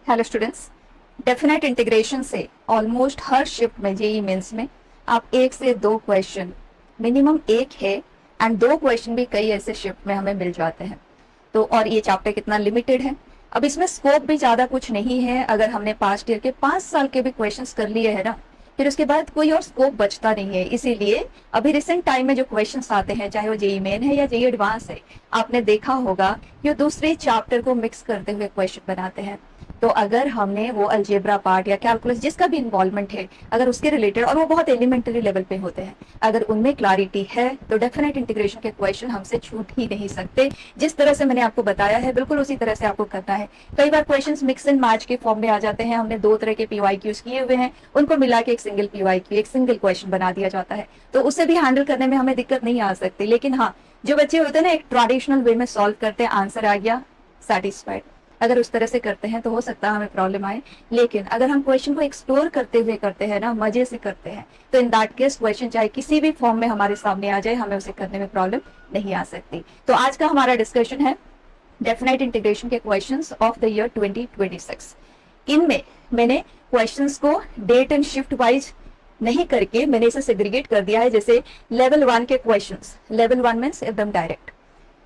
Hello students. Definite integration से almost हर shift में JEE mains में आप एक से दो क्वेश्चन, मिनिमम एक है एंड दो क्वेश्चन भी कई ऐसे शिफ्ट में हमें मिल जाते हैं। तो और ये चैप्टर कितना लिमिटेड है, अब इसमें स्कोप भी ज्यादा कुछ नहीं है। अगर हमने पास्ट ईयर के 5 साल के भी क्वेश्चंस कर लिए है ना, फिर उसके बाद कोई और स्कोप बचता नहीं है। इसीलिए अभी रिसेंट टाइम में जो क्वेश्चंस आते हैं, चाहे वो जेई मेन है या जेई एडवांस है, आपने देखा होगा ये दूसरे चैप्टर को मिक्स करते हुए क्वेश्चन बनाते हैं। तो अगर हमने वो अलजेब्रा पार्ट या कैलकुलस जिसका भी इन्वॉल्वमेंट है, अगर उसके रिलेटेड, और वो बहुत एलिमेंटरी लेवल पे होते हैं, अगर उनमें क्लैरिटी है तो डेफिनेट इंटीग्रेशन के क्वेश्चन हमसे छूट ही नहीं सकते। जिस तरह से मैंने आपको बताया है बिल्कुल उसी तरह से आपको करना है। कई बार क्वेश्चंस मिक्स एंड मैच के फॉर्म में आ जाते हैं। हमने दो तरह के पीवाईक्यूज किए हुए हैं, उनको मिला के एक सिंगल पीवाईक्यू, एक सिंगल क्वेश्चन बना दिया जाता है। तो उससे भी हैंडल करने में हमें दिक्कत नहीं आ सकती। लेकिन हाँ, जो बच्चे होते हैं ना, एक ट्रेडिशनल वे में सॉल्व करते हैं, आंसर आ गया, सेटिस्फाइड, अगर उस तरह से करते हैं तो हो सकता है हमें प्रॉब्लम आए। लेकिन अगर हम क्वेश्चन को एक्सप्लोर करते हुए करते हैं ना, मजे से करते हैं, तो इन दैट केस क्वेश्चन चाहे किसी भी फॉर्म में हमारे सामने आ जाए, हमें उसे करने में प्रॉब्लम नहीं आ सकती। तो आज का हमारा डिस्कशन है डेफिनेट इंटीग्रेशन के क्वेश्चंस ऑफ द ईयर 2026। इनमें मैंने क्वेश्चंस को डेट एंड शिफ्ट वाइज नहीं करके मैंने इसे सेग्रीगेट कर दिया है। जैसे लेवल 1 के क्वेश्चंस, लेवल 1 मींस एकदम डायरेक्ट,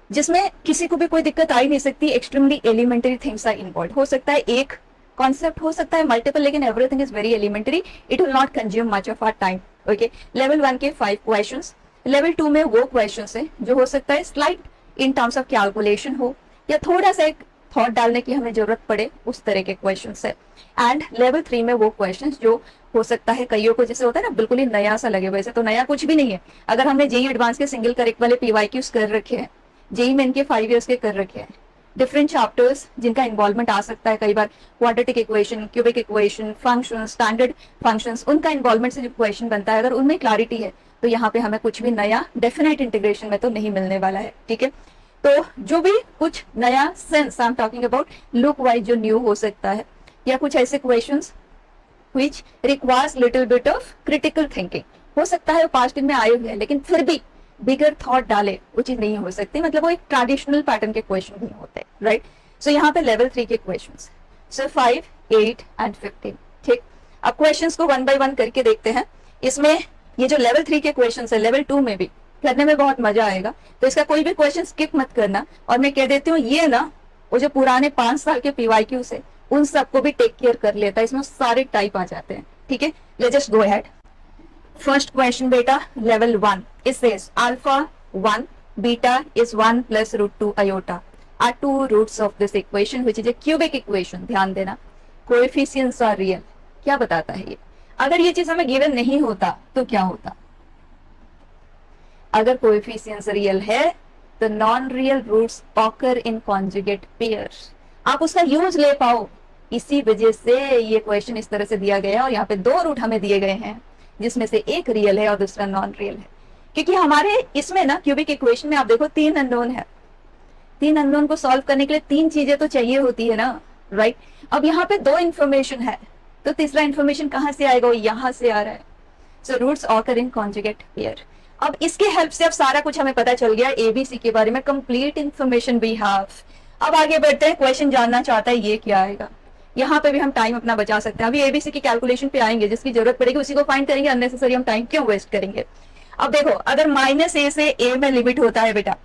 जिसमें किसी को भी कोई दिक्कत आ ही नहीं सकती। Extremely elementary things are involve. हो सकता है एक कॉन्सेप्ट, हो सकता है मल्टीपल, लेकिन everything is very elementary, it will not consume much of our time. Okay, level 1 के 5 क्वेश्चंस। लेवल 2 में वो क्वेश्चंस है जो हो सकता है slight in terms of calculation हो, या थोड़ा सा एक थॉट डालने की हमें जरूरत पड़े, उस तरह के क्वेश्चंस है। एंड लेवल 3 में वो क्वेश्चंस जो हो सकता है कईयों को जैसे होता है ना, बिल्कुल ही नया सा लगे। वैसे तो नया कुछ भी नहीं है। अगर हमने जेई एडवांस के सिंगल करेक्ट वाले पीवाईक्यूज कर रखे हैं, जेई मेन के 5 इयर्स के कर रखे हैं, डिफरेंट चैप्टर्स जिनका इन्वॉल्वमेंट आ सकता है, कई बार quadratic equation, cubic equation, function, standard functions, उनका इन्वॉल्वमेंट से जो क्वेश्चन बनता है, अगर उनमें क्लैरिटी है तो यहाँ पे हमें कुछ भी नया डेफिनेट इंटीग्रेशन में तो नहीं मिलने वाला है। ठीक है, तो जो भी कुछ नया sense I am talking about, look wise जो न्यू हो सकता है, या कुछ ऐसे questions which requires little bit of critical thinking, हो सकता है पास्ट में आए हुए हैं लेकिन फिर भी बिगर थॉट डाले वो चीज नहीं हो सकती। मतलब वो एक ट्रेडिशनल पैटर्न के क्वेश्चन नहीं होते, राइट। सो यहाँ पे लेवल 3 के क्वेश्चंस, सो 5, 8 एंड 15। ठीक, अब क्वेश्चंस को वन बाय वन करके देखते हैं। इसमें ये जो लेवल 3 के क्वेश्चंस है, लेवल 2 में भी करने में बहुत मजा आएगा। तो इसका कोई भी क्वेश्चन स्किप मत करना। और मैं कह देती हूँ, ये ना वो जो पुराने 5 साल के पीवाईक्यू से उन सबको भी टेक केयर कर लेता है। इसमें सारे टाइप आ जाते हैं। ठीक है, let's just go ahead. First question बेटा, level 1, it says alpha 1 beta is 1 plus root 2 iota are two roots of this equation which is a cubic equation. ध्यान देना, कोएफिशिएंट्स आर रियल। क्या बताता है ये? अगर ये चीज हमें गिवन नहीं होता तो क्या होता? अगर कोएफिशिएंट्स रियल है तो non real roots occur in conjugate pairs. आप उसका यूज ले पाओ, इसी वजह से ये क्वेश्चन इस तरह से दिया गया है। और यहाँ पे दो रूट हमें दिए गए हैं जिसमें से एक रियल है और दूसरा नॉन रियल है। क्योंकि हमारे इसमें ना क्यूबिक इक्वेशन में आप देखो 3 अननोन है। 3 अननोन को सॉल्व करने के लिए 3 चीजें तो चाहिए होती है ना, राइट। अब यहाँ पे 2 इंफॉर्मेशन है, तो तीसरा इंफॉर्मेशन कहाँ से आएगा? यहाँ से आ रहा है। So roots occur in conjugate pair. अब इसके हेल्प से अब सारा कुछ हमें पता चल गया, एबीसी के बारे में कंप्लीट इंफॉर्मेशन वी हैव। अब आगे बढ़ते हैं, क्वेश्चन जानना चाहता है ये क्या आएगा। यहाँ पे भी हम टाइम अपना बचा सकते हैं। अभी एबीसी की कैलकुलेशन पे आएंगे, जिसकी जरूरत पड़ेगी उसी को फाइंड करेंगे, अननेसेसरी हम टाइम क्यों वेस्ट करेंगे। अब देखो, अगर -a से a में लिमिट होता है बेटा,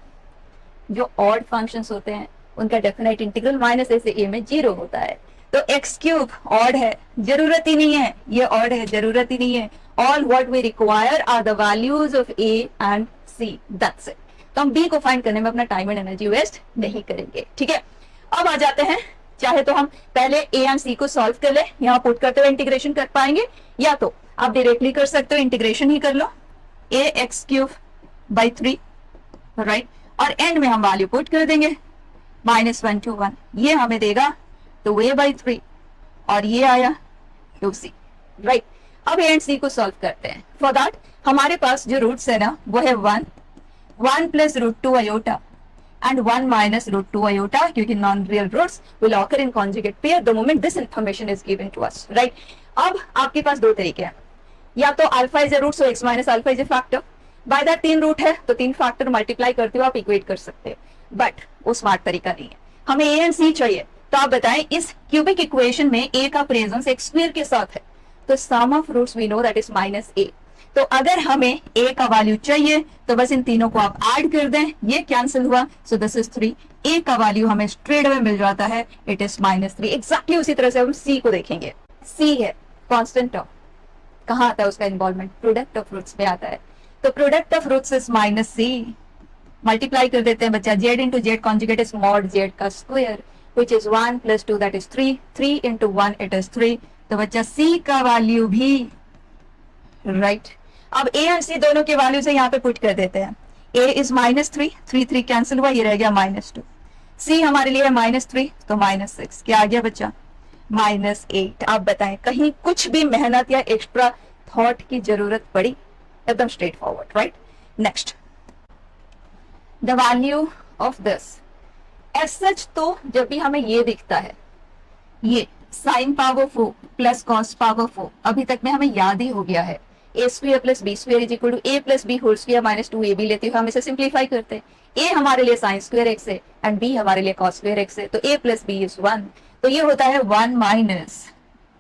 जो ऑड फंक्शंस होते हैं उनका डेफिनेट इंटीग्रल -a से a में 0 होता है। तो एक्स क्यूब ऑड है, जरूरत ही नहीं है, ये ऑड है, जरूरत ही नहीं है। All what we require are the values of a and c, that's it. तो हम b को फाइंड करने में अपना टाइम एंड एनर्जी वेस्ट नहीं करेंगे। ठीक है, अब आ जाते हैं, चाहे तो हम पहले a एंड c को सॉल्व कर ले, यहाँ पुट करते हुए इंटीग्रेशन कर पाएंगे, या तो आप डायरेक्टली कर सकते हो, इंटीग्रेशन ही कर लो, ax³ 3, और एंड में हम वैल्यू पुट कर देंगे -1 to 1, ये हमें देगा तो a/3, और ये आया 2c, राइट। अब a एंड c को सॉल्व करते हैं। फॉर दैट हमारे पास जो रूट्स है ना, वो है 1 plus root 2 iota and 1 minus root 2 iota, क्योंकि non real roots will occur in conjugate pair the moment this information is given to us, right। अब आपके पास दो तरीके हैं, या तो alpha is a root so x minus alpha is a factor, by that 3 root है तो 3 factor multiply करते हो आप इक्वेट कर सकते हो, बट वो स्मार्ट तरीका नहीं है। हमें a एंड c चाहिए, तो आप बताएं इस क्यूबिक इक्वेशन में a का प्रेजेंस x स्क्वायर के साथ है, तो sum of roots we know that is -a। तो अगर हमें a का वैल्यू चाहिए तो बस इन तीनों को आप ऐड कर दें, ये कैंसिल हुआ, सो दिस इज 3। a का वैल्यू हमें स्ट्रेट अवे मिल जाता है, इट इज -3। एग्जैक्टली उसी तरह से हम c को देखेंगे। c है कांस्टेंट टर्म, कहाँ आता है उसका इन्वॉल्वमेंट, प्रोडक्ट ऑफ रूट्स में आता है, तो product of roots is -c। Multiply कर देते हैं बच्चा, z into Z conjugate is mod z का square which is 1 plus 2 that is 3, 3 into 1 it is 3। तो बच्चा c का वैल्यू भी राइट। अब a और c दोनों के वैल्यू से यहाँ पे पुट कर देते हैं, a इज -3, 3 3 कैंसिल हुआ, ये रह गया -2, c हमारे लिए है -3 तो -6, क्या आ गया बच्चा -8। आप बताएं कहीं कुछ भी मेहनत या एक्स्ट्रा थॉट की जरूरत पड़ी, एकदम straightforward, right. Next, the value of this as such, तो जब भी हमें ये दिखता है, ये sine power 4 plus cos power 4, अभी तक में हमें याद ही हो गया है, A square plus B square is equal to A plus B whole square minus 2ab लेते हुए हम इसे सिंप्लीफाई करते हैं। ए हमारे लिए साइन स्क्वायर एक्स है एंड बी हमारे लिए कॉस स्क्वायर एक्स है, तो a प्लस बी इज 1, तो ये होता है 1 minus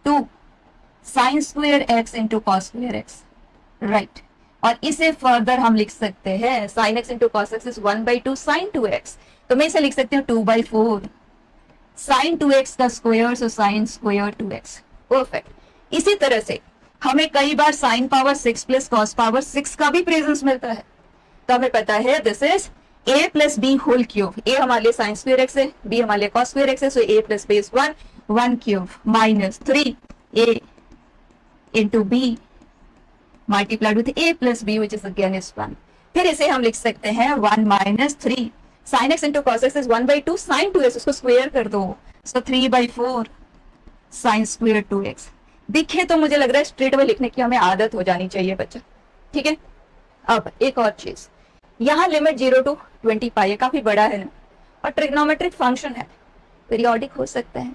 2 sine square X into cos square X, right. और इसे फर्दर हम लिख सकते हैं sine X into cos X is 1/2 sine 2x, तो मैं इसे लिख सकती हूँ 2/4 साइन 2x का square, so sine square 2x, perfect. इसी तरह से हमें कई बार sine power 6 plus cos power 6 का भी प्रेजेंस मिलता है, तो हमें पता है this is a plus B whole cube, a हमारे लिए साइन स्क्वायर एक्स है, b हमारे लिए कॉस स्क्वायर एक्स है, so a plus B is 1 cube minus 3a into B multiplied with a plus b which is again is 1। फिर इसे हम लिख सकते हैं 1 minus 3 sine X into cos X is 1/2 sine 2x, उसको square कर दो, सो 3/4 साइन स्क्वायर 2x। दिखे तो मुझे लग रहा है स्ट्रेट अवे लिखने की हमें आदत हो जानी चाहिए बच्चा, ठीक है। अब एक और चीज, यहाँ लिमिट 0 to 20 पाई है, काफी बड़ा है ना, और ट्रिग्नोमेट्रिक फंक्शन है, पीरियोडिक हो सकता है,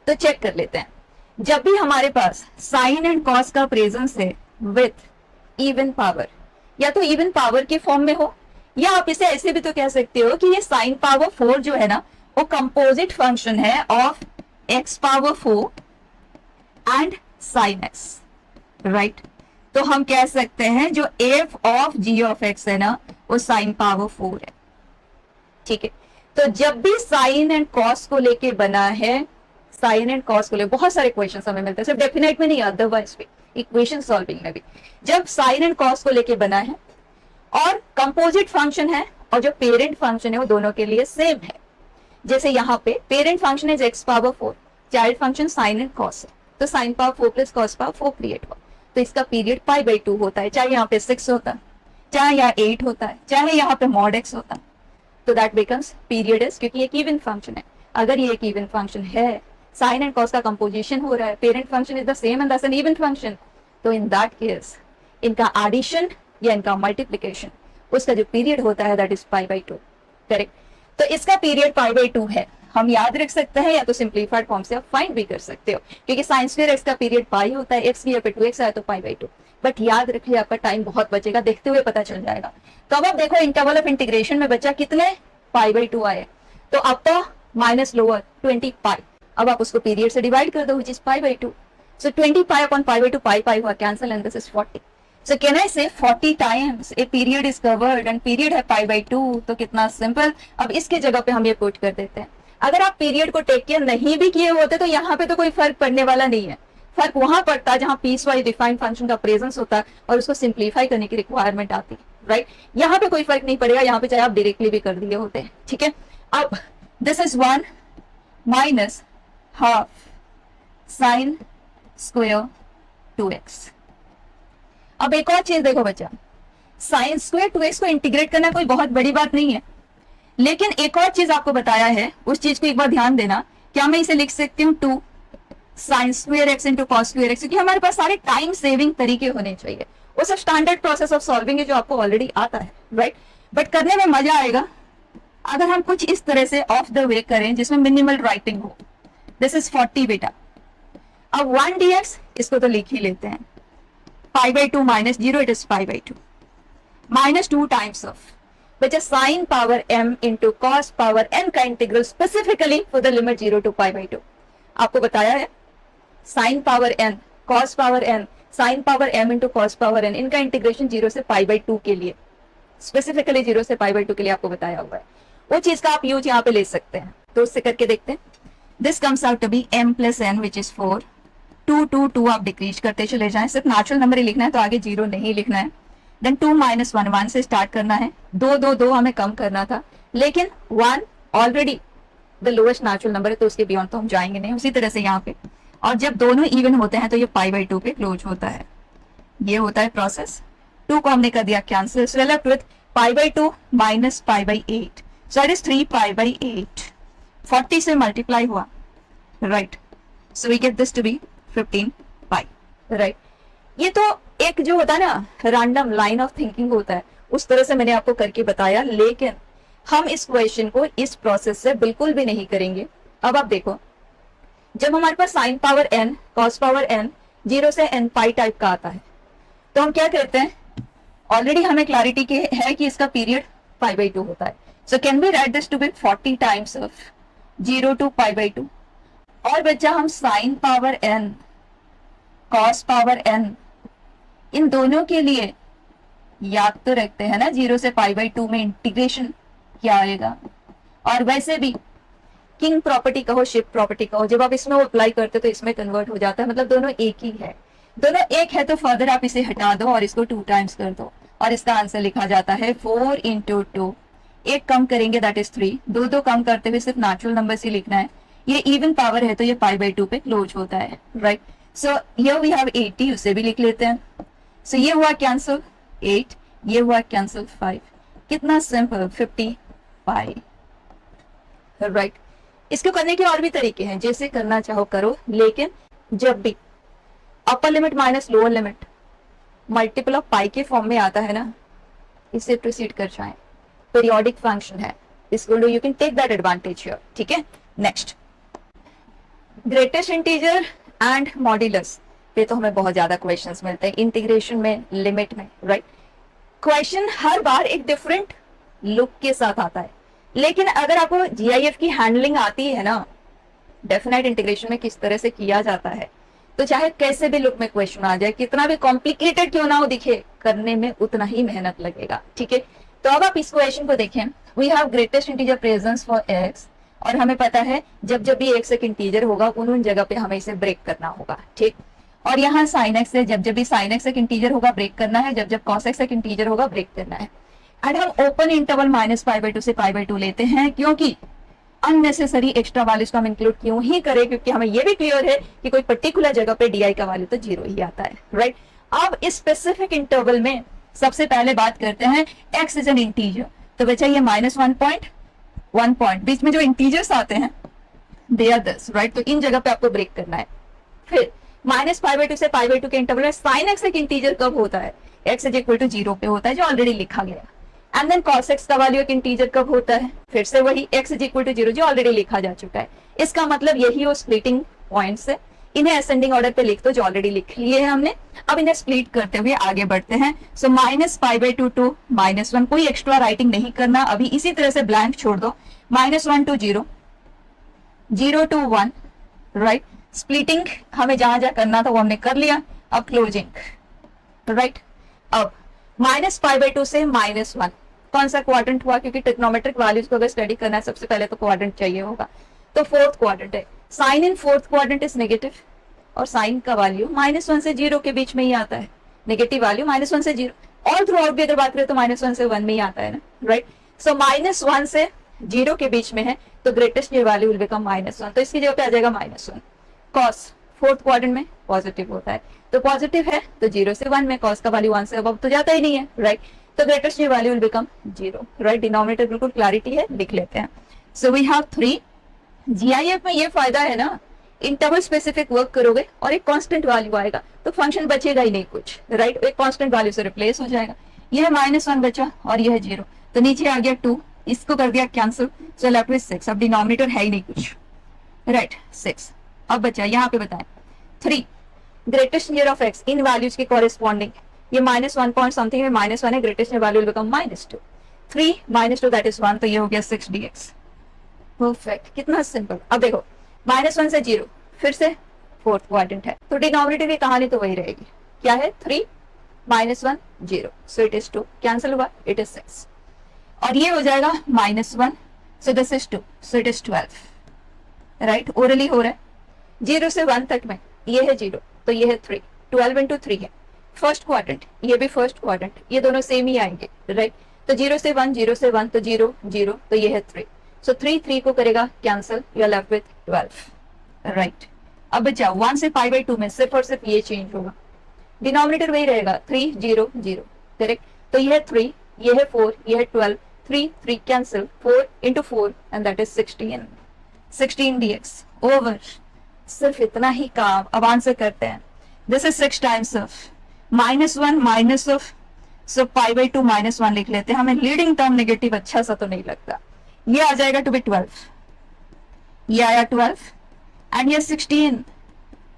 तो चेक कर लेते हैं। जब भी हमारे पास साइन एंड कॉस का प्रेजेंस है विथ इवन पावर, या तो इवन पावर के फॉर्म में हो, या आप इसे ऐसे भी तो कह सकते हो कि ये साइन पावर 4 जो है ना, वो कंपोजिट फंक्शन है of X power 4 and sine X, right. तो हम कह सकते हैं जो F of G of X है ना, वो साइन पावर 4 है, ठीक है। तो जब भी साइन एंड कॉस को लेके बना है, साइन एंड कॉस को लेके बहुत सारे क्वेश्चन हमें मिलते हैं, सिर्फ डेफिनेट में नहीं, अदरवाइज भी इक्वेशन सॉल्विंग में भी, जब साइन एंड कॉस को लेके बना है और कंपोजिट फंक्शन है और जो पेरेंट फंक्शन है वो दोनों के लिए सेम है। जैसे यहाँ पे पेरेंट फंक्शन है x power 4, child function sine and cos है, तो sign power 4 plus cos power 4 create हुआ, तो इसका पीरियड π/2 होता है, चाहे यहाँ पे 6 होता है, चाहे यहाँ 8 होता है, चाहे यहाँ पे मॉड x होता है, तो दैट बिकम्स पीरियड इज, क्योंकि एक इवन फंक्शन है। अगर ये एक इवन फंक्शन है, साइन एंड कॉस का कंपोजिशन हो रहा है, parent function is the same and that's an even function, तो इन दैट केस इनका एडिशन या इनका मल्टीप्लिकेशन, उसका जो पीरियड होता है दैट इज π/2, करेक्ट। तो इसका पीरियड π/2 है, हम याद रख सकते हैं, या तो सिंप्लीफाइड फॉर्म से आप फाइंड भी कर सकते हो, क्योंकि साइन स्क्वायर एक्स का पीरियड पाई होता है, एक्स की यहाँ पे 2x आया तो π/2, बट याद रखिए आपका टाइम बहुत बचेगा, देखते हुए पता चल जाएगा। तो अब आप देखो इंटरवल ऑफ इंटीग्रेशन में बचा कितने π/2 आए, तो अपर माइनस लोअर 20 पाई, अब आप उसको पीरियड से डिवाइड कर दो which is π/2, so 20 pi upon π/2, पाई हुआ cancel and this is 40। So can I say 40 times a period is covered and period है π/2, तो कितना सिंपल। अब इसके जगह पे हम ये पुट कर देते हैं, अगर आप पीरियड को टेक केयर नहीं भी किए होते तो यहाँ पे तो कोई फर्क पड़ने वाला नहीं है, फर्क वहां पड़ता है जहाँ पीस वाइज डिफाइंड फंक्शन का प्रेजेंस होता है और उसको सिंप्लीफाई करने की रिक्वायरमेंट आती है, राइट। यहाँ पे कोई फर्क नहीं पड़ेगा, यहाँ पे चाहे आप डायरेक्टली भी कर दिए होते हैं, ठीक है। अब this is 1 minus half sine square 2x। अब एक और चीज देखो बच्चा, साइन स्क्वायर 2x को इंटीग्रेट करना कोई बहुत बड़ी बात नहीं है, लेकिन एक और चीज आपको बताया है, उस चीज को एक बार ध्यान देना। क्या मैं इसे लिख सकती हूँ 2 sine square X into cos square x, क्योंकि हमारे पास सारे टाइम सेविंग तरीके होने चाहिए, वो सब स्टैंडर्ड प्रोसेस ऑफ सॉल्विंग है जो आपको ऑलरेडी आता है, राइट। बट करने में मजा आएगा अगर हम कुछ इस तरह से ऑफ द वे करें जिसमें मिनिमल राइटिंग हो। दिस इज 40 बेटा। अब 1 dx इसको तो लिख ही लेते हैं, π/2 minus 0 it is π/2 minus 2 times of बच्चा sine power m into cos power n का integral specifically for the limit 0 to pi by 2 आपको बताया है। Sine power n cos power n sine power m into cos power n इनका integration 0 से पाई by 2 के लिए, specifically 0 से पाई by 2 के लिए आपको बताया हुआ है। वो चीज का आप यूज यहाँ पे ले सकते हैं, तो उससे करके देखते हैं। This comes out to be m plus n which is 4। 2 2 2 आप डिक्रीज करते चले जाएं, सिर्फ नेचुरल नंबर ही लिखना है, तो आगे 0 नहीं लिखना है। देन 2 माइनस 1 1 से स्टार्ट करना है, 2 2 2 हमें कम करना था, लेकिन 1 already the lowest natural number है, तो उसके बियॉन्ड तो हम जाएंगे नहीं। उसी तरह से यहाँ पे, और जब दोनों इवन होते हैं तो ये पाई बाई 2 पे क्लोज होता है। ये होता है प्रोसेस। 2 को हमने कर दिया cancel, so left with pi by 2 minus pi by 8, so that is 3 pi by 8। 40 से मल्टीप्लाई हुआ, right, so we get this to be 15 pi, right. ये तो एक जो होता है ना रैंडम लाइन ऑफ थिंकिंग होता है, उस तरह से मैंने आपको करके बताया, लेकिन हम इस क्वेश्चन को इस प्रोसेस से बिल्कुल भी नहीं करेंगे। अब आप देखो, जब हमारे पास sine power n cos power n 0 से n पाई टाइप का आता है, तो हम क्या करते हैं, ऑलरेडी हमें क्लैरिटी है कि इसका पीरियड पाई बाई 2 होता है। So can we write this to be 40 times of 0 to pi by 2। और बच्चा हम sine power n cos power n इन दोनों के लिए याद तो रखते हैं ना, 0 से पाई बाई 2 में इंटीग्रेशन क्या आएगा। और वैसे भी किंग प्रॉपर्टी कहो शिफ्ट प्रॉपर्टी कहो, जब आप इसमें अप्लाई करते हो तो इसमें कन्वर्ट हो जाता है, मतलब दोनों एक ही है। दोनों एक है तो फर्दर आप इसे हटा दो और इसको 2 टाइम्स कर दो, और इसका आंसर लिखा जाता है 4 इंटू 2। एक कम करेंगे दैट इज 3, 2 2 कम करते हुए सिर्फ नेचुरल नंबर से लिखना है। ये इवन पावर है तो ये पाई बाई 2 पे क्लोज होता है, right. So here we have 80, उसे भी लिख लेते हैं। सो ये हुआ कैंसिल 8, ये हुआ कैंसिल 5, कितना सिंपल 50 पाई, राइट। इसको करने के और भी तरीके हैं, जैसे करना चाहो करो, लेकिन जब भी upper limit minus lower limit multiple of pi के फॉर्म में आता है ना, इसे प्रोसीड कर जाए, पीरियोडिक फंक्शन है, इसको you can take that advantage here, ठीक है। Next, greatest integer and modulus पे तो हमें बहुत ज्यादा क्वेश्चंस मिलते हैं, इंटीग्रेशन में, लिमिट में, राइट। क्वेश्चन हर बार एक डिफरेंट लुक के साथ आता है, लेकिन अगर आपको जीआईएफ की हैंडलिंग आती है ना, डेफिनेट इंटीग्रेशन में किस तरह से किया जाता है, तो चाहे कैसे भी लुक में क्वेश्चन आ जाए, कितना भी कॉम्प्लिकेटेड क्यों ना हो दिखे, करने में उतना ही मेहनत लगेगा, ठीक है। तो अब आप इस क्वेश्चन को देखें, we have greatest integer presence for X, और हमें पता है जब जब भी एक्स एक इंटीजर होगा उन जगह पे हमें इसे ब्रेक करना होगा, ठीक। और यहाँ साइन एक्स है, जब जब भी साइन एक्स एक इंटीजर होगा ब्रेक करना है, जब जब कॉस एक्स एक इंटीजर होगा ब्रेक करना है। एंड हम open interval minus pi by 2 से पाई बाई 2 लेते हैं, क्योंकि अननेसेसरी एक्स्ट्रा वैल्यूज को हम इंक्लूड क्यों ही करें, क्योंकि हमें ये भी क्लियर है कि कोई पर्टिकुलर जगह पे डी का वैल्यू तो 0 ही आता है, राइट। अब इस स्पेसिफिक इंटरवल में सबसे पहले बात करते हैं एक्स इज एन इंटीजर, तो बच्चा ये -1 पॉइंट बीच में जो इंटीजर्स आते हैं दे आर दिस, राइट। तो इन जगह पे आपको ब्रेक करना है। फिर माइनस पाई बाई 2 से पाई बाई 2 के इंटरवल में साइन एक्स एक इंटीजर कब होता है, एक्स इज इक्वल टू 0 पे होता है, जो ऑलरेडी लिखा गया। एंड देन cos x का वैल्यू एक इंटीजर कब होता है, फिर से वही x इज इक्वल टू 0, जो ऑलरेडी लिखा जा चुका है। इसका मतलब यही वो स्प्लिटिंग पॉइंट्स है, इन्हें असेंडिंग ऑर्डर पे लिख दो, जो ऑलरेडी लिख लिए हैं हमने। अब इन्हें स्प्लिट करते हुए आगे बढ़ते हैं। So minus pi by 2 to -1, कोई एक्स्ट्रा राइटिंग नहीं करना अभी, इसी तरह से ब्लैंक छोड़ दो। -1 टू 0, 0 टू 1, राइट। स्प्लिटिंग हमें जहां जहां करना था वो हमने कर लिया, अब क्लोजिंग, राइट। अब माइनस पाई बाई 2 से -1 कौन सा क्वाड्रेंट हुआ, क्योंकि ट्रिग्नोमेट्रिक वैल्यूज को अगर स्टडी करना है सबसे पहले तो क्वाड्रेंट चाहिए होगा, तो फोर्थ क्वाड्रेंट है। Sine in fourth quadrant is negative, और साइन का वैल्यू -1 से 0 के बीच में ही आता है, नेगेटिव वैल्यू -1 से 0, और थ्रू आउट भी अगर बात करें तो -1 से 1 में ही आता है ना, राइट। सो -1 से 0 के बीच में है, तो ग्रेटेस्ट ये वैल्यू विल बिकम -1, तो इसकी जगह पे आ जाएगा -1। कॉस फोर्थ क्वाड्रेंट में पॉजिटिव होता है, तो पॉजिटिव है तो 0 से 1 में कॉस का वैल्यू 1 से अब तो जाता ही नहीं है, राइट। तो ग्रेटेस्ट ये value will become 0, right. Denominator बिल्कुल क्लैरिटी है, लिख लेते हैं। सो वी हैव 3। जीआईएफ में ये फायदा है ना, इंटरवल स्पेसिफिक वर्क करोगे और एक कांस्टेंट वैल्यू आएगा, तो फंक्शन बचेगा ही नहीं कुछ, राइट। एक कांस्टेंट वैल्यू से रिप्लेस हो जाएगा। ये है -1 बचा और ये है 0, तो नीचे आ गया 2, इसको कर दिया कैंसिल, सो लेफ्ट विद 6। अब डिनोमिनेटर है ही नहीं कुछ, राइट, 6। अब बचा यहाँ पे बताएं 3, greatest near of x in values के कॉरेस्पॉन्डिंग, ये -1 पॉइंट समथिंग में -1 है, greatest near value will become -2। 3 -2 that is 1, तो ये हो गया 6dx। परफेक्ट, कितना सिंपल। अब देखो -1 से 0, फिर से फोर्थ क्वाड्रेंट है, तो डिनोमिनेटर की कहानी तो वही रहेगी, क्या है 3 -1 0, सो इट इज 2, कैंसिल हुआ, इट इज 6, और ये हो जाएगा -1, so this is 2, so it is 12, right. Orally हो रहा है, 0 से 1 तक में, ये है 0 तो ये है 3, 12 इंटू 3 है फर्स्ट क्वाड्रेंट, ये भी फर्स्ट क्वाड्रेंट, ये दोनों सेम ही आएंगे, राइट। तो 0 से 1, 0 से 1 तो 0 0, तो ये है 3, सो 3 3 को करेगा cancel, you are left with 12, right. अब बचा 1 से पाई बाई 2 में सिर्फ और सिर्फ ये चेंज होगा, डिनोमिनेटर वही रहेगा 3 0 0, करेक्ट। तो ये है 3, ये है 4, ये है 12, 3 3 cancel, 4 into 4 and that is 16 dx over. सिर्फ इतना ही काम, अब आंसर करते हैं। This is 6 times of -1 minus of, so pi by 2 -1 लिख लेते हैं, हमें लीडिंग टर्म नेगेटिव अच्छा सा तो नहीं लगता, ये आ जाएगा टू बी 12, ये आया 12 एंड ये 16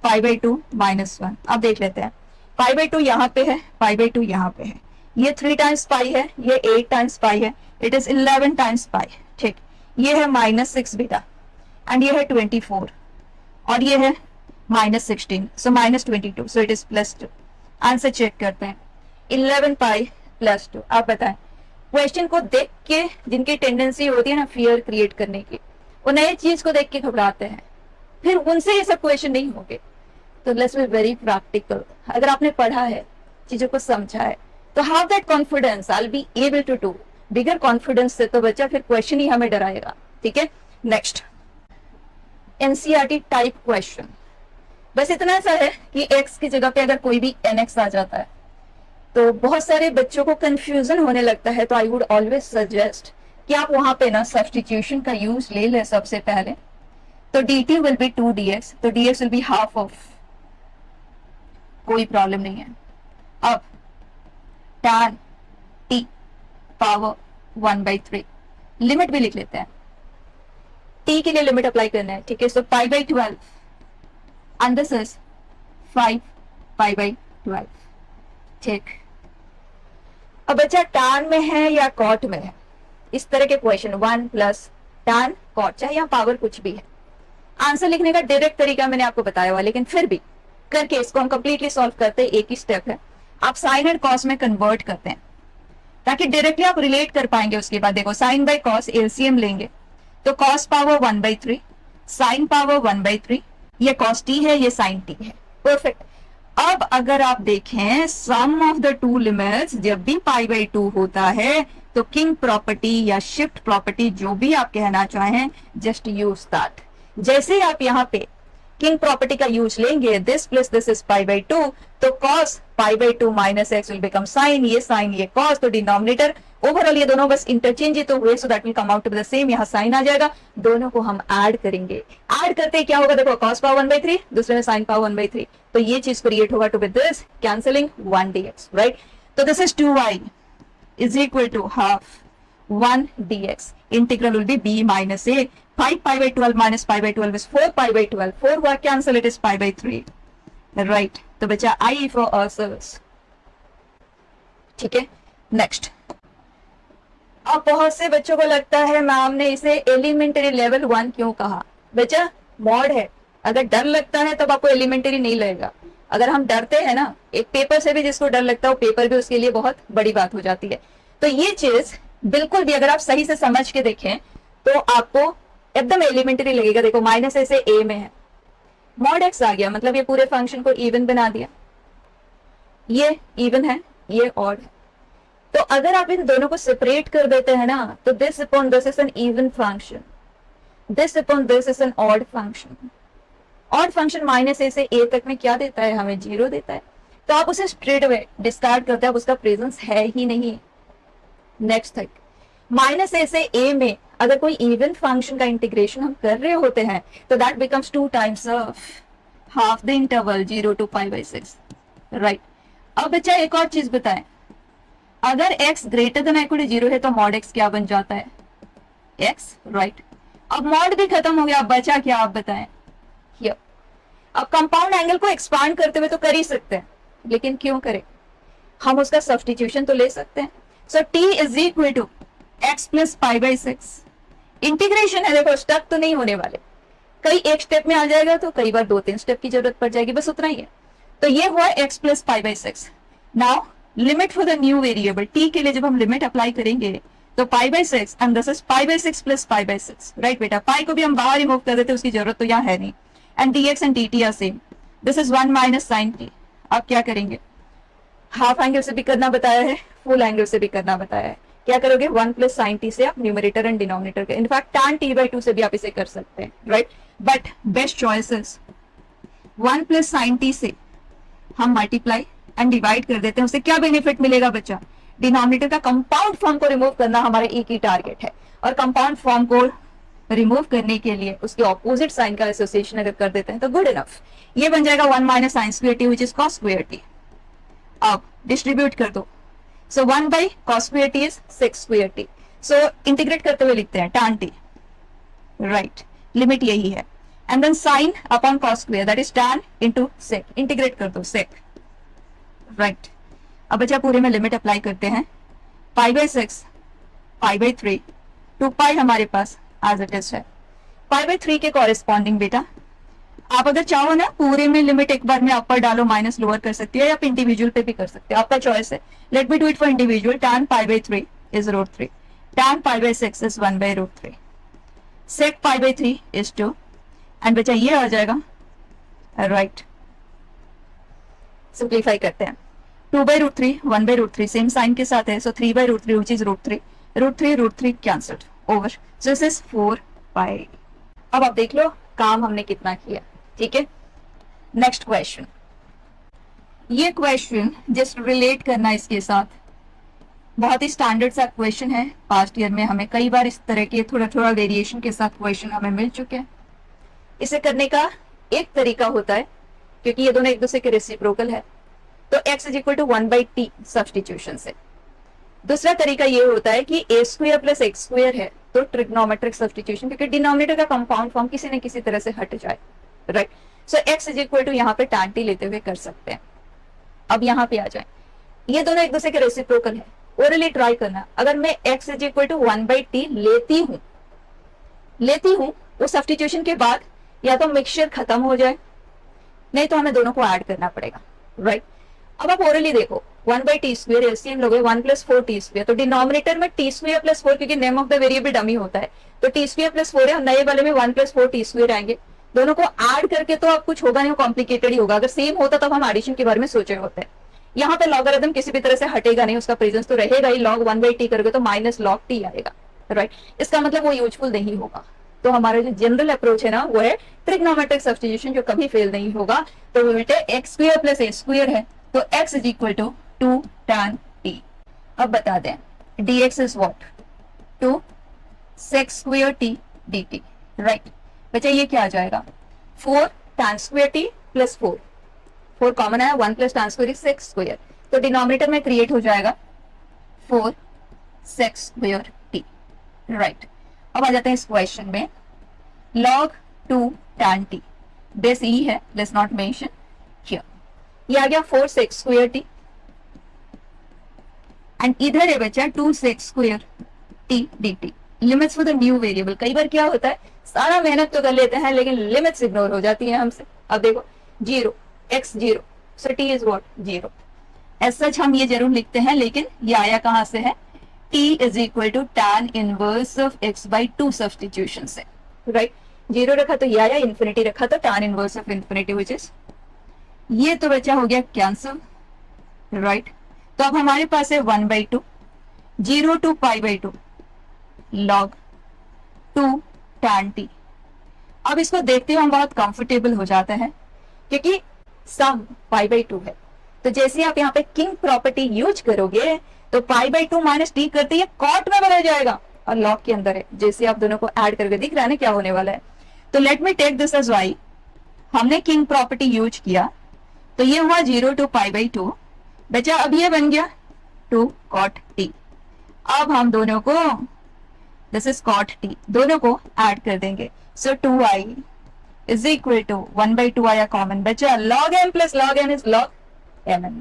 पाई बाई 2 -1। अब देख लेते हैं, पाई बाई 2 यहाँ पे है, पाई बाई 2 यहाँ पे है, ये 3 टाइम्स पाई है, ये 8 टाइम्स पाई है, इट इज 11 टाइम्स पाई, ठीक। ये है -6 बेटा एंड ये है 24 और ये है -16, so -22, so it is +2। Answer check करते हैं, 11 पाई +2। आप बताएं, क्वेश्चन को देख के जिनकी टेंडेंसी होती है ना फियर क्रिएट करने की, वो नए चीज को देख के घबराते हैं, फिर उनसे ये सब क्वेश्चन नहीं होंगे। तो लेट्स बी वेरी प्रैक्टिकल, अगर आपने पढ़ा है, चीजों को समझा है, तो have that confidence, I will be able to do. Bigger confidence से तो बच्चा फिर क्वेश्चन ही हमें डराएगा, ठीक है। नेक्स्ट एनसीईआरटी टाइप क्वेश्चन, बस इतना सा है कि x की जगह पे अगर कोई भी nx आ जाता है तो बहुत सारे बच्चों को कंफ्यूजन होने लगता है, तो आई वुड ऑलवेज सजेस्ट कि आप वहां पे ना सब्स्टिट्यूशन का यूज ले लें सबसे पहले। तो dt विल बी 2dx, तो dx will be half of, कोई प्रॉब्लम नहीं है। अब tan t पावर 1/3, लिमिट भी लिख लेते हैं, t के लिए लिमिट अप्लाई करना है, ठीक है। So pi by 12 and this is 5 pi by 12, ठीक। अब बच्चा tan में है या कॉट में है, इस तरह के क्वेश्चन 1 प्लस tan कॉट, चाहे यहाँ पावर कुछ भी है, आंसर लिखने का डायरेक्ट तरीका मैंने आपको बताया हुआ, लेकिन फिर भी करके इसको हम कंप्लीटली सॉल्व करते हैं, एक ही स्टेप है, आप साइन एंड कॉस में कन्वर्ट करते हैं ताकि डायरेक्टली आप रिलेट कर पाएंगे। उसके बाद देखो साइन बाई कॉस एलसीएम लेंगे तो कॉस पावर 1/3, साइन पावर 1/3, ये कॉस टी है, ये साइन टी है, परफेक्ट। अब अगर आप देखें सम ऑफ द टू लिमिट्स, जब भी पाई बाई 2 होता है तो किंग प्रॉपर्टी या शिफ्ट प्रॉपर्टी, जो भी आप कहना चाहें, जस्ट यूज दैट। जैसे ही आप यहाँ पे किंग प्रॉपर्टी का यूज लेंगे, this plus this is pi by 2, तो cos pi by 2 minus X will become sine, ये साइन ये कॉस, तो डिनोमिनेटर ओवरऑल ये दोनों बस इंटरचेंज ही तो हुए, so that will come out to the same, यहाँ साइन आ जाएगा, दोनों को हम ऐड करेंगे। ऐड करते क्या होगा, देखो cos पावर 1/3, दूसरे में sin पावर 1/3, तो ये चीज क्रिएट होगा to with this, cancelling 1 dx, right. तो this is 2y is equal to half 1 dx, integral will be b minus a, 5 pi by 12 minus pi by 12 is 4 pi by 12, 4 हुआ cancel, it is pi by 3, right. तो बचा I for answers, ठीक है। Next, अब बहुत से बच्चों को लगता है मैम ने इसे एलिमेंटरी लेवल 1 क्यों कहा, बच्चा मॉड है, अगर डर लगता है तब आपको एलिमेंटरी नहीं लगेगा। अगर हम डरते हैं ना, एक पेपर से भी जिसको डर लगता है वो पेपर भी उसके लिए बहुत बड़ी बात हो जाती है। तो ये चीज बिल्कुल भी अगर आप सही से समझ के देखें तो आपको एकदम एलिमेंटरी लगेगा। देखो माइनस ए से ए में है, मॉड एक्स आ गया, मतलब ये पूरे फंक्शन को इवन बना दिया, ये इवन है, ये ऑड है। तो अगर आप इन दोनों को सेपरेट कर देते हैं ना, तो this upon this is an even function, this upon this is an odd function. Odd function minus A से ए तक में क्या देता है, हमें 0 देता है, तो आप उसे स्ट्रेट अवे डिस्कार्ड करते हैं, उसका प्रेजेंस है ही नहीं। नेक्स्ट तक माइनस ए से ए में अगर कोई इवन फंक्शन का इंटीग्रेशन हम कर रहे होते हैं तो that becomes 2 times of half the interval 0 to π/6, right. अब बच्चा एक और चीज बताएं, अगर x greater than equal to 0 है तो मॉड x क्या बन जाता है, x, राइट। अब मॉड भी खत्म हो गया, अब बचा क्या आप बताएं, हियर। अब कंपाउंड एंगल को एक्सपांड करते हुए तो कर ही सकते हैं, लेकिन क्यों करें, हम उसका सब्स्टिट्यूशन तो ले सकते हैं। So t is equal to x plus pi by 6। Integration है, देखो स्टेप तो नहीं होने वाले, कई एक स्टेप में आ जाएगा तो कई बार 2-3 स्टेप की जरूरत पड़ जाएगी, बस उतना ही है। तो ये हुआ x plus pi by 6। Now limit for the new variable t के लिए जब हम लिमिट अप्लाई करेंगे तो पाई by 6 and this is pi by 6 plus pi by 6, right बेटा। पाई को भी हम बाहर रिमूव कर देते, उसकी जरूरत तो यहाँ है नहीं। And dx and dt are same, this is 1 minus sine t। आप क्या करेंगे, हाफ एंगल से भी करना बताया है, फुल एंगल से भी करना बताया है। क्या करोगे, 1 प्लस साइन टी से आप न्यूमरेटर एंड डिनोमिनेटर का, इनफैक्ट tan t बाई 2 से भी आप इसे कर सकते हैं, right. But best choice is 1 plus sign T से हम मल्टीप्लाई एंड डिवाइड कर देते हैं। उससे क्या बेनिफिट मिलेगा बच्चा, डिनोमिनेटर का कंपाउंड फॉर्म को रिमूव करना हमारा एक ही टारगेट है, और कंपाउंड फॉर्म को रिमूव करने के लिए उसके ऑपोजिट साइन का एसोसिएशन अगर कर देते हैं तो गुड इनफ। ये बन जाएगा 1 minus sine square T which is cos square T. अब डिस्ट्रीब्यूट कर दो, so 1 by cos square T is sec square T. So integrate करते हुए लिखते हैं tan t, राइट, लिमिट यही है। And then sine upon cos square that is tan into sec, integrate कर दो सेक, राइट। अब बच्चा पूरे में लिमिट अप्लाई करते हैं, पाई बाई 6 पाई बाई 3 2 पाई हमारे पास एज इट इज है। पाई बाई 3 के कॉरेस्पॉन्डिंग बेटा आप अगर चाहो ना पूरे में लिमिट एक बार में अपर डालो, माइनस लोअर कर सकती हो, या आप इंडिविजुअल पे भी कर सकते हो, आपका चॉइस है। Let me do it for individual. tan pi by 3 is root 3, tan pi by 6 is 1 by root 3, sec pi by 3 is 2, and बच्चा ये आ जाएगा, राइट। सिंप्लीफाई करते हैं, 2 by root 3 1 by root 3 same sign के साथ है, so 3 by root 3 which is root 3, root 3 cancelled over, so this is 4 पाई। अब आप देख लो काम हमने कितना किया, ठीक है। नेक्स्ट क्वेश्चन, ये क्वेश्चन जस्ट रिलेट करना इसके साथ, बहुत ही स्टैंडर्ड सा क्वेश्चन है, पास्ट ईयर में हमें कई बार इस तरह के थोड़ा थोड़ा वेरिएशन के साथ क्वेश्चन हमें मिल चुके हैं। इसे करने का एक तरीका होता है, क्योंकि ये दोनों एक दूसरे के रेसिप्रोकल है, तो x is equal to 1 by t substitution से। दूसरा तरीका ये होता है कि a square plus x square है तो ट्रिग्नोमेट्रिक सब्स्टिट्यूशन, क्योंकि डिनोमिनेटर का कंपाउंड फॉर्म किसी न किसी तरह से हट जाए, right. So x is equal to यहाँ पे tan t लेते हुए कर सकते हैं। अब यहाँ पे आ जाए, ये दोनों एक दूसरे के रेसिप्रोकल है, ओरली ट्राई करना। अगर मैं x is equal to 1 by t लेती हूँ उस सब्स्टिट्यूशन के बाद या तो मिक्सचर खत्म हो जाए, नहीं तो हमें दोनों को ऐड करना पड़ेगा, राइट। अब आप ओरली देखो, 1 बाई टी स्क्वायर एलसीएम लोगे 1 प्लस 4 टी स्क्वायर, तो डिनोमिनेटर में टी स्क्वायर प्लस 4, क्योंकि name of the variable dummy होता है, तो टी स्क्वायर प्लस 4 है, नए वाले में 1 प्लस 4 टी स्क्वायर आएंगे। दोनों को ऐड करके तो अब कुछ होगा नहीं, कॉम्प्लिकेटेड ही होगा। अगर सेम होता तब हम एडिशन के बारे में सोचे होते हैं। यहाँ पे लॉगरिथम किसी भी तरह से हटेगा नहीं, उसका प्रेजेंस तो रहेगा ही। log 1 बाई टी करोगे तो माइनस log टी आएगा, राइट। इसका मतलब वो यूजफुल नहीं होगा। तो हमारा जो जनरल अप्रोच है ना वो है ट्रिग्नोमेट्रिक सब्स्टिट्यूशन, जो कभी फेल नहीं होगा। तो वो बेटे x square plus a square है, तो x is equal to 2 tan t। अब बता दें dx is what, 2 sec square t dt, right. बच्चा ये क्या आ जाएगा, 4 tan square t plus 4 common आया, 1 plus tan square sec square, तो डिनोमिनेटर में क्रिएट हो जाएगा 4 sec स्क्वायर t, राइट। अब आ जाते हैं इस क्वेश्चन में, log 2 tan t बेस ई है, लेट्स नॉट मेंशन हियर। ये आ गया 4 sec स्क्वायर t, एंड इधर है बच्चा 2 sec square t dt। Limits for the new variable, कई बार क्या होता है सारा मेहनत तो कर लेते हैं लेकिन लिमिट्स इग्नोर हो जाती है हमसे। अब देखो 0 x 0, so t is what 0। As such हम ये जरूर लिखते हैं, लेकिन ये आया कहां से है, t is equal to tan inverse of x by 2 substitution से, राइट। 0 रखा तो ये आया, इंफिनिटी रखा तो tan inverse of infinity which is, ये तो बच्चा हो गया कैंसिल, राइट। तो अब हमारे पास है 1 by 2, 0 to pi by 2 log 2 tan t। अब इसको देखते हुए हम बहुत कंफर्टेबल हो जाते हैं, क्योंकि सम पाई बाई 2 है, तो जैसे आप यहाँ पे किंग प्रॉपर्टी यूज करोगे तो पाई बाई 2 माइनस टी करते ही कॉट में बदल जाएगा, और लॉग के अंदर है। जैसे आप दोनों को ऐड करके दिख रहा है ना क्या होने वाला है। तो let me take this as y, हमने किंग प्रॉपर्टी यूज किया तो ये हुआ 0 टू पाई बाई 2, बचा अब ये बन गया 2 cot t। अब हम दोनों को, दिस इज cot t, दोनों को ऐड कर देंगे, so 2i is equal to 1 by 2 आया कॉमन, बचा log m plus log n is log mn।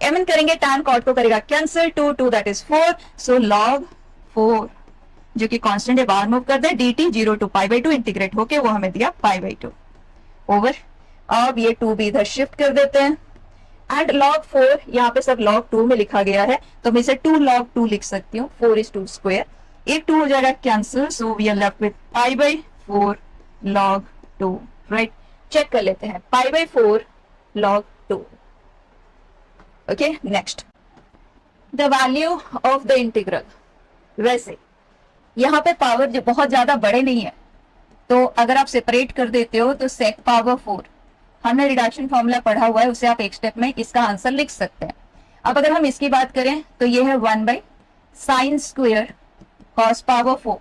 mn करेंगे tan cot को करेगा cancel, 2 2 that is 4, so log 4 जो कि कांस्टेंट है बाहर मूव कर दे, dt 0 to π/2 इंटीग्रेट होके वो हमें दिया π/2 ओवर। अब ये 2 भी इधर शिफ्ट कर देते हैं एंड log 4 यहाँ पे सब log 2 में लिखा गया है तो मैं इसे 2 log 2 लिख सकती हूँ, 4 is 2 स्क्वायर, एक 2 हो जाएगा cancel, so we are left with π/4 log 2, right. Check कर लेते हैं π/4 log 2। Okay, next the value of the integral. वैसे यहाँ पे पावर जो बहुत ज्यादा बड़े नहीं है तो अगर आप सेपरेट कर देते हो तो sec पावर 4, हमने रिडक्शन फॉर्मूला पढ़ा हुआ है, उससे आप एक स्टेप में इसका आंसर लिख सकते हैं। अब अगर हम इसकी बात करें तो ये है 1/sin square cos power 4।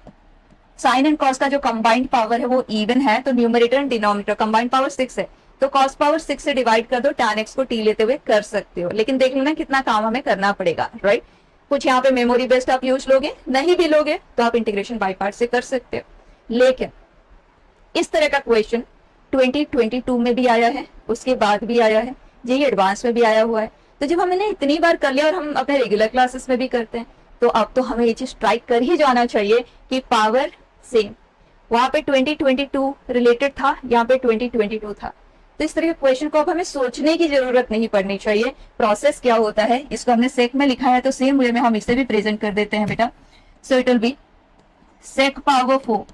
Sine and cos का जो कंबाइंड पावर है वो इवन है तो numerator and denominator combined power 6 है तो cos पावर 6 से डिवाइड कर दो, tan x को t लेते हुए कर सकते हो, लेकिन देख लेना कितना काम हमें करना पड़ेगा, राइट। कुछ यहाँ पे मेमोरी बेस्ड आप यूज लोगे, नहीं भी लोगे तो आप इंटीग्रेशन बाय पार्ट से कर सकते हो। लेकिन इस तरह का क्वेश्चन 2022 में भी आया है, उसके बाद भी आया है, जेईई एडवांस में भी आया हुआ है। तो जब हमने इतनी बार कर लिया और हम अपने रेगुलर क्लासेस में भी करते हैं तो अब तो हमें ये चीज ट्राई कर ही जाना चाहिए कि पावर सेम, वहां पे 2022 रिलेटेड था, यहाँ पे 2022 था, तो इस तरह के क्वेश्चन को अब हमें सोचने की जरूरत नहीं पड़नी चाहिए। प्रोसेस क्या होता है, इसको हमने सेक में लिखा है तो सेम वे में हम इसे भी प्रेजेंट कर देते हैं बेटा। So it will be sec power 4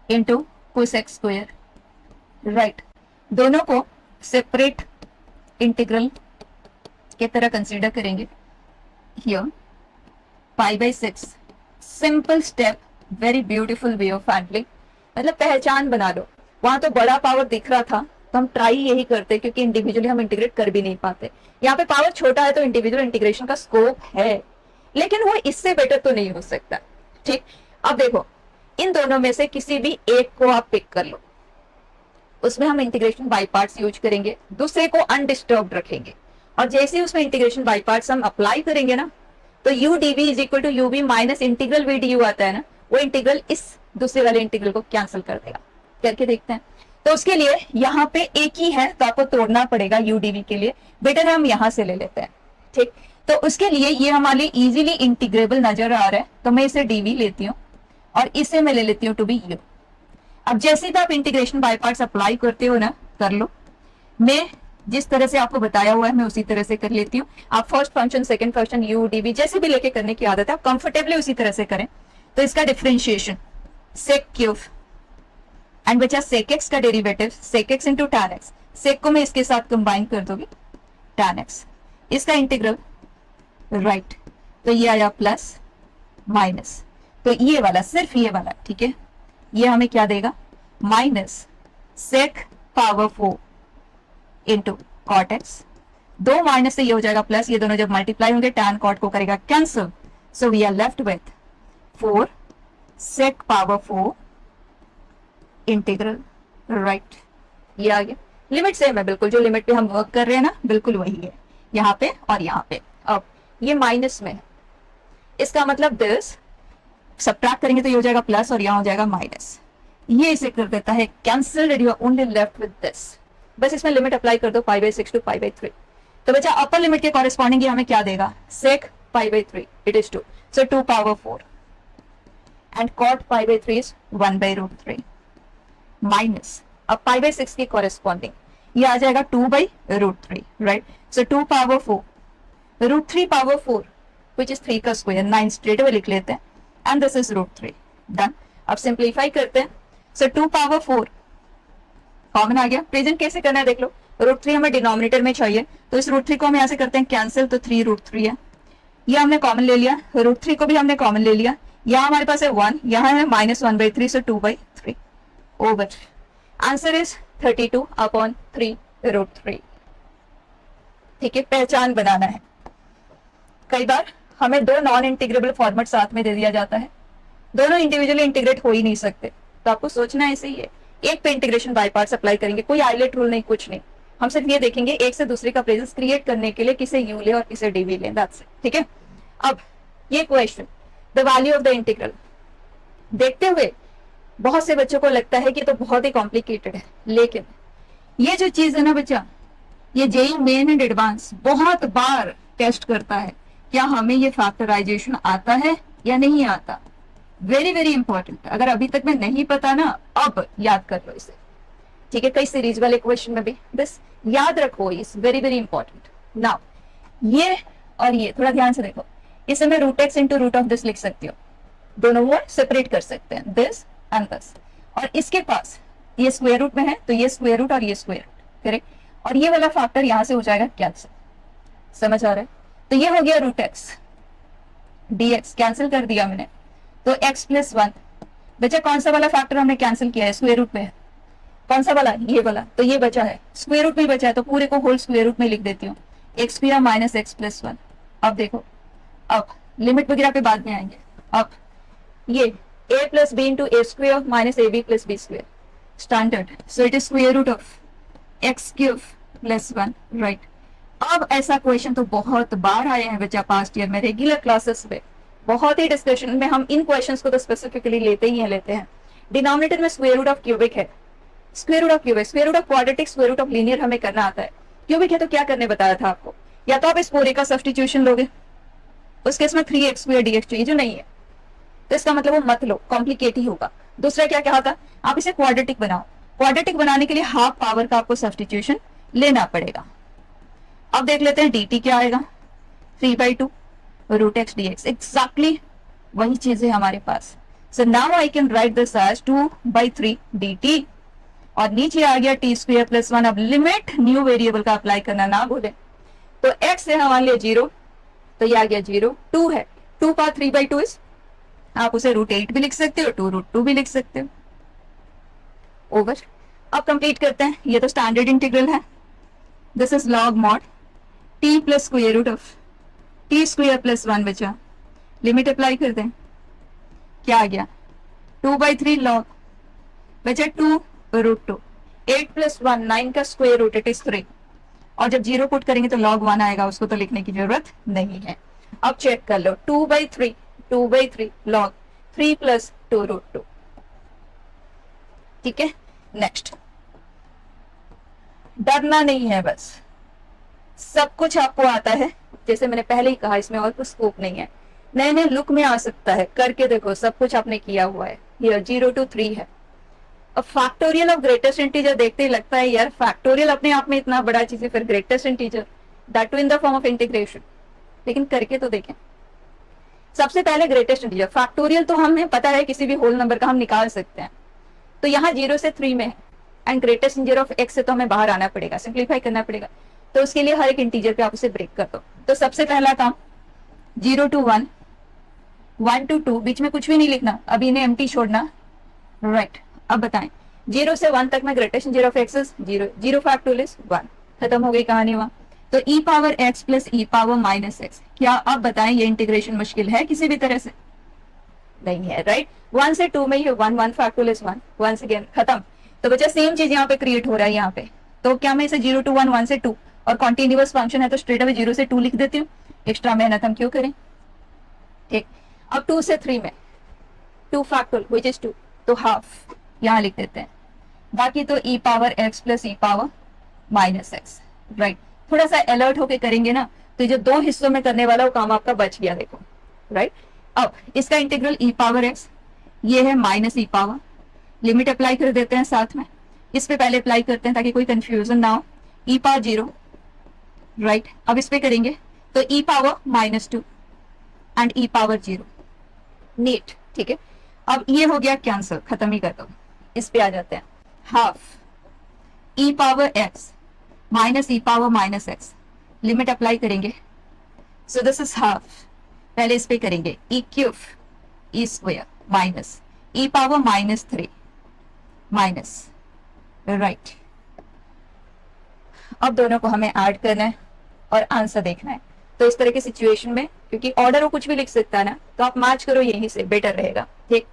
into cosec square, right. दोनों को सेपरेट इंटीग्रल के तरह कंसीडर करेंगे। Here π/6 simple step, very beautiful way of handling, मतलब पहचान बना लो। वहां तो बड़ा पावर दिख रहा था तो हम ट्राई यही करते क्योंकि इंडिविजुअली हम इंटीग्रेट कर भी नहीं पाते। यहाँ पे पावर छोटा है तो इंडिविजुअल इंटीग्रेशन का स्कोप है, लेकिन वो इससे बेटर तो नहीं हो सकता, ठीक। अब देखो इन दोनों में से किसी भी एक को आप पिक कर लो, उसमें हम इंटीग्रेशन बाय पार्ट्स यूज करेंगे, दूसरे को अनडिस्टर्ब्ड रखेंगे और जैसे ही उसमें इंटीग्रेशन बाय पार्ट्स हम अप्लाई करेंगे ना तो u dv is equal to ub minus integral v du आता है ना, वो इंटीग्रल इस दूसरे वाले इंटीग्रल को कैंसिल कर देगा। करके देखते हैं। तो उसके लिए यहाँ पे एक ही है तो आपको तोड़ना पड़ेगा u dv के लिए, बेटर हम यहाँ से ले लेते हैं, ठीक। तो उसके लिए ये हमारे लिए इजीली इंटीग्रेबल नजर आ रहा है तो मैं इसे dv लेती हूँ और इसे मैं ले लेती हूँ टू बी u। अब जैसे भी आप इंटीग्रेशन बाय पार्ट्स अप्लाई करते हो ना, कर लो, मैं जिस तरह से आपको बताया हुआ है मैं उसी तरह से कर लेती हूँ। आप first function second function u dv जैसे भी लेके करने की आदत है, आप कंफर्टेबली उसी तरह से करें। तो इसका डिफरेंशिएशन sec क्यूब एंड बचा sec x का derivative sec x into tan x, sec को मैं इसके साथ कंबाइन कर दूंगी tan x, इसका इंटीग्रल, राइट। तो ये आया प्लस माइनस, तो ये वाला सिर्फ ये वाला, ठीक है, ये हमें क्या देगा minus sec power 4 into cot x, दो माइनस से ये हो जाएगा प्लस, ये दोनों जब मल्टीप्लाई होंगे टैन कॉट को करेगा cancel, so we are left with 4 sec power 4 integral, right. ये आ गया, लिमिट सेम है बिल्कुल, जो लिमिट पे हम वर्क कर रहे हैं ना बिल्कुल वही है यहाँ पे और यहाँ पे। अब ये माइनस में, इसका मतलब दिस सब्ट्रैक्ट करेंगे तो ये हो जाएगा प्लस और यहाँ हो जाएगा माइनस, ये इसे कर देता है cancel, you are only left with this. बस इसमें लिमिट अप्लाई कर दो π/6 टू π/3, तो बच्चा अपर लिमिट के कॉरेस्पॉन्डिंग हमें क्या देगा sec π/3 it is 2, so 2 power 4 and cot π/3 is 1/√3 minus, अब π/6 की कॉरेस्पॉन्डिंग ये आ जाएगा 2/√3, right. So 2 power 4 √3 power 4 which is 3 का स्क्वायर, 9 स्ट्रेट अवे लिख लेते हैं एंड दिस इज √3, डन। अब सिंप्लीफाई करते हैं, सो 2 पावर 4 कॉमन आ गया, प्रेजेंट कैसे करना है देख लो, √3 हमें डिनोमिनेटर में चाहिए तो इस √3 को हम यहाँ से करते हैं कैंसिल, तो 3√3 है, ये हमने कॉमन ले लिया, √3 को भी हमने कॉमन ले लिया, यहाँ हमारे पास है 1, यहाँ है -1/3, सो 2/3 ओवर, आंसर इज 32/3√3, ठीक है। पहचान बनाना है, कई बार हमें दो नॉन इंटीग्रेबल फॉर्मेट साथ में दे दिया जाता है, दोनों इंडिविजुअली इंटीग्रेट हो ही नहीं सकते, तो आपको सोचना ऐसे ही है, एक पे इंटीग्रेशन बाय पार्ट्स अप्लाई करेंगे, कोई आइलेट रूल नहीं, कुछ नहीं, हम सिर्फ ये देखेंगे एक से दूसरे का प्रेजेंस क्रिएट करने के लिए किसे u ले और किसे dv ले, दैट्स इट, ठीक है। अब ये question the value of the integral देखते हुए बहुत से बच्चों को लगता है कि तो बहुत ही कॉम्प्लिकेटेड है, लेकिन ये जो चीज है ना बच्चा, ये जेईई मेन एंड एडवांस बहुत बार टेस्ट करता है, क्या हमें ये फैक्टराइजेशन आता है या नहीं आता। वेरी वेरी इंपॉर्टेंट, अगर अभी तक में नहीं पता ना, अब याद कर लो इसे, ठीक है। कई सीरीज वाले क्वेश्चन में भी बस याद रखो, इस वेरी वेरी इंपॉर्टेंट। नाउ ये और ये थोड़ा ध्यान से देखो, इसे मैं root x into root of this लिख सकती हूँ, दोनों वो सेपरेट कर सकते हैं, दिस एंड दिस। और इसके पास ये स्क्वायर रूट में है तो ये स्क्वायर रूट और ये स्क्वायर रूट, करेक्ट। और ये वाला फैक्टर यहां से हो जाएगा कैंसिल, समझ आ रहा है। तो ये हो गया root x, D x cancel कर दिया मैंने, तो एक्स प्लस वन बचा। कौन सा वाला फैक्टर हमने कैंसिल किया है, स्क्वायर रूट में है, कौन सा वाला, ये वाला, तो ये बचा है स्क्वायर रूट में बचा है, तो पूरे को होल स्क्वायर रूट में लिख देती हूँ, x square minus x plus one. अब देखो, अब लिमिट वगैरह पे बाद में आएंगे। अब ये a plus b into a square minus a b plus b square standard, so it is square root of x cube plus one, right. अब ऐसा क्वेश्चन तो बहुत बार आए हैं बच्चा पास्ट ईयर में, रेगुलर क्लासेस में, बहुत ही डिस्कशन में हम इन क्वेश्चंस को तो स्पेसिफिकली लेते हैं। डिनोमिनेटर में स्क्वायर रूट ऑफ क्यूबिक है, square root of cubic, square root of quadratic, square root of linear हमें करना आता है। क्यूबिक है तो क्या करने बताया था आपको, या तो आप इस पूरे का सब्स्टिट्यूशन लोगे, उस केस में 3x स्क्वायर dx चाहिए जो नहीं है, तो इसका मतलब वो मत लो, कॉम्प्लिकेट ही होगा। दूसरा क्या कहा था, आप इसे क्वाड्रेटिक बनाओ, क्वाड्रेटिक बनाने के लिए हाफ पावर का आपको सब्स्टिट्यूशन लेना पड़ेगा। अब देख लेते हैं dt क्या आएगा, 3/2 root x D X, exactly वही चीज है हमारे पास। So now I can write this as 2/3 dt, और नीचे आ गया टी स्क्वायर प्लस वन। अब लिमिट न्यू वेरिएबल का अप्लाई करना ना भूलें, तो x है हमारे लिए 0, तो ये आ गया 0, 2 है, 2 का 3/2 इज, आप उसे √8 भी लिख सकते हो, 2√2 भी लिख सकते हो, ओवर। अब कंप्लीट करते हैं, ये तो स्टैंडर्ड इंटीग्रल है, this is log mod t plus square root of t square plus one बचा, लिमिट अप्लाई कर दें, क्या आ गया 2/3 लॉग बचा 2√2, 8 प्लस 1 9 का स्क्वायर रूट इट इज 3, और जब 0 पुट करेंगे तो log 1 आएगा, उसको तो लिखने की जरूरत नहीं है। अब चेक कर लो, 2/3 log 3 प्लस 2√2, ठीक है। नेक्स्ट, डरना नहीं है, बस सब कुछ आपको आता है, जैसे मैंने पहले ही कहा इसमें और कुछ स्कोप नहीं है, नए नए लुक में आ सकता है, करके देखो, सब कुछ आपने किया हुआ है। ये 0 to 3 है। अब फैक्टोरियल ऑफ ग्रेटेस्ट इंटीजर देखते ही लगता है यार फैक्टोरियल अपने आप में इतना बड़ा चीज है, फिर greatest integer, that too in the form of integration, लेकिन करके तो देखें। सबसे पहले ग्रेटेस्ट इंटीजर, फैक्टोरियल तो हमें पता है किसी भी होल नंबर का हम निकाल सकते हैं, तो यहाँ 0 से 3 में है, and greatest integer of x से तो हमें बाहर आना पड़ेगा, सिंप्लीफाई करना पड़ेगा, तो उसके लिए हर एक इंटीजर पे आप उसे ब्रेक कर दो। तो सबसे पहला काम 0 to 1, 1 to 2, बीच में कुछ भी नहीं लिखना, अभी इन्हें एम्प्टी छोड़ना, राइट। अब बताएं 0 से 1 तक में greatest integer of x is 0, 0 factorial is 1, खत्म हो गई कहानी वहां। तो e power x plus e power minus x, क्या आप बताएं ये इंटीग्रेशन मुश्किल है किसी भी तरह से, नहीं है, राइट। 1 से 2 में ये 1 फैक्टोरियल इज 1, वंस अगेन खत्म। तो बच्चा सेम चीज यहाँ पे क्रिएट हो रहा है यहाँ पे, तो क्या मैं इसे 0 to 1, 1 से 2, और कॉन्टिन्यूअस फंक्शन है तो स्ट्रेट अवे 0 से 2 लिख देती हूँ, एक्स्ट्रा मेहनत हम क्यों करें, ठीक। अब 2 से 3 में 2 फैक्टोरियल व्हिच इज 2, तो हाफ यहाँ लिख देते हैं, बाकी तो e power x plus e power minus x, right. थोड़ा सा अलर्ट होके करेंगे ना, तो जो 2 हिस्सों में करने वाला वो काम आपका बच गया, देखो, राइट। अब इसका इंटीग्रल e पावर x, ये है minus e power, limit apply कर देते हैं साथ में, इस पे पहले अप्लाई करते हैं ताकि कोई कंफ्यूजन ना हो, e पावर 0, राइट। अब इस पे करेंगे तो e power -2 and e power 0, neat, ठीक है। अब ये हो गया कैंसिल, खत्म ही कर दो, इस पे आ जाते हैं, half e power x minus e power minus x, limit apply करेंगे, सो दिस इज हाफ, पहले इस पे करेंगे e cube e square minus e power -3 minus, right. अब दोनों को हमें ऐड करना है और आंसर देखना है, तो इस तरह की सिचुएशन में, क्योंकि ऑर्डर वो कुछ भी लिख सकता है ना, तो आप मैच करो यहीं से, बेटर रहेगा, ठीक।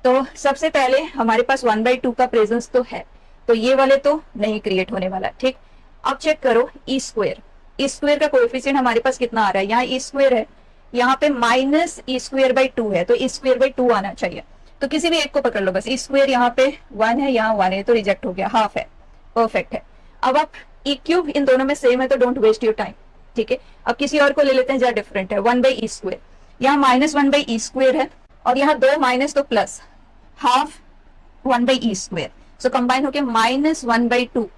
तो सबसे पहले हमारे पास 1/2 का प्रेजेंस तो है, तो ये वाले तो नहीं क्रिएट होने वाला, ठीक। अब चेक करो ई स्क्वायर का कोएफिशिएंट हमारे पास कितना आ रहा है, यहाँ ई स्क्वायर है, यहाँ पे माइनस ई स्क्वायर बाई 2 है, तो ई स्क्वायर बाई 2 आना चाहिए, तो किसी भी एक को पकड़ लो बस। ई स्क्वायर यहाँ पे 1 है, यहाँ 1 है, तो रिजेक्ट हो गया, हाफ है, परफेक्ट है। अब आप ई क्यूब इन दोनों में सेम है, तो डोंट वेस्ट योर टाइम, ठीक है। अब किसी और को ले लेते हैं जहाँ डिफरेंट है, 1/e स्क्वायर, यहाँ -1/e स्क्वायर है, और यहाँ 2 माइनस तो प्लस, हाफ 1/e², सो कंबाइन होके -1/2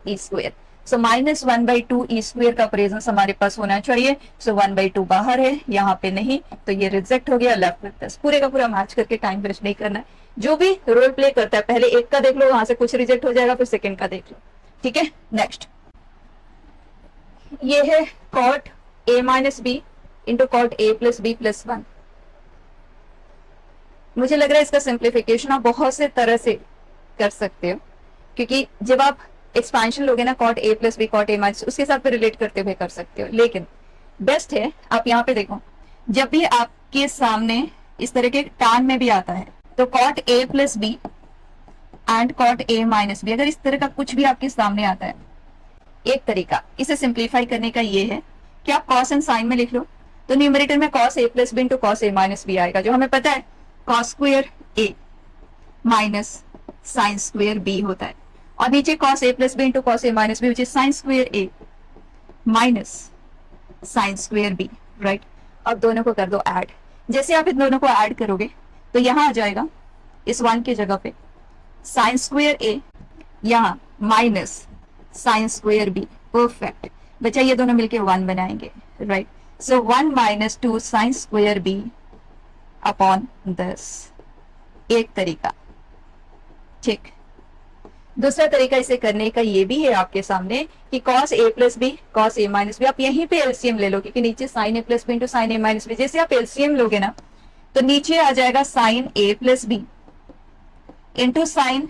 e²। सो -1/2 e² का प्रेजेंस हमारे पास होना चाहिए। सो 1/2 बाहर है, यहाँ पे नहीं, तो ये रिजेक्ट हो गया, लेफ्ट विद 10। पूरे का पूरा मैच करके टाइम वेस्ट नहीं करना है। जो भी रोल प्ले करता है पहले एक का देख लो, वहां से कुछ रिजेक्ट हो जाएगा, फिर सेकंड का देख लो, ठीक है। नेक्स्ट ये है cot a - b into cot a + b + 1। मुझे लग रहा है इसका सिंप्लीफिकेशन आप बहुत से तरह से कर सकते हो, क्योंकि जब आप एक्सपेंशन लोगे ना cot a + b cot a - उसके साथ पे रिलेट करते हुए कर सकते हो, लेकिन बेस्ट है आप यहाँ पे देखो, जब भी आपके सामने इस तरह के tan में भी आता है तो cot a + b and cot a - b, अगर इस तरह का कुछ भी आपके सामने आता है, एक तरीका इसे सिंप्लीफाई करने का ये है कि आप cos एंड साइन में लिख लो, तो न्यूमरेटर में cos a + b into cos a - b आएगा, जो हमें पता है cos² a minus sin² b होता है, और नीचे cos a + b into cos a - b which is sin² a minus sin² b, right. अब दोनों को कर दो ऐड। जैसे आप इन दोनों को ऐड करोगे तो यहाँ आ जाएगा इस 1 की जगह पे sin² a, यहाँ माइनस sin² b, परफेक्ट। बच्चा ये दोनों मिलके 1 बनाएंगे, राइट। सो 1 - 2 sin² b अपॉन 10, एक तरीका, ठीक। दूसरा तरीका इसे करने का ये भी है आपके सामने कि cos a + b cos a - b, आप यहीं पे एलसीएम ले लो, क्योंकि नीचे sin a + b into sin a - b, जैसे आप एलसीएम लोगे ना तो नीचे आ जाएगा sin a + b into sin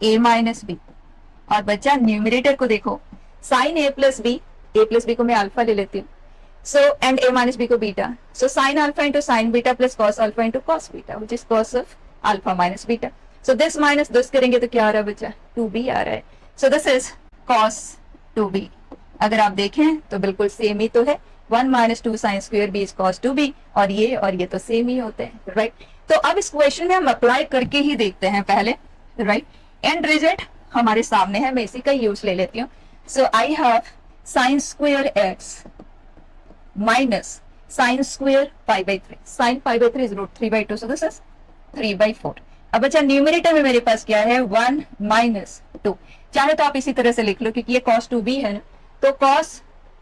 a - b, और बच्चा न्यूमरेटर को देखो, sin a + b, a + b को मैं अल्फा ले लेती हूँ, सो एंड a - b को beta, so sin alpha into sin beta plus cos alpha into cos beta which is cos of alpha minus beta. So this minus this करेंगे तो क्या आ रहा है बच्चा, 2b आ रहा है। सो दिस इज cos 2b। अगर आप देखें तो बिल्कुल सेम ही तो है, 1 - 2 sin² b is cos 2b, और ये तो सेम ही होते हैं, राइट। तो अब इस क्वेश्चन में हम अप्लाई करके ही देखते हैं पहले, राइट। एंड रिजल्ट हमारे सामने है, मैं इसी का यूज ले लेती हूँ। So I have sin² x minus sin² π/3, sin π/3 is √3/2, so this is 3/4। अब बच्चा न्यूमरेटर में मेरे पास क्या है, 1 - 2, चाहे तो आप इसी तरह से लिख लो, क्योंकि ये cos 2b है ना, तो cos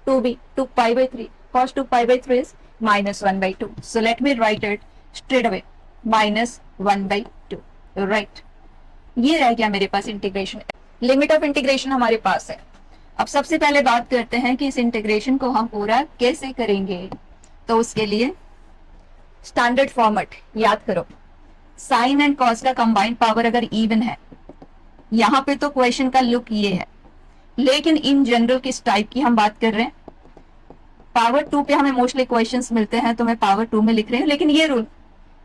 2b 2 π/3, cos 2 π/3 is -1/2, so let me write it straight away, -1/2, right. ये रह गया मेरे पास इंटीग्रेशन, लिमिट ऑफ इंटीग्रेशन हमारे पास है। अब सबसे पहले बात करते हैं कि इस इंटीग्रेशन को हम पूरा कैसे करेंगे, तो उसके लिए स्टैंडर्ड फॉर्मेट याद करो, साइन एंड कॉस का कंबाइंड पावर अगर इवन है, यहाँ पे तो क्वेश्चन का लुक ये है, लेकिन इन जनरल किस टाइप की हम बात कर रहे हैं, पावर 2 पे हमें मोस्टली क्वेश्चंस मिलते हैं, तो मैं पावर 2 में लिख रही हूँ, लेकिन ये रूल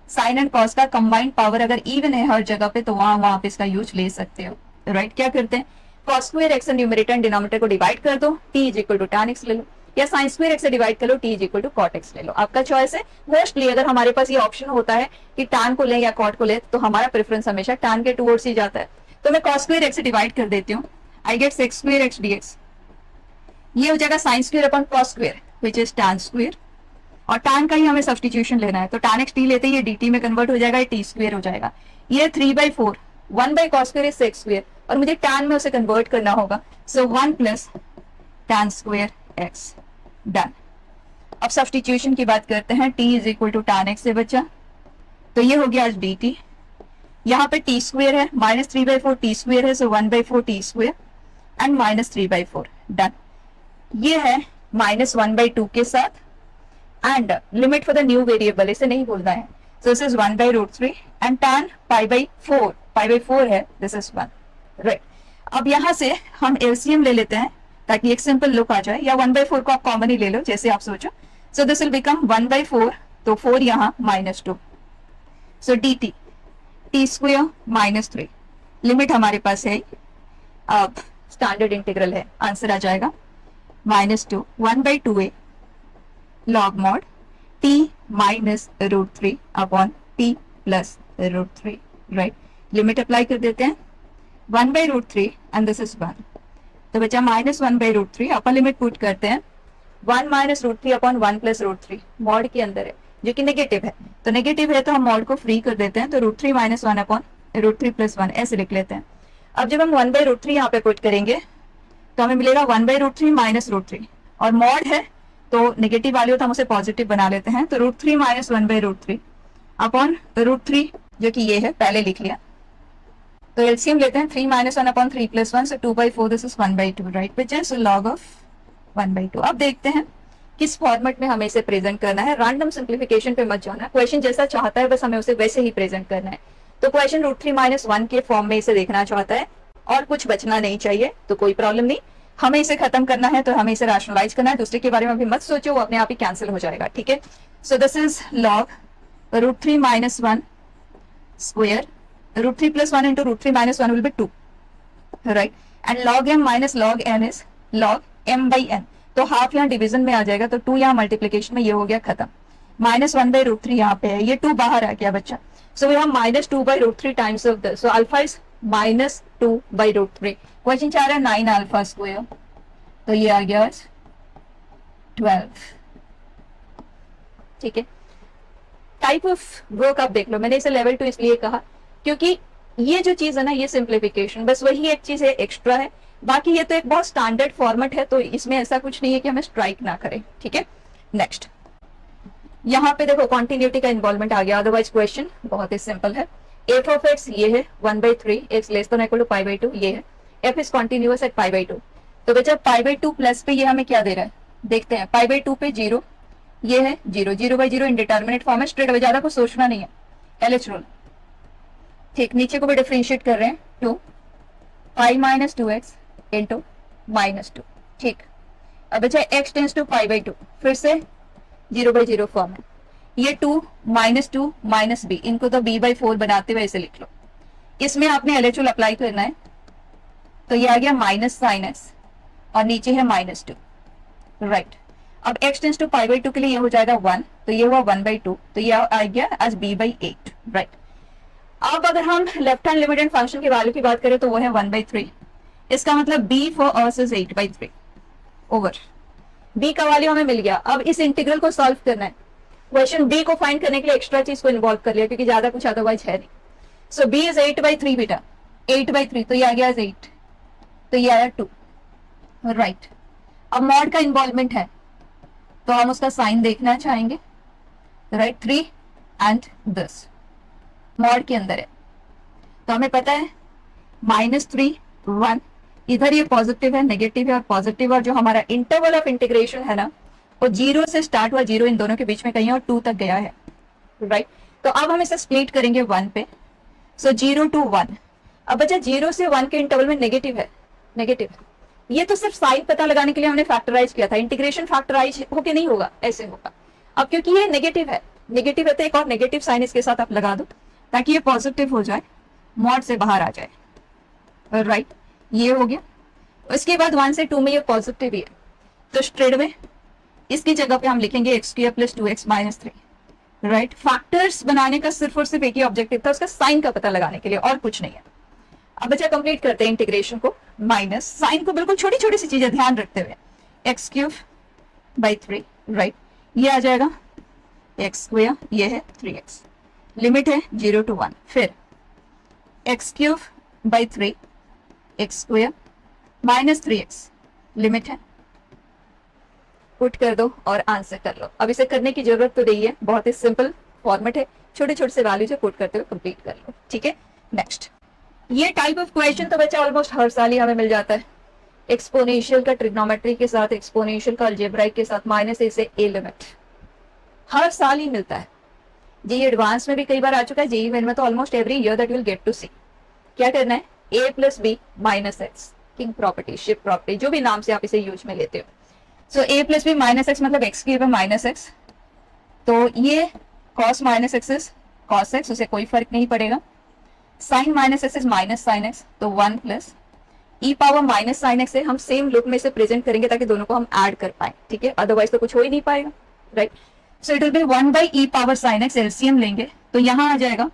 साइन एंड कॉस का कंबाइंड पावर अगर इवन है हर जगह पे, तो वहां पे इसका यूज ले सकते हो, राइट। क्या करते हैं, cos² x numerator and denominator को डिवाइड कर दो, t = tan x ले लो, या sin² x से डिवाइड कर लो, t = cot x ले लो, आपका चॉइस है। मोस्टली अगर हमारे पास ये ऑप्शन होता है कि tan को लें या cot को लें, तो हमारा प्रेफरेंस हमेशा tan के टूवर्ड्स ही जाता है, तो मैं cos² x से डिवाइड कर देती हूँ, I get sec² x dx, ये हो जाएगा sin² upon cos² which is tan², और tan का ही हमें सब्सटीट्यूशन लेना है, तो tan x t लेते ही ये dt में कन्वर्ट हो जाएगा, t² हो जाएगा, ये 3/4, 1/cos² इज sec², और मुझे tan में उसे कन्वर्ट करना होगा, सो 1 + tan² x, डन। अब सब्सटीट्यूशन की बात करते हैं, t = tan x से बचा, तो ये हो गया आज dt, यहाँ पे t² है, -3/4 t² है, सो 1/4 t² एंड -3/4, डन। ये है -1/2 के साथ, and limit for the new variable, इसे नहीं बोलना है, सो दिस इज 1/√3 एंड tan π/4 है, दिस इज 1, राइट। अब यहाँ से हम एलसीएम ले लेते हैं ताकि एक सिंपल लुक आ जाए, या 1/4 को आप कॉमन ही ले लो, जैसे आप सोचो, सो दिस विल बिकम 1/4, तो 4 यहाँ -2, सो dt t² -3, लिमिट हमारे पास है, अब स्टैंडर्ड इंटीग्रल है, आंसर आ जाएगा -2 1/2a log mod t -√3 upon t plus √3, right. Limit apply कर देते हैं, 1/√3 एंड दिस इज 1, तो बचा -1/√3, अपर लिमिट पुट करते हैं, 1 - √3 अपॉन 1 + √3, मॉड के अंदर है, जो कि नेगेटिव है, तो नेगेटिव है तो हम मॉड को फ्री कर देते हैं, तो √3 - 1 अपॉन √3 + 1 ऐसे लिख लेते हैं। अब जब हम 1/√3 यहाँ पे पुट करेंगे तो हमें मिलेगा 1/√3 - √3, और मॉड है तो नेगेटिव वैल्यू तो हम उसे पॉजिटिव बना लेते हैं, तो √3 - 1/√3 अपॉन √3 जो कि ये है, पहले लिख लिया। तो एलसीएम लेते हैं, 3 - 1 upon 3 + 1, so 2/4, this is 1/2, right, which is log of 1/2। अब देखते हैं किस फॉर्मेट में हमें इसे प्रेजेंट करना है। रैंडम सिंप्लीफिकेशन पे मत जाना, क्वेश्चन जैसा चाहता है बस हमें उसे वैसे ही प्रेजेंट करना है। तो क्वेश्चन √3 - 1 के फॉर्म में इसे देखना चाहता है और कुछ बचना नहीं चाहिए, तो कोई प्रॉब्लम नहीं, हमें इसे खत्म करना है तो हमें इसे रैशनलाइज करना है। दूसरे के बारे में अभी मत सोचो, वो अपने आप ही कैंसिल हो जाएगा, ठीक है। सो this is log √3 - 1 square, √3 + 1 into √3 - 1 will be 2, right, and log m minus log n is log m/n, तो हाफ यहाँ डिवीजन में आ जाएगा, तो 2 यहाँ मल्टीप्लीकेशन में, ये हो गया खत्म। -1/√3 यहाँ पे है, ये 2 बाहर आ गया बच्चा, so we have -2/√3 times of this, so alpha is -2/√3। Question चाह रहा है 9 अल्फा स्क्वायर, तो ये आ गया 12, ठीक है। टाइप ऑफ वर्क आप देख लो, मैंने इसे लेवल 2 इसलिए कहा क्योंकि ये जो चीज है ना, ये सिंप्लीफिकेशन, बस वही एक चीज है एक्स्ट्रा है, बाकी ये तो एक बहुत स्टैंडर्ड फॉर्मेट है, तो इसमें ऐसा कुछ नहीं है कि हमें स्ट्राइक ना करें, ठीक है। नेक्स्ट, यहाँ पे देखो कॉन्टिन्यूटी का इन्वॉल्वमेंट आ गया, अदरवाइज क्वेश्चन बहुत ही सिंपल है। f ऑफ x ये है 1/3, x less than equal to π/2 ये है, f इज कॉन्टिन्यूअस एट π/2, तो बेटा π/2 प्लस पे ये हमें क्या दे रहा है, देखते हैं। π/2 पे 0, ये है 0, 0/0 इंडिटर्मिनेट फॉर्म है, स्ट्रेट अवे, ज्यादा कुछ सोचना नहीं है, LH रूल, ठीक। नीचे को भी डिफरेंशिएट कर रहे हैं, 2 π - 2x इंटू -2, ठीक। अब बचा x टेंस टू π/2, फिर से 0/0 फॉर्म है, ये 2 -2 -b, इनको तो b/4 बनाते हुए ऐसे लिख लो। इसमें आपने LH रूल अप्लाई करना है, तो ये आ गया -sin x और नीचे है -2, राइट। अब x टेंस टू π/2 के लिए ये हो जाएगा 1, तो ये हुआ 1/2, तो ये आ गया एज b/8, राइट। अब अगर हम लेफ्ट हैंड लिमिटेड फंक्शन की वैल्यू की बात करें तो वो है 1/3, इसका मतलब b for us is 8/3 over, b का वैल्यू हमें मिल गया। अब इस इंटीग्रल को सॉल्व करना है, क्वेश्चन b को फाइंड करने के लिए एक्स्ट्रा चीज को इन्वॉल्व कर लिया क्योंकि ज्यादा कुछ अदरवाइज है नहीं। सो b इज 8/3 बेटा, 8/3, तो ये आ गया 8, तो ये आया 2, राइट। अब मॉड का इन्वॉल्वमेंट है तो हम उसका साइन देखना चाहेंगे, राइट, 3 एंड दिस मॉड के अंदर है, तो हमें पता है -3 1, इधर ये पॉजिटिव है, नेगेटिव है और पॉजिटिव, और जो हमारा इंटरवल ऑफ इंटीग्रेशन है ना, वो 0 से स्टार्ट हुआ, 0 इन दोनों के बीच में कहीं और 2 तक गया है, राइट। तो अब हम इसे स्प्लिट करेंगे 1 पे, सो 0 to 1। अब बच्चा 0 से 1 के इंटरवल में नेगेटिव है, नेगेटिव, ये तो सिर्फ साइन पता लगाने के लिए हमने फैक्टराइज किया था, इंटीग्रेशन फैक्टराइज होके नहीं होगा, ऐसे होगा। अब क्योंकि ये नेगेटिव है, नेगेटिव है तो एक और नेगेटिव साइन इसके साथ आप लगा दो ताकि ये पॉजिटिव हो जाए, मॉड से बाहर आ जाए, राइट, ये हो गया। उसके बाद 1 से 2 में ये पॉजिटिव ही है, तो स्ट्रेट में इसकी जगह पे हम लिखेंगे x² + 2x - 3, राइट। फैक्टर्स बनाने का सिर्फ और सिर्फ एक ही ऑब्जेक्टिव था, उसका साइन का पता लगाने के लिए, और कुछ नहीं है। अब बच्चा कंप्लीट करते हैं इंटीग्रेशन को, माइनस साइन को बिल्कुल छोटी छोटी सी चीजें ध्यान रखते हुए, x³ / 3, राइट, ये आ जाएगा x², ये है 3x, लिमिट है 0 to 1, फिर x³ / 3 x² - 3x, लिमिट है, पुट कर दो और आंसर कर लो। अब इसे करने की जरूरत तो नहीं है, बहुत ही सिंपल फॉर्मेट है, छोटे छोटे से वैल्यू जो पुट करते हुए कंप्लीट कर लो, ठीक है। नेक्स्ट, ये टाइप ऑफ क्वेश्चन तो बच्चा ऑलमोस्ट हर साल ही हमें मिल जाता है, एक्सपोनेंशियल का ट्रिग्नोमेट्री के साथ, एक्सपोनेंशियल का अलजेब्राइक के साथ, -a से a लिमिट हर साल ही मिलता है। जेई एडवांस में भी कई बार आ चुका है, जेई मेन में तो almost every year that will get to see. क्या करना है, a + b - x, king property, ship property, जो भी नाम से आप इसे यूज में लेते हो। सो a + b - x मतलब x³ - x, तो ये cos - x is cos x, उसे कोई फर्क नहीं पड़ेगा। sin - x is -sin x, तो 1 + e पावर -sin x है, हम सेम लुक में इसे प्रेजेंट करेंगे ताकि दोनों को हम ऐड कर पाए, ठीक है, अदरवाइज तो कुछ हो ही नहीं पाएगा, right. So it will B 1/e power sin x, LCM लेंगे तो यहां आ जाएगा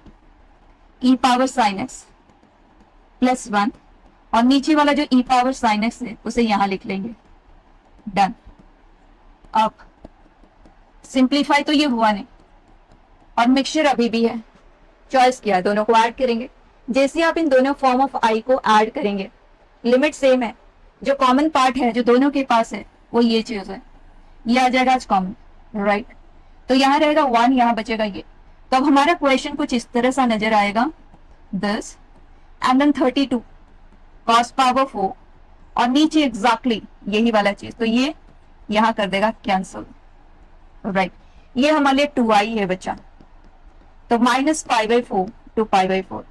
e पावर sin x + 1, और नीचे वाला जो e पावर sin x है उसे यहां लिख लेंगे, डन। अब सिंप्लीफाई तो ये हुआ नहीं, और मिक्सचर अभी भी है, चॉइस किया, दोनों को ऐड करेंगे। जैसे आप इन दोनों फॉर्म ऑफ आई को ऐड करेंगे, लिमिट सेम है, जो कॉमन पार्ट है जो दोनों के पास है वो ये चीज है, ये आ जाएगा आज कॉमन, राइट। तो यहाँ रहेगा 1, यहाँ बचेगा ये। तो अब हमारा क्वेश्चन कुछ इस तरह सा नजर आएगा, 10 एंड देन 32 cos पावर 4 और नीचे एग्जैक्टली यही वाला चीज, तो ये यहाँ कर देगा कैंसिल, राइट। ये हमारे लिए 2i है बच्चा, तो -π/4 to π/4।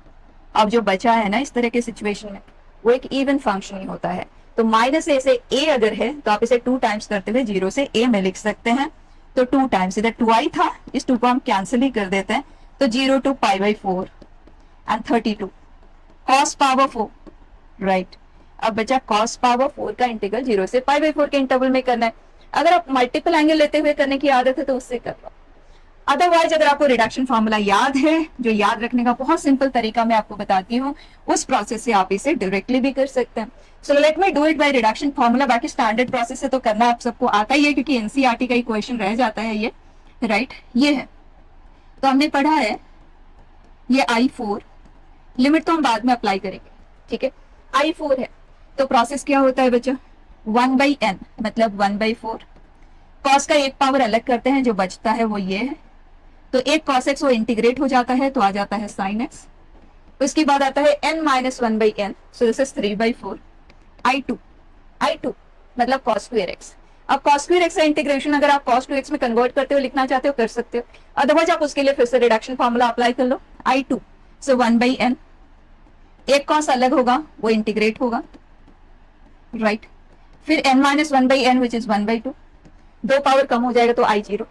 अब जो बचा है ना इस तरह के सिचुएशन में, वो एक इवन फंक्शन ही होता है। तो -a से a अगर है तो आप इसे 2 टाइम्स करते हुए 0 से a में लिख सकते हैं। तो 2 टाइम्स, इधर 2i था, इस 2 को हम कैंसिल ही कर देते हैं। तो 0 to π/4 and 32 cos power 4, right. अब बचा cos पावर 4 का इंटीग्रल 0 से π/4 के इंटरवल में करना है। अगर आप मल्टीपल एंगल लेते हुए करने की आदत है तो उससे कर लो। अदरवाइज अगर आपको रिडक्शन फॉर्मूला याद है, जो याद रखने का बहुत सिंपल तरीका मैं आपको बताती हूँ, उस प्रोसेस से आप इसे डायरेक्टली भी कर सकते हैं। सो let me do it by reduction formula. बाकी स्टैंडर्ड प्रोसेस से तो करना आप सबको आता ही है, क्योंकि एनसीईआरटी का ही क्वेश्चन रह जाता है ये, राइट। ये है, तो हमने पढ़ा है ये I4, लिमिट तो हम बाद में अप्लाई करेंगे, ठीक है। I4 है तो प्रोसेस क्या होता है बच्चा, 1/n मतलब 1/4। कॉस का एक पावर अलग करते हैं, जो बचता है वो ये है। तो एक cos x वो इंटीग्रेट हो जाता है तो आ जाता है sin x। उसके बाद आता है n-1/n, so this is 3/4। I2 मतलब cos square x। अब cos square x का इंटीग्रेशन अगर आप cos 2x में कन्वर्ट करते हो, लिखना चाहते हो कर सकते हो, अदरवाइज आप उसके लिए फिर से रिडक्शन फॉर्मूला अप्लाई कर लो। I2 सो 1/n, एक cos अलग होगा वो इंटीग्रेट होगा, राइट। फिर n-1/n विच इज 1/2, 2 पावर कम हो जाएगा तो I0।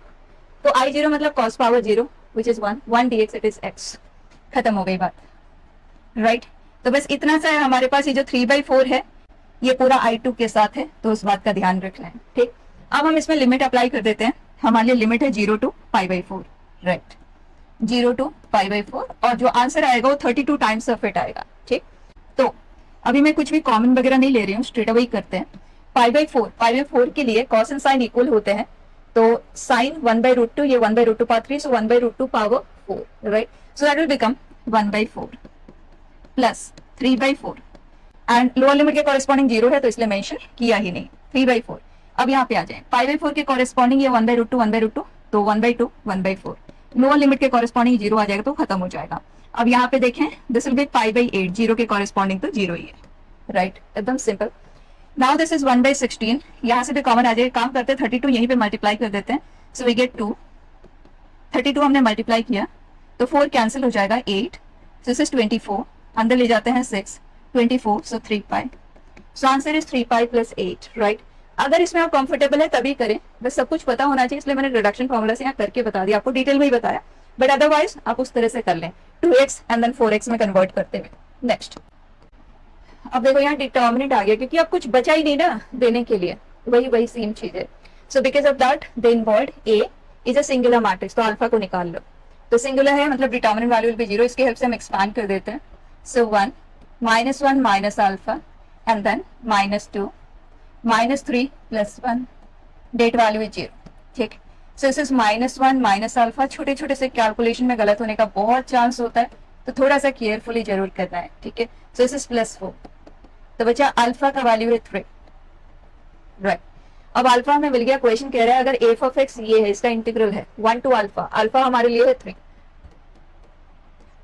तो I0 मतलब cos power 0 which is 1 dx it is x। खत्म हो गई बात, राइट। तो बस इतना सा है हमारे पास। ये जो 3/4 है ये पूरा I2 के साथ है, तो उस बात का ध्यान रखना है, ठीक। अब हम इसमें लिमिट अप्लाई कर देते हैं। हमारे लिए लिमिट है 0 to π/4, राइट, 0 to π/4, और जो आंसर आएगा वो 32 टाइम्स ऑफ इट आएगा, ठीक। तो अभी मैं कुछ भी कॉमन वगैरह नहीं ले रही हूँ, स्ट्रेट अवे करते हैं। π/4 के लिए cos एंड sin इक्वल होते हैं, तो sin 1/√2, ये 1/√2 power 3, so 1/√2 power 4, right. So that will become 1/4 plus 3/4 and lower limit के कॉरेस्पॉन्डिंग 0 है तो इसलिए मेंशन किया ही नहीं, 3/4। अब यहाँ पे आ जाए, π/4 के कॉरेस्पॉन्डिंग ये 1/√2 तो 1/2 1/4, लोअर लिमिट के कॉरेस्पॉन्डिंग 0 आ जाएगा तो खत्म हो जाएगा। अब यहाँ पे देखें, दिस विल बी π/8, 0 के कॉरेस्पॉन्डिंग तो 0 ही है, राइट, एकदम सिंपल। नाउ दिस इज 1/16, यहाँ से भी कॉमन आ जाएगा। काम करते हैं 32 यहीं पे मल्टीप्लाई कर देते हैं, सो वी गेट 2। 32 हमने मल्टीप्लाई किया तो 4 कैंसिल हो जाएगा, 8, सो दिस इज 24, अंदर ले जाते हैं 6, 24, so 3π। So answer is 3π + 8, right. अगर इसमें आप कंफर्टेबल है तभी करें, बस सब कुछ पता होना चाहिए, इसलिए मैंने रिडक्शन फॉर्मूला से यहाँ करके बता दिया, आपको डिटेल में ही बताया, बट अदरवाइज आप उस तरह से कर लें, 2x एंड देन 4x में कन्वर्ट करते हुए। नेक्स्ट, अब देखो यहाँ डिटर्मिनेंट आ गया, क्योंकि अब कुछ बचा ही नहीं ना देने के लिए, वही सेम चीज है। So because of that the involved A is a singular matrix, तो अल्फा को निकाल लो। तो सिंगुलर है मतलब डिटर्मिनेंट वैल्यू विल बी 0, इसकी हेल्प से हम एक्सपैंड कर देते हैं। So 1 -1 minus alpha and then -2 -3 + 1, that value is 0, ठीक। So this is -1 minus alpha. छोटे छोटे से कैलकुलेशन में गलत होने का बहुत चांस होता है, तो थोड़ा सा केयरफुली जरूर करना है, ठीक है। सो दिस इज +4, तो बचा अल्फा का वैल्यू है 3, राइट। अब अल्फा हमें मिल गया, क्वेश्चन कह रहा है अगर f of x ये है, इसका इंटीग्रल है 1 to अल्फा, अल्फा हमारे लिए है 3,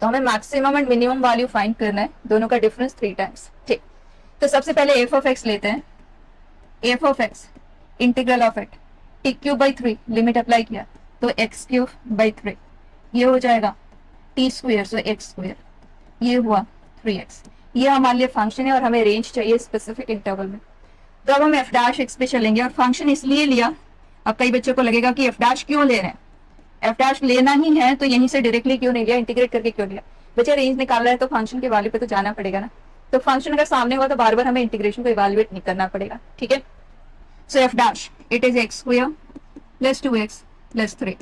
तो हमें maximum and minimum value find करना है, दोनों का डिफरेंस 3 टाइम्स, ठीक। तो सबसे पहले f of x लेते हैं, f of x integral of it t³ 3, limit apply किया तो x³ 3, ये हो जाएगा t², सो x², ये हुआ 3x। ये हमारे लिए फंक्शन है और हमें रेंज चाहिए स्पेसिफिक इंटरवल में, तो अब हम f' पे चलेंगे। और फंक्शन इसलिए लिया, अब कई बच्चों को लगेगा कि f' क्यों ले रहे हैं, f' लेना ही है तो यहीं से डायरेक्टली क्यों नहीं लिया, इंटीग्रेट करके क्यों लिया। बच्चा रेंज निकाल रहा है तो फंक्शन के वैल्यू पे तो जाना पड़ेगा ना, तो फंक्शन अगर सामने हुआ तो बार बार हमें इंटीग्रेशन को इवैल्यूएट नहीं करना पड़ेगा, ठीक है। सो f' it is x² + 2x + 3।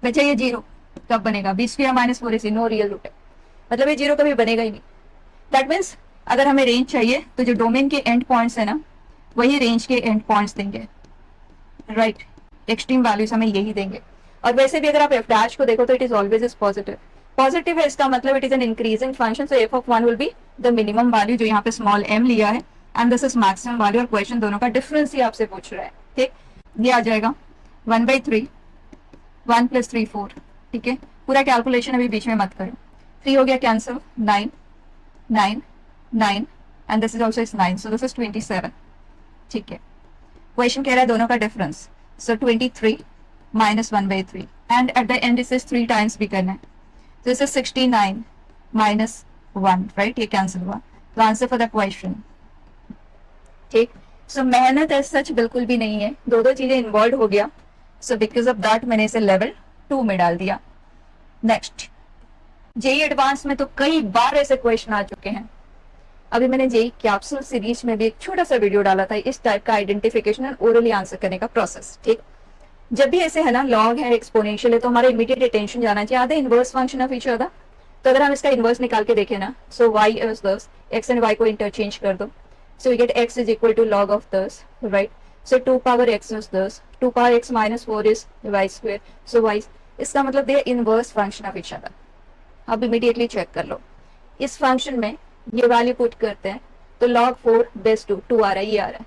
बच्चा ये 0 कब बनेगा, b² - 4ac, no real root है, मतलब ये 0 कभी बनेगा ही नहीं। दैट मीन्स अगर हमें रेंज चाहिए तो जो डोमेन के एंड पॉइंट्स है ना, वही रेंज के एंड पॉइंट्स देंगे, राइट। एक्सट्रीम वैल्यूज हमें यही देंगे। और वैसे भी अगर आप एफ डैश को देखो तो it is always is positive. Positive है इसका मतलब it is an increasing function, so F of one will be the minimum value, जो यहाँ पे स्मॉल एम लिया है, and this is maximum value, और क्वेश्चन दोनों का डिफरेंस ही आपसे पूछ रहा है। ठीक, ये आ जाएगा 1/3, 1 + 3 4। ठीक है, पूरा कैलकुलेशन अभी बीच में मत करो। 3 हो गया cancel, 9 9 9 and this is also is 9, so this is 27। ठीक है, क्वेश्चन कह रहा है दोनों का difference, so 23 - 1/3 and at the end इसे 3 टाइम्स भी करना है, तो दिस इज 69 - 1, राइट, ये कैंसिल हुआ, तो आंसर फॉर द क्वेश्चन। ठीक, सो मेहनत एज सच बिल्कुल भी नहीं है, दो दो चीजें इन्वॉल्व हो गया, सो बिकॉज ऑफ दैट मैंने इसे लेवल 2 में डाल दिया। नेक्स्ट, जेई एडवांस में तो कई बार ऐसे क्वेश्चन आ चुके हैं। अभी मैंने जेई कैप्सूल सीरीज में भी एक छोटा सा वीडियो डाला था इस टाइप का आइडेंटिफिकेशन एंड ओरली आंसर करने का प्रोसेस। ठीक, जब भी ऐसे है ना, लॉग है, एक्सपोनेंशियल है, तो हमारा इमीडिएट अटेंशन जाना चाहिए आधे inverse function of each other. तो अगर हम इसका इनवर्स निकाल के देखें ना, सो y इज दस, x एंड y को इंटरचेंज कर दो, so we get x is equal to log of दस, right. So 2 power x is दस, 2 power x - 4 is y square, so y, इसका मतलब they inverse function of each other. अब immediately check कर लो, इस फंक्शन में ये वैल्यू पुट करते हैं तो log 4 बेस 2 आ रहा है, ये आ रहा है,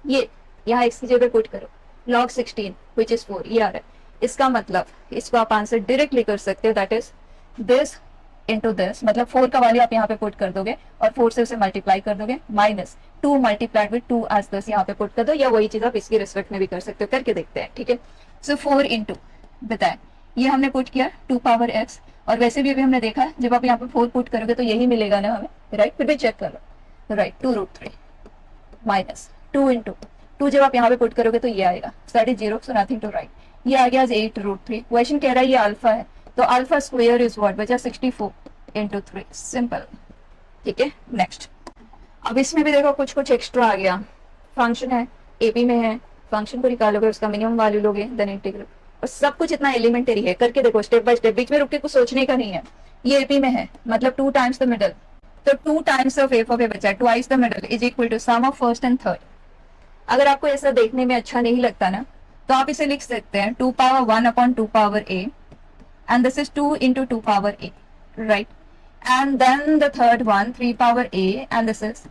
ये यहाँ x की जगह पुट करो, log 16 which is 4, ये आ रहा है। इसका मतलब इसको आप आंसर डायरेक्टली कर सकते हो, that is this into this, मतलब 4 का वैल्यू आप यहाँ पे पुट कर दोगे और 4 से उसे मल्टीप्लाई कर दोगे, -2 मल्टीप्लाइड विद 2 एज दिस यहाँ पे पुट कर दो, या वही चीज आप इसकी रिस्पेक्ट में भी कर सकते हो, करके देखते हैं। ठीक है, सो 4 इंटू बताए, ये हमने पुट किया 2 पावर x, और वैसे भी अभी हमने देखा जब आप यहाँ पे 4 पुट करोगे तो यही मिलेगा ना हमें, राइट। फिर भी चेक कर लो, राइट, 2√3 माइनस 2 इंटू 2, जब आप यहाँ पे पुट करोगे तो ये आएगा, that is 0, so nothing to write, ये आ गया 8√3। क्वेश्चन कह रहा है ये अल्फा है, तो अल्फा स्क्वायर इज व्हाट, बचा 64 इंटू 3, सिंपल। ठीक है, नेक्स्ट, अब इसमें भी देखो कुछ कुछ एक्स्ट्रा आ गया, फंक्शन है, एपी में है, फंक्शन को निकालोगे, उसका मिनिमम वैल्यू लोगे, देन इंटीग्रल, और सब कुछ इतना एलिमेंटरी है, करके देखो स्टेप बाय स्टेप, बीच में रुक के कुछ सोचने का नहीं है। ये एपी में है, मतलब 2 टाइम्स द मिडल, तो 2 times of f of a बचा, twice the middle is equal to sum of first and third. अगर आपको ऐसा देखने में अच्छा नहीं लगता ना, तो आप इसे लिख सकते हैं 2 power 1/2 power a, and this is 2 into 2 power a, right? And then the third one 3 power a, and this is,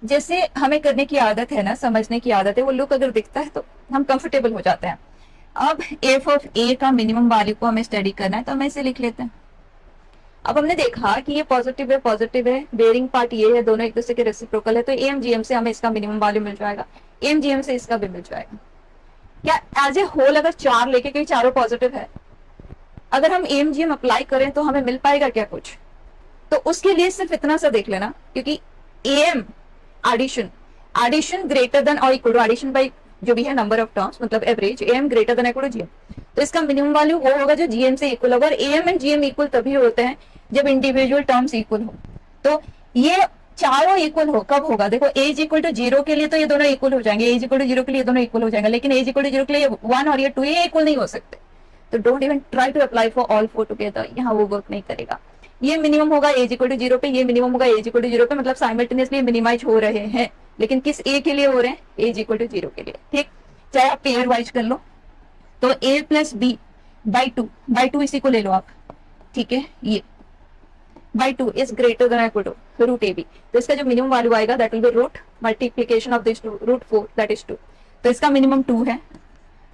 जैसे हमें करने की आदत है ना, समझने की आदत है, वो लुक अगर दिखता है तो हम कंफर्टेबल हो जाते हैं। अब एफ ऑफ ए का मिनिमम वैल्यू को हमें स्टडी करना है, तो हम इसे लिख लेते हैं। अब हमने देखा कि ये पॉजिटिव है, बेयरिंग पार्ट ये है, दोनों एक दूसरे के रेसिप्रोकल है, तो एम से हमें इसका मिनिमम वैल्यू मिल जाएगा, एम से इसका भी मिल जाएगा। क्या एज ए होल अगर 4 लेके, क्योंकि चारों पॉजिटिव है, अगर हम एम अप्लाई करें तो हमें मिल पाएगा क्या कुछ? तो उसके लिए सिर्फ इतना सा देख लेना, क्योंकि एम एडिशन ग्रेटर देन और इक्वल टू एडिशन बाई जो भी है नंबर ऑफ टर्म्स, मतलब average, M greater than equal to GM, तो इसका मिनिमम वैल्यू वो होगा जो जीएम से इक्वल होगा। और एम एंड जीएम इक्वल तभी होते हैं जब इंडिविजुअल टर्म्स इक्वल हो। तो ये चारों इक्वल हो, कब होगा? देखो एज इक्वल टू 0 के लिए तो ये दोनों इक्वल हो जाएंगे, एज इक्वल टू 0 के लिए दोनों इक्वल हो जाएंगे, लेकिन एज इक्वल टू 0 के लिए 1 और ये 2 ये इक्वल नहीं हो सकते। तो don't even try to apply for all 4 together, यहाँ वो वर्क नहीं करेगा। ये मिनिमम होगा एज इक्वल टू 0 पे, ये मिनिमम होगा एज इक्वल टू 0 पे, मतलब साइमल्टेनियसली मिनिमाइज हो रहे हैं, लेकिन किस ए के लिए हो रहे हैं? एज इक्वल टू 0 के लिए। ठीक, चाहे आप पेयर वाइज कर लो, तो a plus b by two इसी को ले लो आप, ठीक है, ये by 2 is greater than equal to root a b, तो इसका जो मिनिमम वैल्यू आएगा that will be root multiplication of this two, root 4 that is 2, तो इसका मिनिमम 2 है,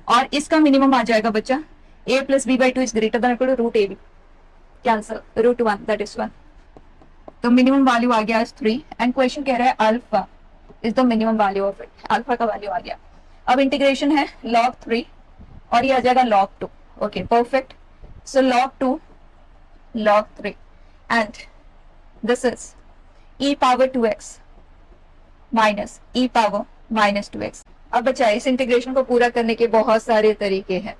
और इसका मिनिमम आ जाएगा बच्चा a plus b by 2 is greater than equal to root a b, cancel, root 1 that is 1, तो minimum value आ गया 3, and question कह रहा है alpha is the minimum value of it, alpha का वैल्यू आ गया। अब इंटीग्रेशन है log 3 और ये आ जाएगा log 2, okay perfect, so log 2 log 3 and this is e power 2x minus e power minus 2x। अब बच्चा इस इंटीग्रेशन को पूरा करने के बहुत सारे तरीके हैं,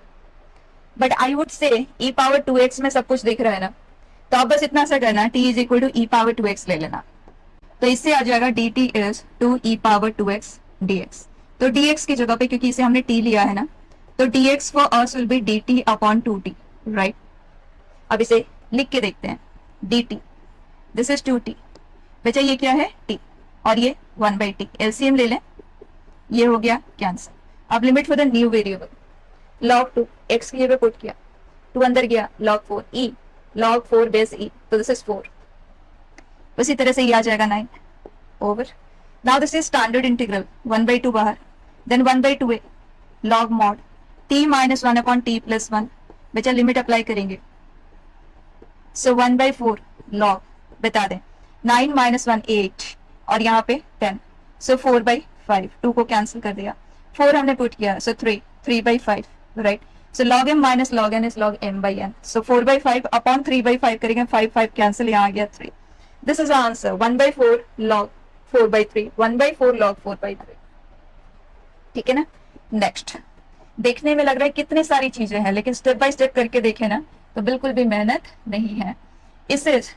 but I would say e power 2x में सब कुछ दिख रहा है ना, तो अब बस इतना सा करना, t is equal to e power 2x ले लेना, तो इससे आ जाएगा dt is 2e power 2x dx, तो dx की जगह पे क्योंकि इसे हमने t लिया है ना, तो dx for us will be dt upon 2t, right. अब इसे लिख के देखते हैं, dt दिस इज 2t, बच्चा ये क्या है t, और ये 1/t, एलसीएम ले लें, ये हो गया कैंसिल। अब limit for the new variable log 2 x की जगह पुट किया, 2 अंदर गया log 4 e log 4 base e, तो दिस इज 4। उसी तरह से ये आ जाएगा 9 over. Now this is standard integral 1/2 बाहर, then 1/2a log mod t minus 1 upon t plus 1, बचा लिमिट अप्लाई करेंगे, सो 1/4 log, बता दें 9 माइनस 1 8 और यहाँ पे 10, सो 4/5, 2 को कैंसिल कर दिया, 4 हमने पुट किया, सो 3/5, right. So log m minus log n is log m by n, so 4/5 upon 3/5 करेंगे, 5 कैंसिल, यहाँ आ गया 3। This is answer 1/4 log 4/3, 1/4 log 4/3, ठीक है ना। नेक्स्ट, देखने में लग रहा है कितनी सारी चीजें हैं, लेकिन स्टेप बाय स्टेप करके देखें ना तो बिल्कुल भी मेहनत नहीं है। इस is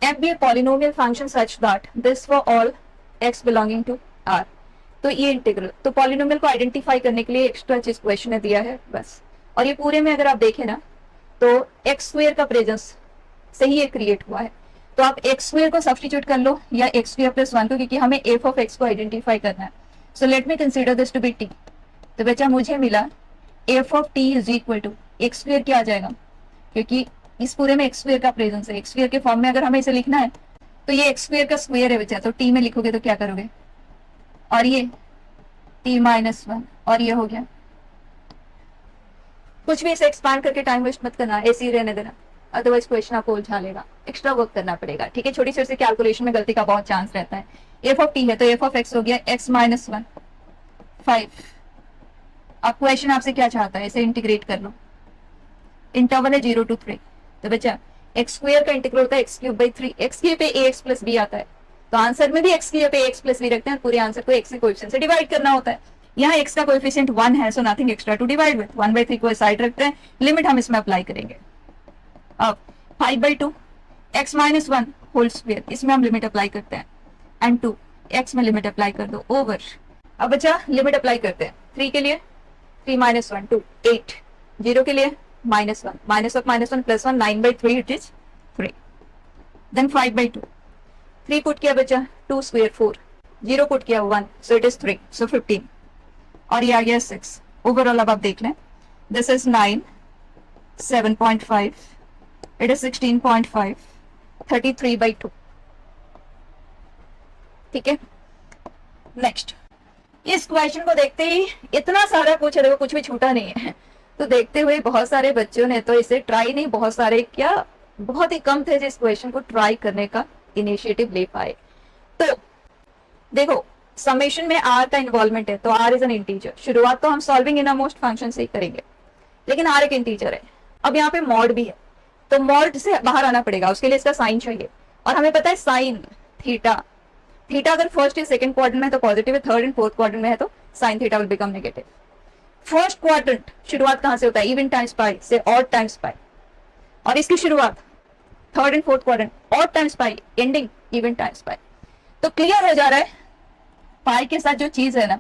f be a polynomial function such that this for all x belonging to r, तो ये इंटीग्रल, तो पॉलिनोमियल को आइडेंटिफाई करने के लिए एक्स्ट्रा चीज क्वेश्चन ने दिया है बस। और ये पूरे में अगर आप देखें ना तो एक्स स्क्वायर का प्रेजेंस से ही ये क्रिएट हुआ है, तो आप एक्स स्क्वायर को सब्स्टिट्यूट कर लो या एक्स स्क्वायर प्लस 1 को, क्योंकि हमें एफ ऑफ एक्स को आइडेंटिफाई करना है। So let me consider this to be t, तो बच्चा मुझे मिला f of t is equal to x square, क्या आ जाएगा, क्योंकि इस पूरे में एक्स स्क्वायर का प्रेजेंस है, एक्स स्क्वायर के फॉर्म में अगर हमें इसे लिखना है तो ये एक्स स्क्वायर का स्क्वायर है बच्चा, तो टी में लिखोगे तो क्या करोगे, और ये टी माइनस 1, और ये हो गया। कुछ भी इसे एक्सपांड करके टाइम वेस्ट मत करना, ऐसे ही रहने देना, अदरवाइज क्वेश्चन आपको उलझा लेगा, एक्स्ट्रा वर्क करना पड़ेगा, ठीक है। छोटी छोटी कैलकुलेशन में गलती का बहुत चांस रहता है। एफ ऑफ टी है तो एफ ऑफ एक्स हो गया एक्स माइनस 1 5। अब क्वेश्चन आपसे क्या चाहता है, इसे इंटीग्रेट कर लो, इंटरवल है 0 to 3, तो बच्चा एक्स स्क्वायर का इंटीग्रल होता है x cube by 3, x cube पे ए एक्स प्लस बी आता है, तो आंसर में भी एक्स क्यूब पे एक्स प्लस बी रखते हैं, पूरे आंसर को एक्स के कोएफिशिएंट से डिवाइड करना होता है। यहाँ एक्स का कोएफिशिएंट 1 है, so nothing extra to divide with, 1/3 को साइड रखते हैं, लिमिट हम इसमें अप्लाई करेंगे। अब 5/2 एक्स माइनस 1 होल स्क्वायर, इसमें हम लिमिट अप्लाई करते हैं, एंड 2 एक्स में लिमिट अप्लाई कर दो ओवर। अब बच्चा लिमिट अप्लाई करते हैं, 3 के लिए 3 माइनस 1 2 8, 0 के लिए -1 -1 plus 1 9/3 it is 3, then 5/2 3 put किया बच्चा 2 स्क्वायर 4, 0 पुट किया 1, सो इट इज 3, सो 15, और ये आ गया 6 ओवरऑल। अब आप देख लें, दिस इज 9 7.5, इट इज 16.5, 33/2, ठीक है। नेक्स्ट, इस क्वेश्चन को देखते ही इतना सारा कुछ है, देखो कुछ भी छूटा नहीं है, तो देखते हुए बहुत सारे बच्चों ने तो इसे ट्राई नहीं, बहुत सारे क्या बहुत ही कम थे जो इस क्वेश्चन को ट्राई करने का इनिशिएटिव ले पाए। तो देखो समेशन में आर का इन्वॉल्वमेंट है, तो आर इज एन इंटीजर, शुरुआत तो हम सॉल्विंग इनरमोस्ट फंक्शन से ही करेंगे, लेकिन आर एक इंटीजर है। अब यहाँ पे मॉड भी है, तो मॉड से बाहर आना पड़ेगा, उसके लिए इसका साइन चाहिए, और हमें पता है साइन थीटा, थीटा अगर फर्स्ट या सेकंड क्वाड्रेंट में है तो पॉजिटिव है, थर्ड एंड फोर्थ क्वाड्रेंट में है तो sine theta will become negative. First quadrant शुरुआत कहां से होता है, इवन टाइम्स पाई से ऑड टाइम्स पाई, और इसकी शुरुआत third and fourth quadrant odd times pi, ending even times पाई। तो क्लियर हो जा रहा है पाई के साथ जो चीज है ना,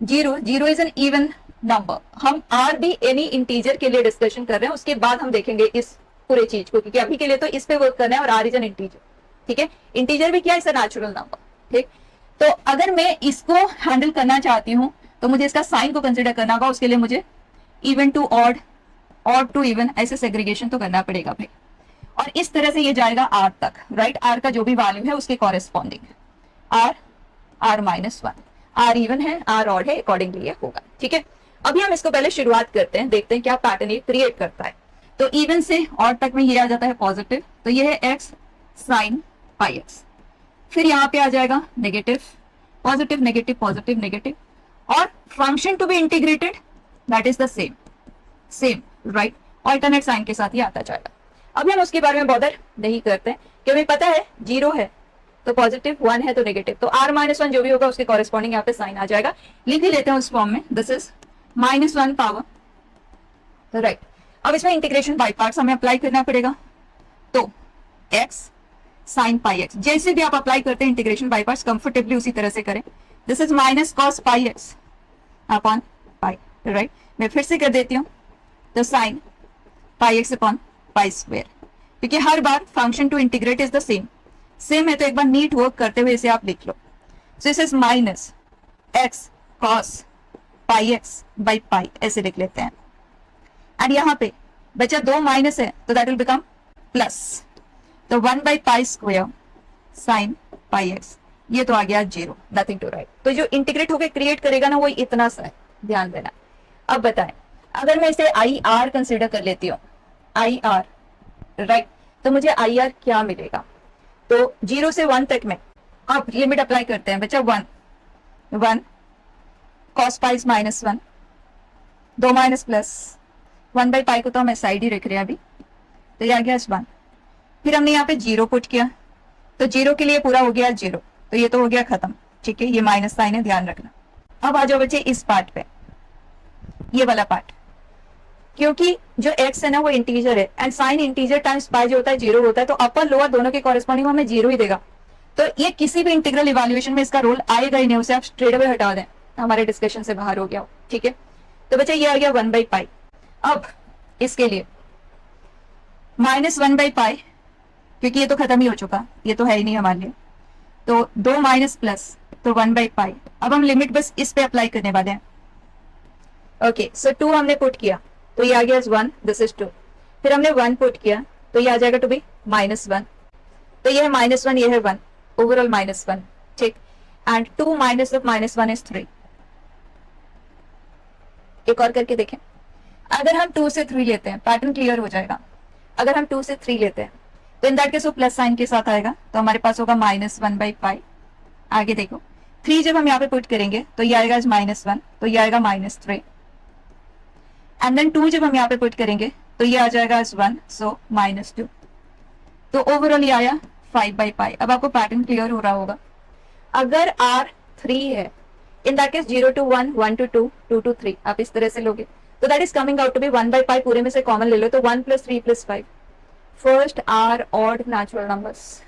zero, zero is an even number. हम आर भी एनी इंटीजर के लिए डिस्कशन कर रहे हैं, उसके बाद हम देखेंगे इस पूरे चीज को, क्योंकि अभी के लिए तो इस पे वर्क करना है, और आर इज एन इंटीजर, ठीक है। इंटीजर भी क्या, इज अ नेचुरल नंबर, ठीक। तो अगर मैं इसको हैंडल करना चाहती हूँ तो मुझे इसका साइन को कंसिडर करना होगा, उसके लिए मुझे even to odd, odd to even, ऐसे सेग्रीगेशन तो करना पड़ेगा भाई। और इस तरह से ये जाएगा आर तक, राइट। आर का जो भी वैल्यू है उसके corresponding r, r minus 1, r even है, आर ऑड है, अकॉर्डिंगली ये होगा, ठीक है। अभी हम इसको पहले शुरुआत करते हैं, देखते हैं क्या पैटर्न ये क्रिएट करता है। तो इवन से ऑड तक में ये आ जाता है पॉजिटिव, तो ये है एक्स साइन पाई एक्स, फिर यहाँ पे आ जाएगा negative positive negative positive negative, और function to be integrated that is the same same, right. Alternate sign के साथ ये आता जाएगा। अभी हम उसके बारे में बॉदर नहीं करते हैं, क्योंकि हमें पता है 0 है तो पॉजिटिव, 1 है तो नेगेटिव, तो r माइनस 1 जो भी होगा उसके कॉरेस्पॉन्डिंग यहाँ पे साइन आ जाएगा। लिख ही लेते हैं उस फॉर्म में, दिस इज -1 पावर, राइट। अब इसमें इंटीग्रेशन बाय पार्ट्स हमें अप्लाई करना पड़ेगा, तो x साइन पाई एक्स, जैसे भी आप अप्लाई करते हैं इंटीग्रेशन बाय पार्ट्स कंफर्टेबली उसी तरह से करें। This is minus cos pi X upon pi, right. मैं फिर से कर देती हूँ, तो sine pi X upon pi square, क्योंकि हर बार function to integrate is the same, same है तो एक बार नीट वर्क करते हुए इसे आप लिख लो। So this is minus X cos pi X by pi, ऐसे लिख लेते हैं। एंड यहाँ पे बचा 2 माइनस है तो दैट विल बिकम प्लस, तो 1/π² साइन पाई एक्स, ये तो आ गया 0, नथिंग टू राइट। तो जो इंटीग्रेट होकर क्रिएट करेगा ना वो इतना सा है, ध्यान देना। अब बताएं, अगर मैं इसे आई आर कंसिडर कर लेती हूँ, आई आर राइट, तो मुझे आई आर क्या मिलेगा? तो 0 से 1 तक में अब लिमिट अप्लाई करते हैं, बचा 1 cos पाई -1, 2 माइनस प्लस 1/π को तो हम साइड ही रख रहे हैं अभी, तो ये आ गया 1। फिर हमने यहाँ पे 0 पुट किया, तो 0 के लिए पूरा हो गया 0, तो ये तो हो गया खत्म, ठीक है, ये माइनस साइन है, ध्यान रखना। अब आ जाओ बच्चे इस पार्ट पे, ये वाला पार्ट, क्योंकि जो x है ना वो इंटीजर है, and sine integer times pi जो होता है 0 होता है, तो अपर लोअर दोनों के कॉरेस्पॉन्डिंग हमें 0 ही देगा। तो ये किसी भी इंटीग्रल इवैल्यूएशन में इसका रोल आएगा ही नहीं, उसे आप स्ट्रेट अवे हटा दें, हमारे डिस्कशन से बाहर हो गया हो, ठीक है। तो बच्चा ये आ गया 1/π। अब इसके लिए -1/π, क्योंकि ये तो खत्म ही हो चुका, ये तो है ही नहीं हमारे लिए, तो 2 माइनस प्लस तो 1/π। अब हम लिमिट बस इस पे अप्लाई करने वाले हैं। ओके, सो 2 हमने पुट किया तो ये आ गया 1, दिस इज 2। फिर हमने 1 पुट किया तो ये आ जाएगा टू बी -1, तो ये है -1, ये है 1, ओवरऑल -1, ठीक। And 2 minus of -1 is 3। एक और करके देखें, अगर हम 2 से 3 लेते हैं, पैटर्न क्लियर हो जाएगा। अगर हम 2 से 3 लेते हैं तो इन दैट केस वो प्लस साइन के साथ आएगा, तो हमारे पास होगा -1/π। आगे देखो 3 जब हम यहाँ पे पुट करेंगे तो ये आएगा -1, तो ये आएगा -3, एंड देन 2 जब हम यहाँ पे पुट करेंगे तो ये आ जाएगा 1, सो -2। तो ओवरऑल ये आया 5/π। अब आपको पैटर्न क्लियर हो रहा होगा। अगर R 3 है, in that case 0 to 1, 1 to 2, 2 to 3, आप इस तरह से लोगे तो that is coming out to be 1/π। पूरे में से कॉमन ले लो तो 1 + 3 + 5, first r odd natural numbers,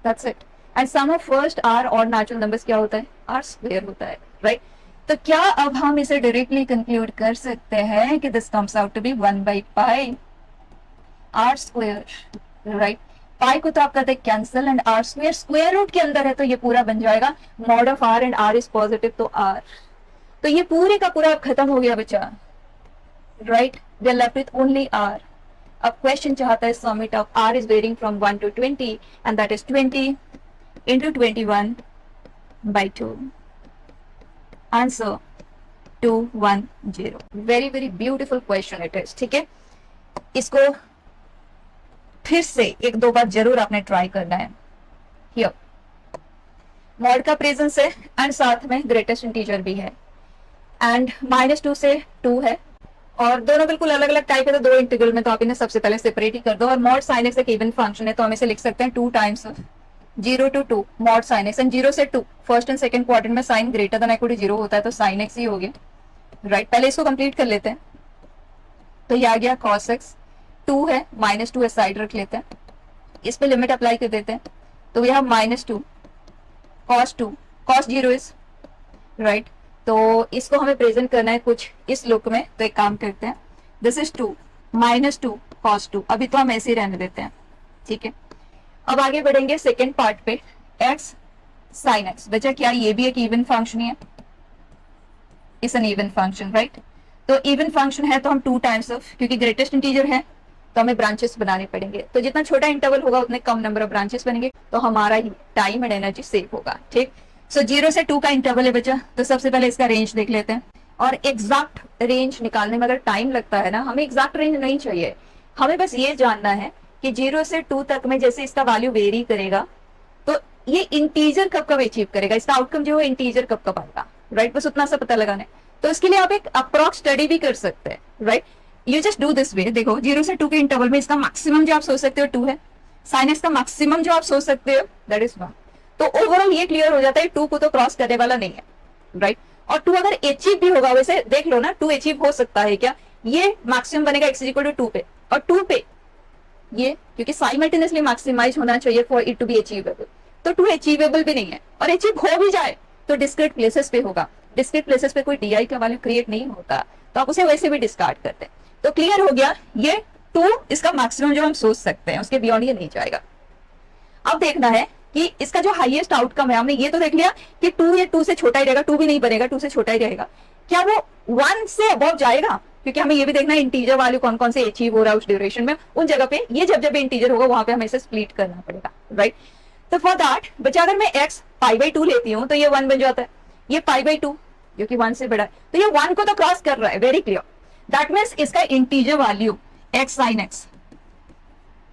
that's it. And sum of first r odd natural numbers क्या होता है? R² होता है, राइट। तो क्या अब हम इसे डायरेक्टली कंक्लूड कर सकते हैं कि this comes out to be 1/π R², right. Pi को तो आप कहते हैं cancel, and R² square root के अंदर है तो ये पूरा बन जाएगा mod of R, and R is positive तो R, तो ये पूरे का पूरा खत्म हो गया बच्चा, right. We are left with only R। अब क्वेश्चन चाहता है summation of R is varying from 1 to 20, and that is 20 into 21/2। Answer 210। Very very beautiful question it is, ठीक है। इसको फिर से 1-2 बार जरूर आपने ट्राई करना है। हियर मॉड का प्रेजेंस है एंड साथ में ग्रेटेस्ट इंटीजर भी है, एंड -2 से 2 है, और दोनों बिल्कुल अलग अलग टाइप है, तो 2 इंटीग्रल में तो आप इन्हें सबसे पहले सेपरेट ही कर दो। और मॉड साइन एक्स एक इवन फंक्शन है, तो हम इसे लिख सकते हैं 2 टाइम्स 0 to 2 mod sine x, and 0 से 2 फर्स्ट एंड सेकंड क्वाड्रेंट में sine greater than equal to 0 होता है, तो साइन एक्स ही हो गया, राइट। पहले इसको कंप्लीट कर लेते हैं, तो ये आ गया cos x, 2 है, -2 है, साइड रख लेते हैं, इस पे लिमिट अप्लाई कर देते हैं, तो यह -2 cos 0 इज राइट। तो इसको हमें प्रेजेंट करना है कुछ इस लुक में, तो एक काम करते हैं, दिस इज 2 -2 cos 2, अभी तो हम ऐसे ही रहने देते हैं, ठीक है। अब आगे बढ़ेंगे सेकेंड पार्ट पे, x sin x। बच्चा क्या ये भी एक इवन फंक्शन है? It's an even function, right. तो इवन फंक्शन है तो हम 2 टाइम्स ऑफ, क्योंकि ग्रेटेस्ट इंटीजर है तो हमें ब्रांचेस बनाने पड़ेंगे, तो जितना छोटा इंटरवल होगा उतने कम नंबर ऑफ ब्रांचेस बनेंगे, तो हमारा ही टाइम एंड एनर्जी सेव होगा, ठीक। सो 0 से 2 का इंटरवल है बच्चा, तो सबसे पहले इसका रेंज देख लेते हैं। और एग्जैक्ट रेंज निकालने में अगर टाइम लगता है ना, हमें एग्जैक्ट रेंज नहीं चाहिए, हमें बस ये जानना है कि 0 से 2 तक में जैसे इसका वैल्यू वेरी करेगा तो ये इंटीजर कब कब अचीव करेगा, इसका आउटकम जो है इंटीजर कब कब आएगा, राइट। बस उतना सा पता लगाना है, तो इसके लिए आप एक अप्रॉक्स स्टडी भी कर सकते हैं, right. You just do this way, देखो 0 से 2 के इंटरवल में इसका मैक्सिमम जो आप सोच सकते हो 2 है, साइन एक्स का मैक्सिमम जो आप सोच सकते हो दैट इज 1। तो ओवरऑल ये क्लियर हो जाता है 2 को तो क्रॉस करने वाला नहीं है, राइट। और 2 अगर अचीव भी होगा, वैसे देख लो ना 2 अचीव हो सकता है क्या, ये मैक्सिमम बनेगा x इक्वल टू 2 पे, और 2 पे ये, क्योंकि साइमल्टेनियसली मैक्सिमाइज होना चाहिए for it to be achievable, तो 2 अचीवेबल भी नहीं है, और अचीव हो भी जाए तो डिस्क्रीट प्लेसेस पे होगा, डिस्क्रीट प्लेसेस पे कोई डी का वैल्यू क्रिएट नहीं होता, तो आप उसे वैसे भी डिस्कार्ड करते हैं। तो क्लियर हो गया, ये 2 इसका मैक्सिमम जो हम सोच सकते हैं, उसके बियॉन्ड ये नहीं जाएगा। अब देखना है कि इसका जो हाईएस्ट आउटकम है, हमने ये तो देख लिया कि 2 या 2 से छोटा ही रहेगा, 2 भी नहीं बनेगा, 2 से छोटा ही रहेगा, क्या वो 1 से अबव जाएगा? क्योंकि हमें ये भी देखना है इंटीजर वैल्यू कौन कौन से अचीव हो रहा है उस ड्यूरेशन में, उन जगह पे ये जब इंटीजर होगा वहां पे हमें इसे स्प्लिट करना पड़ेगा, राइट। तो फॉर दैट बच्चा अगर मैं x π/2 लेती हूँ तो ये 1 बन जाता है, ये π/2 जो कि 1 से बड़ा है, तो ये 1 को तो क्रॉस कर रहा है, वेरी क्लियर। दैट मीन्स इसका integer value x sin x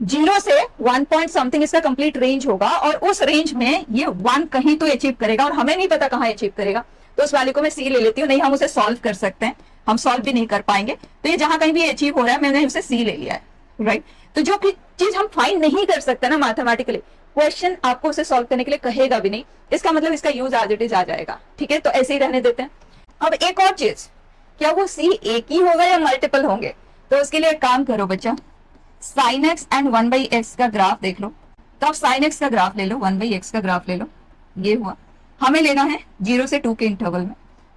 0 से 1 पॉइंट समथिंग इसका कंप्लीट रेंज होगा, और उस रेंज में ये 1 कहीं तो अचीव करेगा, और हमें नहीं पता कहाँ अचीव करेगा, तो उस वैल्यू को मैं c ले लेती हूँ। नहीं हम उसे सॉल्व कर सकते हैं, हम सॉल्व भी नहीं कर पाएंगे, तो ये जहां कहीं भी अचीव हो रहा है मैंने उसे c ले लिया है, राइट। तो जो चीज हम फाइंड नहीं कर सकते ना मैथमेटिकली, क्वेश्चन आपको उसे सॉल्व करने के लिए कहेगा भी नहीं, इसका मतलब इसका यूज एज इट इज आ जाएगा, ठीक है। तो ऐसे ही रहने देते हैं। अब एक और चीज, क्या वो c एक ही होगा या मल्टीपल होंगे? तो उसके लिए एक काम करो बच्चा, साइन एक्स एंड 1/x का ग्राफ देख लो। तो आप साइन एक्स का ग्राफ ले लो, 1/x का ग्राफ ले लो, ये हुआ। हमें लेना है 0 से 2 के इंटरवल में,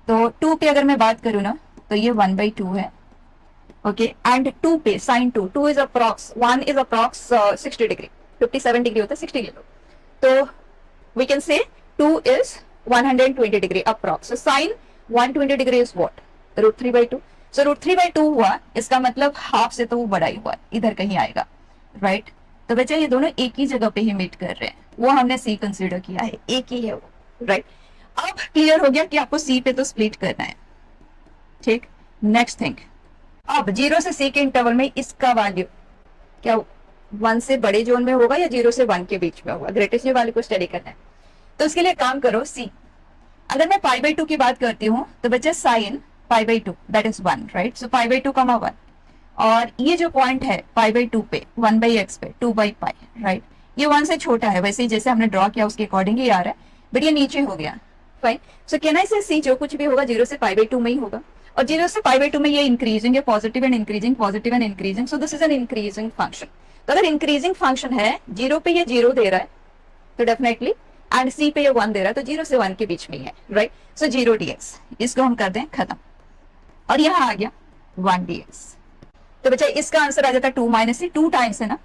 तो 2 पे अगर मैं बात करूँ ना तो ये 1/2 है, ओके। एंड 2 पे sine 2 is approx 1 is approx 60 degree, 57 degree होता है, 60 ले लो, तो we can say 2 is 120 degree approx. So sine 120 degree is what? √3/2। So √3/2 हुआ, इसका मतलब हाफ से तो वो बड़ा ही हुआ, इधर कहीं आएगा, राइट। तो बच्चा ये दोनों एक ही जगह पे ही मीट कर रहे हैं, वो हमने सी कंसीडर किया है, एक ही है वो, राइट। अब क्लियर हो गया कि आपको सी पे तो स्प्लिट करना है, ठीक। नेक्स्ट थिंग, अब 0 से सी के इंटरवल में इसका वैल्यू क्या 1 से बड़े जोन में होगा या 0 से 1 के बीच में होगा? ग्रेटेस्ट वैल्यू को स्टडी करना है, तो उसके लिए काम करो सी। अगर मैं π/2 की बात करती हूँ तो बच्चा साइन π/2 दैट इज 1, राइट। सो π/2 कमा 1, और ये जो पॉइंट है π/2 पे 1/x पे 2/π, राइट। ये 1 से छोटा है, वैसे ही जैसे हमने ड्रॉ किया उसके अकॉर्डिंग ही आ रहा है, बट ये नीचे हो गया, फाइन। सो कैन आई से सी जो कुछ भी होगा 0 से π/2 में ही होगा, और 0 से π/2 में ये इंक्रीजिंग है, positive and increasing, positive and increasing, so this is an increasing function. तो अगर इंक्रीजिंग फंक्शन है, 0 पे ये 0 दे रहा है तो डेफिनेटली, एंड सी पे ये 1 दे रहा है तो 0 से 1 के बीच में ही है, राइट। सो 0 dx, इसको हम कर दें खत्म, और यहाँ आ गया 1 dx। तो बच्चा इसका आंसर आ जाता है 2 - c, 2 टाइम्स है ना,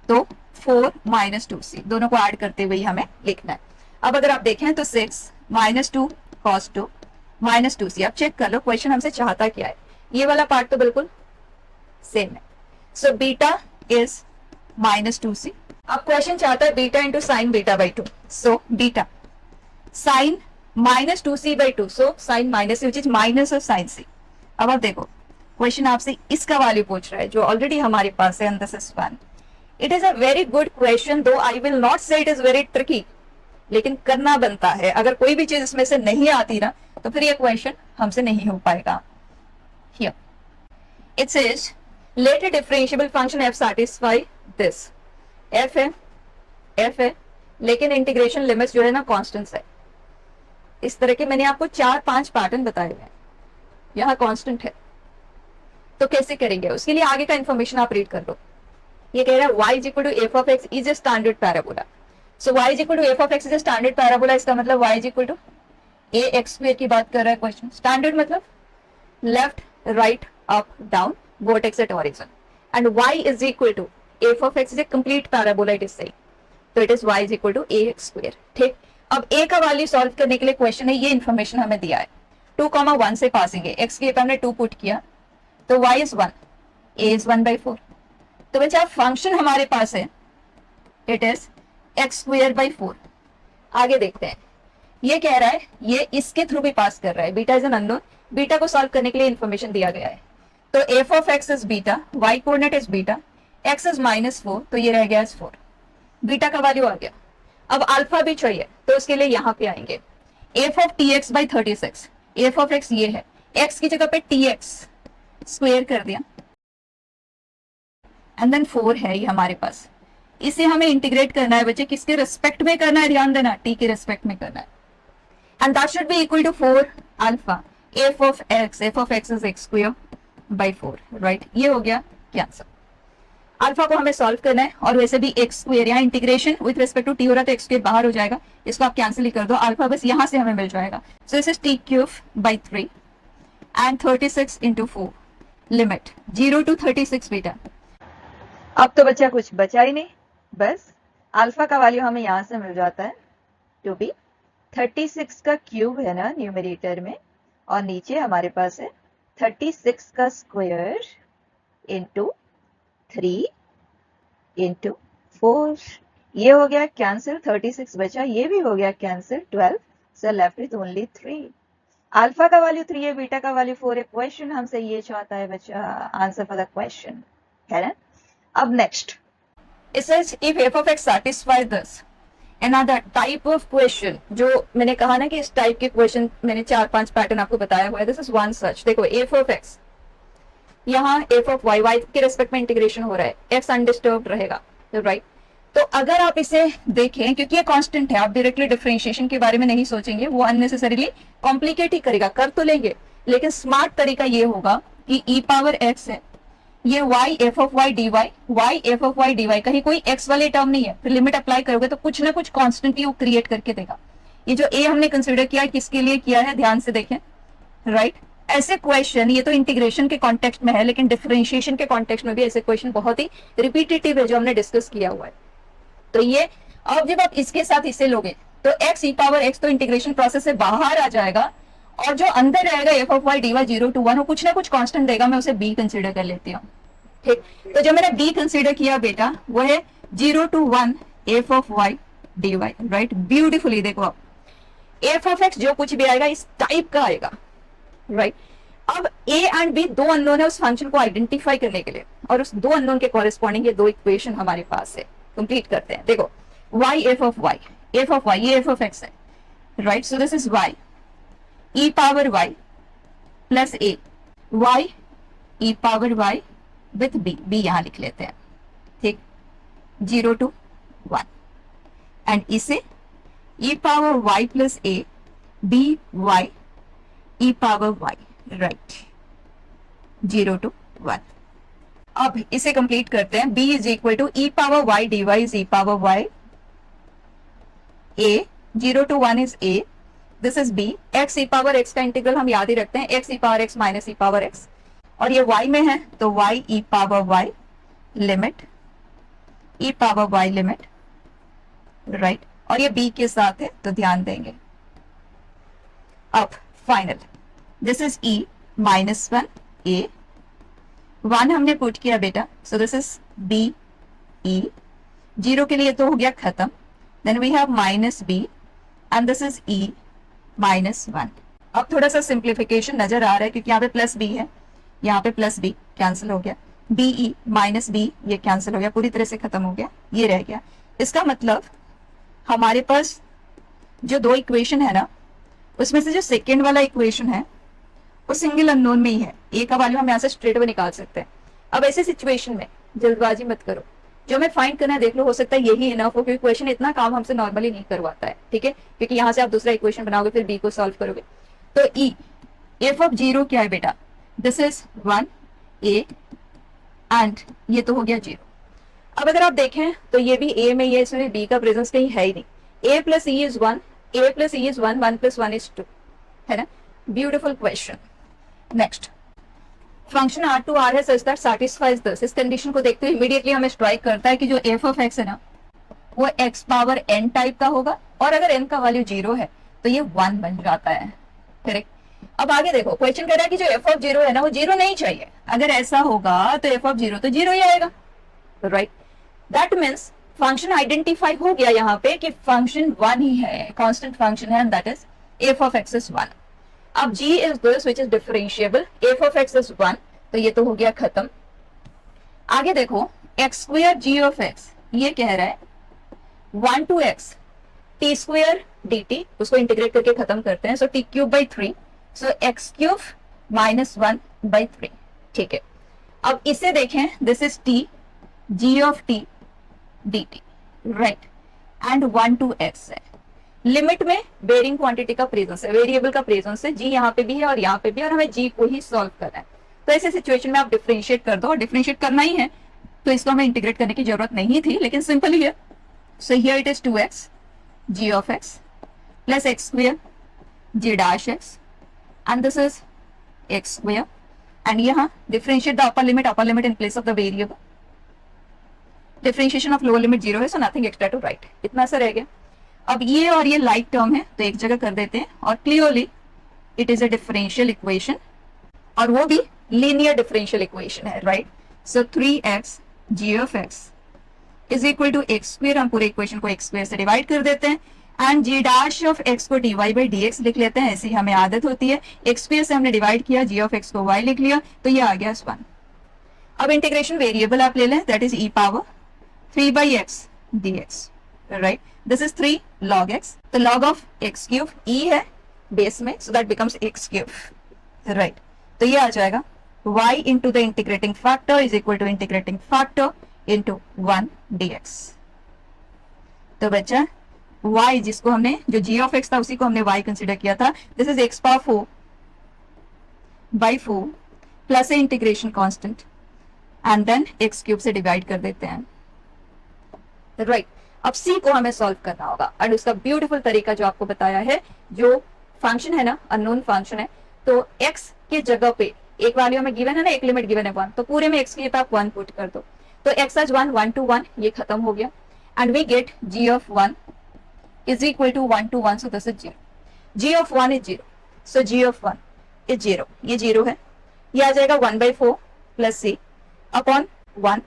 तो 4 - 2c, दोनों को ऐड करते हुए हमें लिखना है। अब अगर आप देखें तो 6 - 2 cos 2 - 2c। अब चेक कर लो क्वेश्चन हमसे चाहता क्या है, ये वाला पार्ट तो बिल्कुल सेम है। So beta is -2c। अब क्वेश्चन चाहता है beta into sine β/2, so beta sine -2c/2, so sine minus which is minus of sine c। अब आप देखो क्वेश्चन आपसे इसका वैल्यू पूछ रहा है जो ऑलरेडी हमारे पास है, and this is 1। It is a very good question, दो आई विल नॉट से इट इज वेरी ट्रिकी, लेकिन करना बनता है। अगर कोई भी चीज इसमें से नहीं आती ना तो फिर ये क्वेश्चन हमसे नहीं हो पाएगा। Here it says late a differentiable function f satisfy this। f है लेकिन इंटीग्रेशन लिमिट्स जो है ना कांस्टेंट्स है। इस तरह के मैंने आपको 4-5 पैटर्न बताए हुए हैं, यहाँ कांस्टेंट है, तो कैसे करेंगे उसके लिए आगे का इंफॉर्मेशन आप रीड कर लो। ये कह रहा है y is equal to f of x is a standard parabola। So y is equal to f of x is a standard parabola, इसका मतलब y is equal to ax square की बात कर रहा है क्वेश्चन। स्टैंडर्ड मतलब left right up down vertex at origin, and y is equal to f of x is a complete parabola it is saying, तो it is y is equal to ax square, ठीक। अब a का value solve करने के लिए question है, ये information हमें दिया है 2, 1 से पासिंग है, x के हमने 2 पुट किया तो y is 1, a is 1/4। तो बच्चा फंक्शन हमारे पास है इट इज x²/4। आगे देखते हैं, ये कह रहा है ये इसके थ्रू भी पास कर रहा है, beta is an unknown, beta को सॉल्व करने के लिए इंफॉर्मेशन दिया गया है। तो f of x is beta, y coordinate is beta, x is -4, तो ये रह गया 4, बीटा का वैल्यू आ गया। अब अल्फा भी चाहिए तो उसके लिए यहाँ पे आएंगे, f of tx/36, f of x ये है, x की जगह पे tx स्क्वायर कर दिया, एंड देन 4 है ये हमारे पास। इसे हमें इंटीग्रेट करना है बच्चे, किसके रिस्पेक्ट में करना है, ध्यान देना, t के रिस्पेक्ट में करना है, and that should be equal to 4 alpha f of x is x²/4, right. ये हो गया आंसर। अल्फा को हमें सॉल्व करना है, और वैसे भी x², यहाँ integration with respect to t हो रहा है तो x² बाहर हो जाएगा, इसको आप कैंसिल ही कर दो, अल्फा बस यहाँ से हमें मिल जाएगा। सो this is t³ and 36 × 4 limit 0 to 36 beta. अब तो बच्चा कुछ बचा ही नहीं, बस अल्फा का वैल्यू हमें यहाँ से मिल जाता है टू बी 36 का क्यूब है ना न्यूमरेटर में, और नीचे हमारे पास है 36 का स्क्वायर इंटू 3 इंटू 4, ये हो गया कैंसिल, 36 बचा, ये भी हो गया cancel, 12, so left with only 3। Alpha का वैल्यू 3 है, बीटा का वैल्यू 4 है। क्वेश्चन हमसे ये चाहता है बच्चा, आंसर फॉर द क्वेश्चन है ना। अब next, It says if f of x satisfies this, another type of question, जो मैंने कहा ना कि इस टाइप के क्वेश्चन मैंने 4-5 पैटर्न आपको बताया हुआ है, दिस इज वन सच। देखो f of x, यहाँ f of y, y के रेस्पेक्ट में इंटीग्रेशन हो रहा है, x अनडिस्टर्ब्ड रहेगा, राइट। तो अगर आप इसे देखें, क्योंकि ये कांस्टेंट है, आप डायरेक्टली डिफरेंशिएशन के बारे में नहीं सोचेंगे, वो अननेसेसरीली कॉम्प्लिकेट ही करेगा, कर तो लेंगे, लेकिन स्मार्ट तरीका ये होगा कि e पावर x है, ये y f of y dy, y f of y dy, कहीं कोई x वाली टर्म नहीं है, फिर लिमिट अप्लाई करोगे तो कुछ ना कुछ कांस्टेंट ही वो क्रिएट करके देगा। ये जो a हमने कंसीडर किया, किसके लिए किया है, ध्यान से देखें, राइट। ऐसे क्वेश्चन, ये तो इंटीग्रेशन के कॉन्टेक्स्ट में है, लेकिन डिफरेंशिएशन के कॉन्टेक्स्ट में भी ऐसे क्वेश्चन बहुत ही रिपीटेटिव है, जो हमने डिस्कस किया हुआ है। तो ये, अब जब आप इसके साथ इसे लोगे तो x e पावर x तो इंटीग्रेशन प्रोसेस से बाहर आ जाएगा, और जो अंदर रहेगा f of y dy 0 to 1, वो कुछ ना कुछ कांस्टेंट देगा, मैं उसे b कंसीडर कर लेती हूँ, ठीक। तो जो मैंने b कंसीडर किया बेटा, वो है 0 to 1 f of y dy, right. Beautifully देखो आप, f ऑफ x जो कुछ भी आएगा इस टाइप का आएगा, राइट। अब a एंड b दो अननोन है उस फंक्शन को आइडेंटिफाई करने के लिए, और उस दो अननोन के कॉरेस्पॉन्डिंग ये दो इक्वेशन हमारे पास है, कंप्लीट करते हैं। देखो y f of y, f of y ये f ऑफ x है, right. So this is y e power y plus a, y e power y with b, b यहां लिख लेते हैं, ठीक, 0 to 1, एंड इसे e power y plus a, b y e power y, right, 0 to 1। अब इसे complete करते हैं, b is equal to e power y dy is e power y, a 0 to 1 is a, this is b, x e power x का integral हम याद ही रखते हैं, x e power x minus e power x, और ये y में है तो y e power y limit e power y limit, right, और ये b के साथ है तो ध्यान देंगे। अब final, this is e minus 1 a, 1 हमने पुट किया बेटा, so this is b e, 0 के लिए तो हो गया खत्म, then we have minus b and this is e minus 1। अब थोड़ा सा सिंप्लीफिकेशन नजर आ रहा है, क्योंकि यहाँ पे प्लस b है, यहाँ पे प्लस b कैंसिल हो गया, बी ई माइनस बी ये कैंसिल हो गया, पूरी तरह से खत्म हो गया, ये रह गया। इसका मतलब हमारे पास जो दो इक्वेशन है ना, उसमें से जो सेकेंड वाला इक्वेशन है वो सिंगल अननोन में ही है, ए का वैल्यू हम यहाँ से स्ट्रेट अवे निकाल सकते हैं। अब ऐसे सिचुएशन में जल्दबाजी मत करो, जो हमें फाइंड करना है देख लो, हो सकता है यही इनफ हो, क्योंकि क्वेश्चन इतना काम हमसे नॉर्मली नहीं करवाता है, ठीक है, क्योंकि यहाँ से आप दूसरा इक्वेशन बनाओगे फिर बी को सॉल्व करोगे। तो ई एफ ऑफ 0 क्या है बेटा, दिस इज 1 ए एंड ये तो हो गया 0। अब अगर आप देखें तो ये भी ए में ही है, इसमें बी का प्रेजेंस कहीं है ही नहीं, A plus E is 1, A plus E is 1, 1 plus 1 is 2, है ना। Beautiful question. Next, function R to R है सच दैट सैटिस्फाइज दिस। इस कंडीशन को देखते हुए इमीडिएटली हमें स्ट्राइक करता है कि जो एफ ऑफ एक्स है ना वो एक्स पावर एन टाइप का होगा, और अगर एन का वैल्यू 0 है तो ये 1 बन जाता है, करेक्ट। अब आगे देखो, क्वेश्चन कह रहा है कि जो एफ ऑफ 0 है ना वो 0 नहीं चाहिए, अगर ऐसा होगा तो एफ ऑफ 0 तो 0 ही आएगा, right. That means function identify हो गया यहाँ पे कि फंक्शन 1 ही है, कांस्टेंट फंक्शन है, and that is f of x is 1। अब g is this which is differentiable, f of x is 1, तो ये तो हो गया खत्म। आगे देखो, x square g of x ये कह रहा है 1 to x t square d t, उसको इंटीग्रेट करके खत्म करते हैं, so T cube by 3, so X cube minus 1 by 3, ठीक है। अब इसे देखें, this is T G of T D T, right, and 1 to x है, लिमिट में बेरिंग क्वांटिटी का प्रेजेंस है, वेरिएबल का प्रेजेंस है, जी यहाँ पे भी है और यहाँ पे भी, और हमें जी को ही सॉल्व करना है। तो ऐसे सिचुएशन में आप डिफरेंशिएट कर दो, और डिफरेंशिएट करना ही है तो इसको हमें इंटीग्रेट करने की जरूरत नहीं थी, लेकिन सिंपल ही है। So here it is 2x g of x plus x square g dash x, and this is x square, and यहाँ differentiate the upper limit in place of the variable, differentiation of lower limit 0 है, so nothing extra to write, इतना सा रह गया। अब ये और ये लाइक टर्म है तो एक जगह कर देते हैं, और clearly it is a differential equation और वो भी लीनियर डिफरेंशियल इक्वेशन है, right. So 3x g of x is equal to x square, हम पूरे इक्वेशन को एक्स स्क्वेयर से डिवाइड कर देते हैं and g dash of x को dy बाई डी एक्स लिख लेते हैं, ऐसी हमें आदत होती है। एक्स स्क्वेयर से हमने डिवाइड किया, जी ऑफ एक्स को y लिख लिया, तो ये आ गया 1। अब इंटीग्रेशन वेरिएबल आप ले लें, that is e power 3 by x D x, right. This is 3 log x, तो log of x cube e है बेस में, so that becomes x cube, right. तो ये आ जाएगा y into the integrating factor is equal to integrating factor into 1 dx। तो बच्चा y जिसको हमने, जो g ऑफ x था उसी को हमने y कंसिडर किया था, this is x power 4 by 4 plus a integration constant and then x cube से डिवाइड कर देते हैं, राइट। अब c को हमें सॉल्व करना होगा एंड उसका ब्यूटीफुल तरीका जो आपको बताया है, जो फंक्शन है ना, अननोन फंक्शन है, तो x के जगह पे एक वैल्यू हमें गिवन है ना, एक लिमिट गिवन है 1, तो पूरे में x की आप 1 पुट कर दो, तो x आज 1 1 to 1 ये खत्म हो गया and we get g of 1 is equal to 1 to 1, so this is 0। g of 1 is 0, so g of 1 is 0, ये 0 है, ये आ जाएगा 1/4 प्लस c अपॉन 1,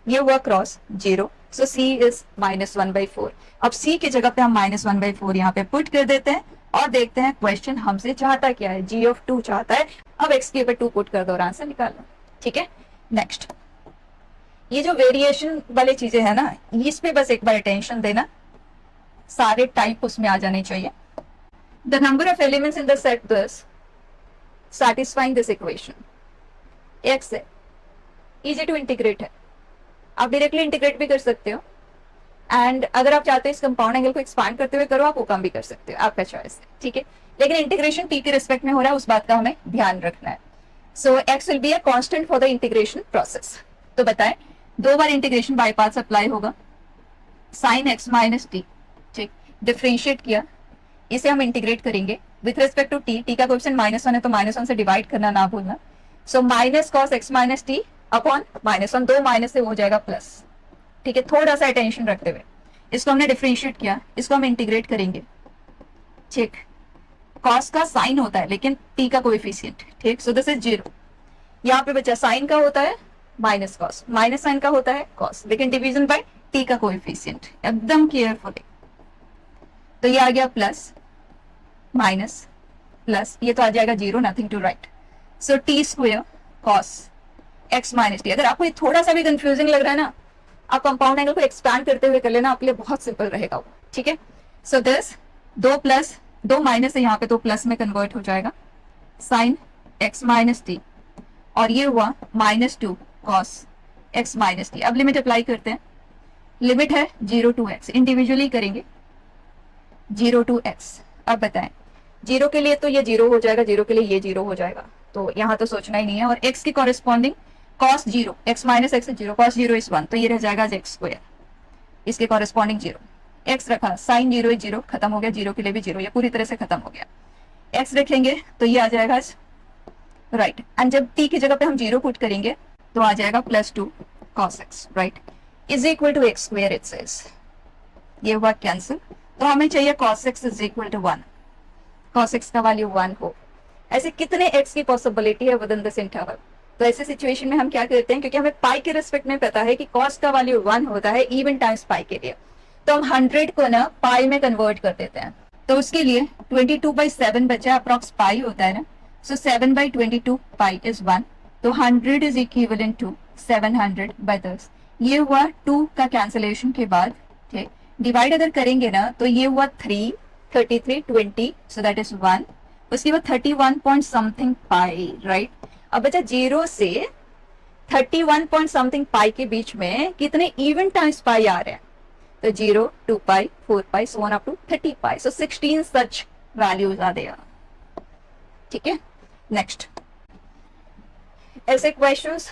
ये हुआ क्रॉस 0, सो c इज -1/4। अब c की जगह पे हम -1/4 यहाँ पे पुट कर देते हैं और देखते हैं क्वेश्चन हमसे चाहता क्या है, g ऑफ 2 चाहता है। अब x के ऊपर 2 पुट कर दो और आंसर निकाल लो, ठीक है। नेक्स्ट, ये जो वेरिएशन वाली चीजें है ना, इस पे बस एक बार अटेंशन देना, सारे टाइप उसमें आ जाने चाहिए। The number of elements in the set this satisfying this equation, x है, इजी टू इंटीग्रेट है, आप डायरेक्टली इंटीग्रेट भी कर सकते हो एंड अगर आप चाहते हो इस कंपाउंड एंगल को एक्सपांड करते हुए करो, आप वो काम भी कर सकते हो, आपका चॉइस है, ठीक है। लेकिन इंटीग्रेशन t के रिस्पेक्ट में हो रहा है, उस बात का हमें ध्यान रखना है। सो x will be a constant for the integration process. तो बताएं, 2 बार इंटीग्रेशन बाय पार्ट्स अप्लाई होगा, sin x माइनस टी, ठीक, डिफरेंशिएट किया, इसे हम इंटीग्रेट करेंगे विथ रिस्पेक्ट टू t का कोएफिशिएंट -1 है तो -1 से डिवाइड करना ना भूलना। So minus cos x minus T upon -1, 2 minus से हो जाएगा प्लस, ठीक है। थोड़ा सा अटेंशन रखते हुए इसको हमने डिफरेंशिएट किया, इसको हम इंटीग्रेट करेंगे, ठीक। कॉस का साइन होता है लेकिन t का कोएफिशिएंट, ठीक। So this is 0। यहाँ पे बच्चा साइन का होता है माइनस कॉस, माइनस साइन का होता है कॉस, लेकिन डिवीजन बाय t का कोएफिशिएंट, एकदम केयरफुली। तो ये आ गया प्लस माइनस प्लस, ये तो आ जाएगा 0, nothing to write. So t square cos x minus t. अगर आपको ये थोड़ा सा भी कंफ्यूजिंग लग रहा है ना, आप कंपाउंड एंगल को एक्सपैंड करते हुए कर लेना, आपके लिए बहुत सिंपल रहेगा वो, ठीक है। सो दिस 2 प्लस 2 माइनस है यहाँ पे, तो प्लस में कन्वर्ट हो जाएगा साइन x माइनस टी, और ये हुआ -2 कॉस x माइनस टी। अब लिमिट अप्लाई करते हैं, लिमिट है 0 to x, इंडिविजुअली करेंगे 0 to x। अब बताएं, 0 के लिए तो ये 0 हो जाएगा, 0 के लिए ये 0 हो जाएगा, तो यहाँ तो सोचना ही नहीं है। और x की corresponding cos 0, x minus x 0, cos 0 is 1, तो ये रह जाएगा x स्क्वायर, इसके कॉरेस्पॉन्डिंग 0। x रखा, साइन 0 इज 0, खत्म हो गया, 0 के लिए भी 0, ये पूरी तरह से खत्म हो गया। x रखेंगे तो ये आ जाएगा राइट, एंड जब t की जगह पे हम 0 पुट करेंगे तो आ जाएगा +2 cos x, right, is equal to x square. It says ये हुआ कैंसिल, तो हमें चाहिए cos x is equal to 1, cos x का वैल्यू 1 हो। ऐसे कितने x की पॉसिबिलिटी है विद इन दिस इंटरवल? तो ऐसे सिचुएशन में हम क्या करते हैं, क्योंकि हमें पाई के रिस्पेक्ट में पता है कि cos का वैल्यू 1 होता है इवन टाइम्स पाई के लिए, तो हम 100 को ना पाई में कन्वर्ट कर देते हैं। तो उसके लिए 22/7 बचा, अप्रॉक्स पाई होता है ना, सो 7/22 पाई इज 1, तो 100 इज इक्विवेलेंट टू 700/10। ये हुआ 2 का कैंसिलेशन के बाद, ठीक। डिवाइड अगर करेंगे ना तो ये हुआ 3, 33, 20, सो दैट इज 1, उसके बाद 31 पॉइंट समथिंग पाई, राइट। अब बचा 0 से 31 पॉइंट समथिंग पाई के बीच में कितने इवन टाइम्स पाई आ रहे हैं, तो 0, 2 पाई, 4 पाई, so on up to 30 pi, so 16 such values are there, ठीक है। नेक्स्ट, ऐसे क्वेश्चंस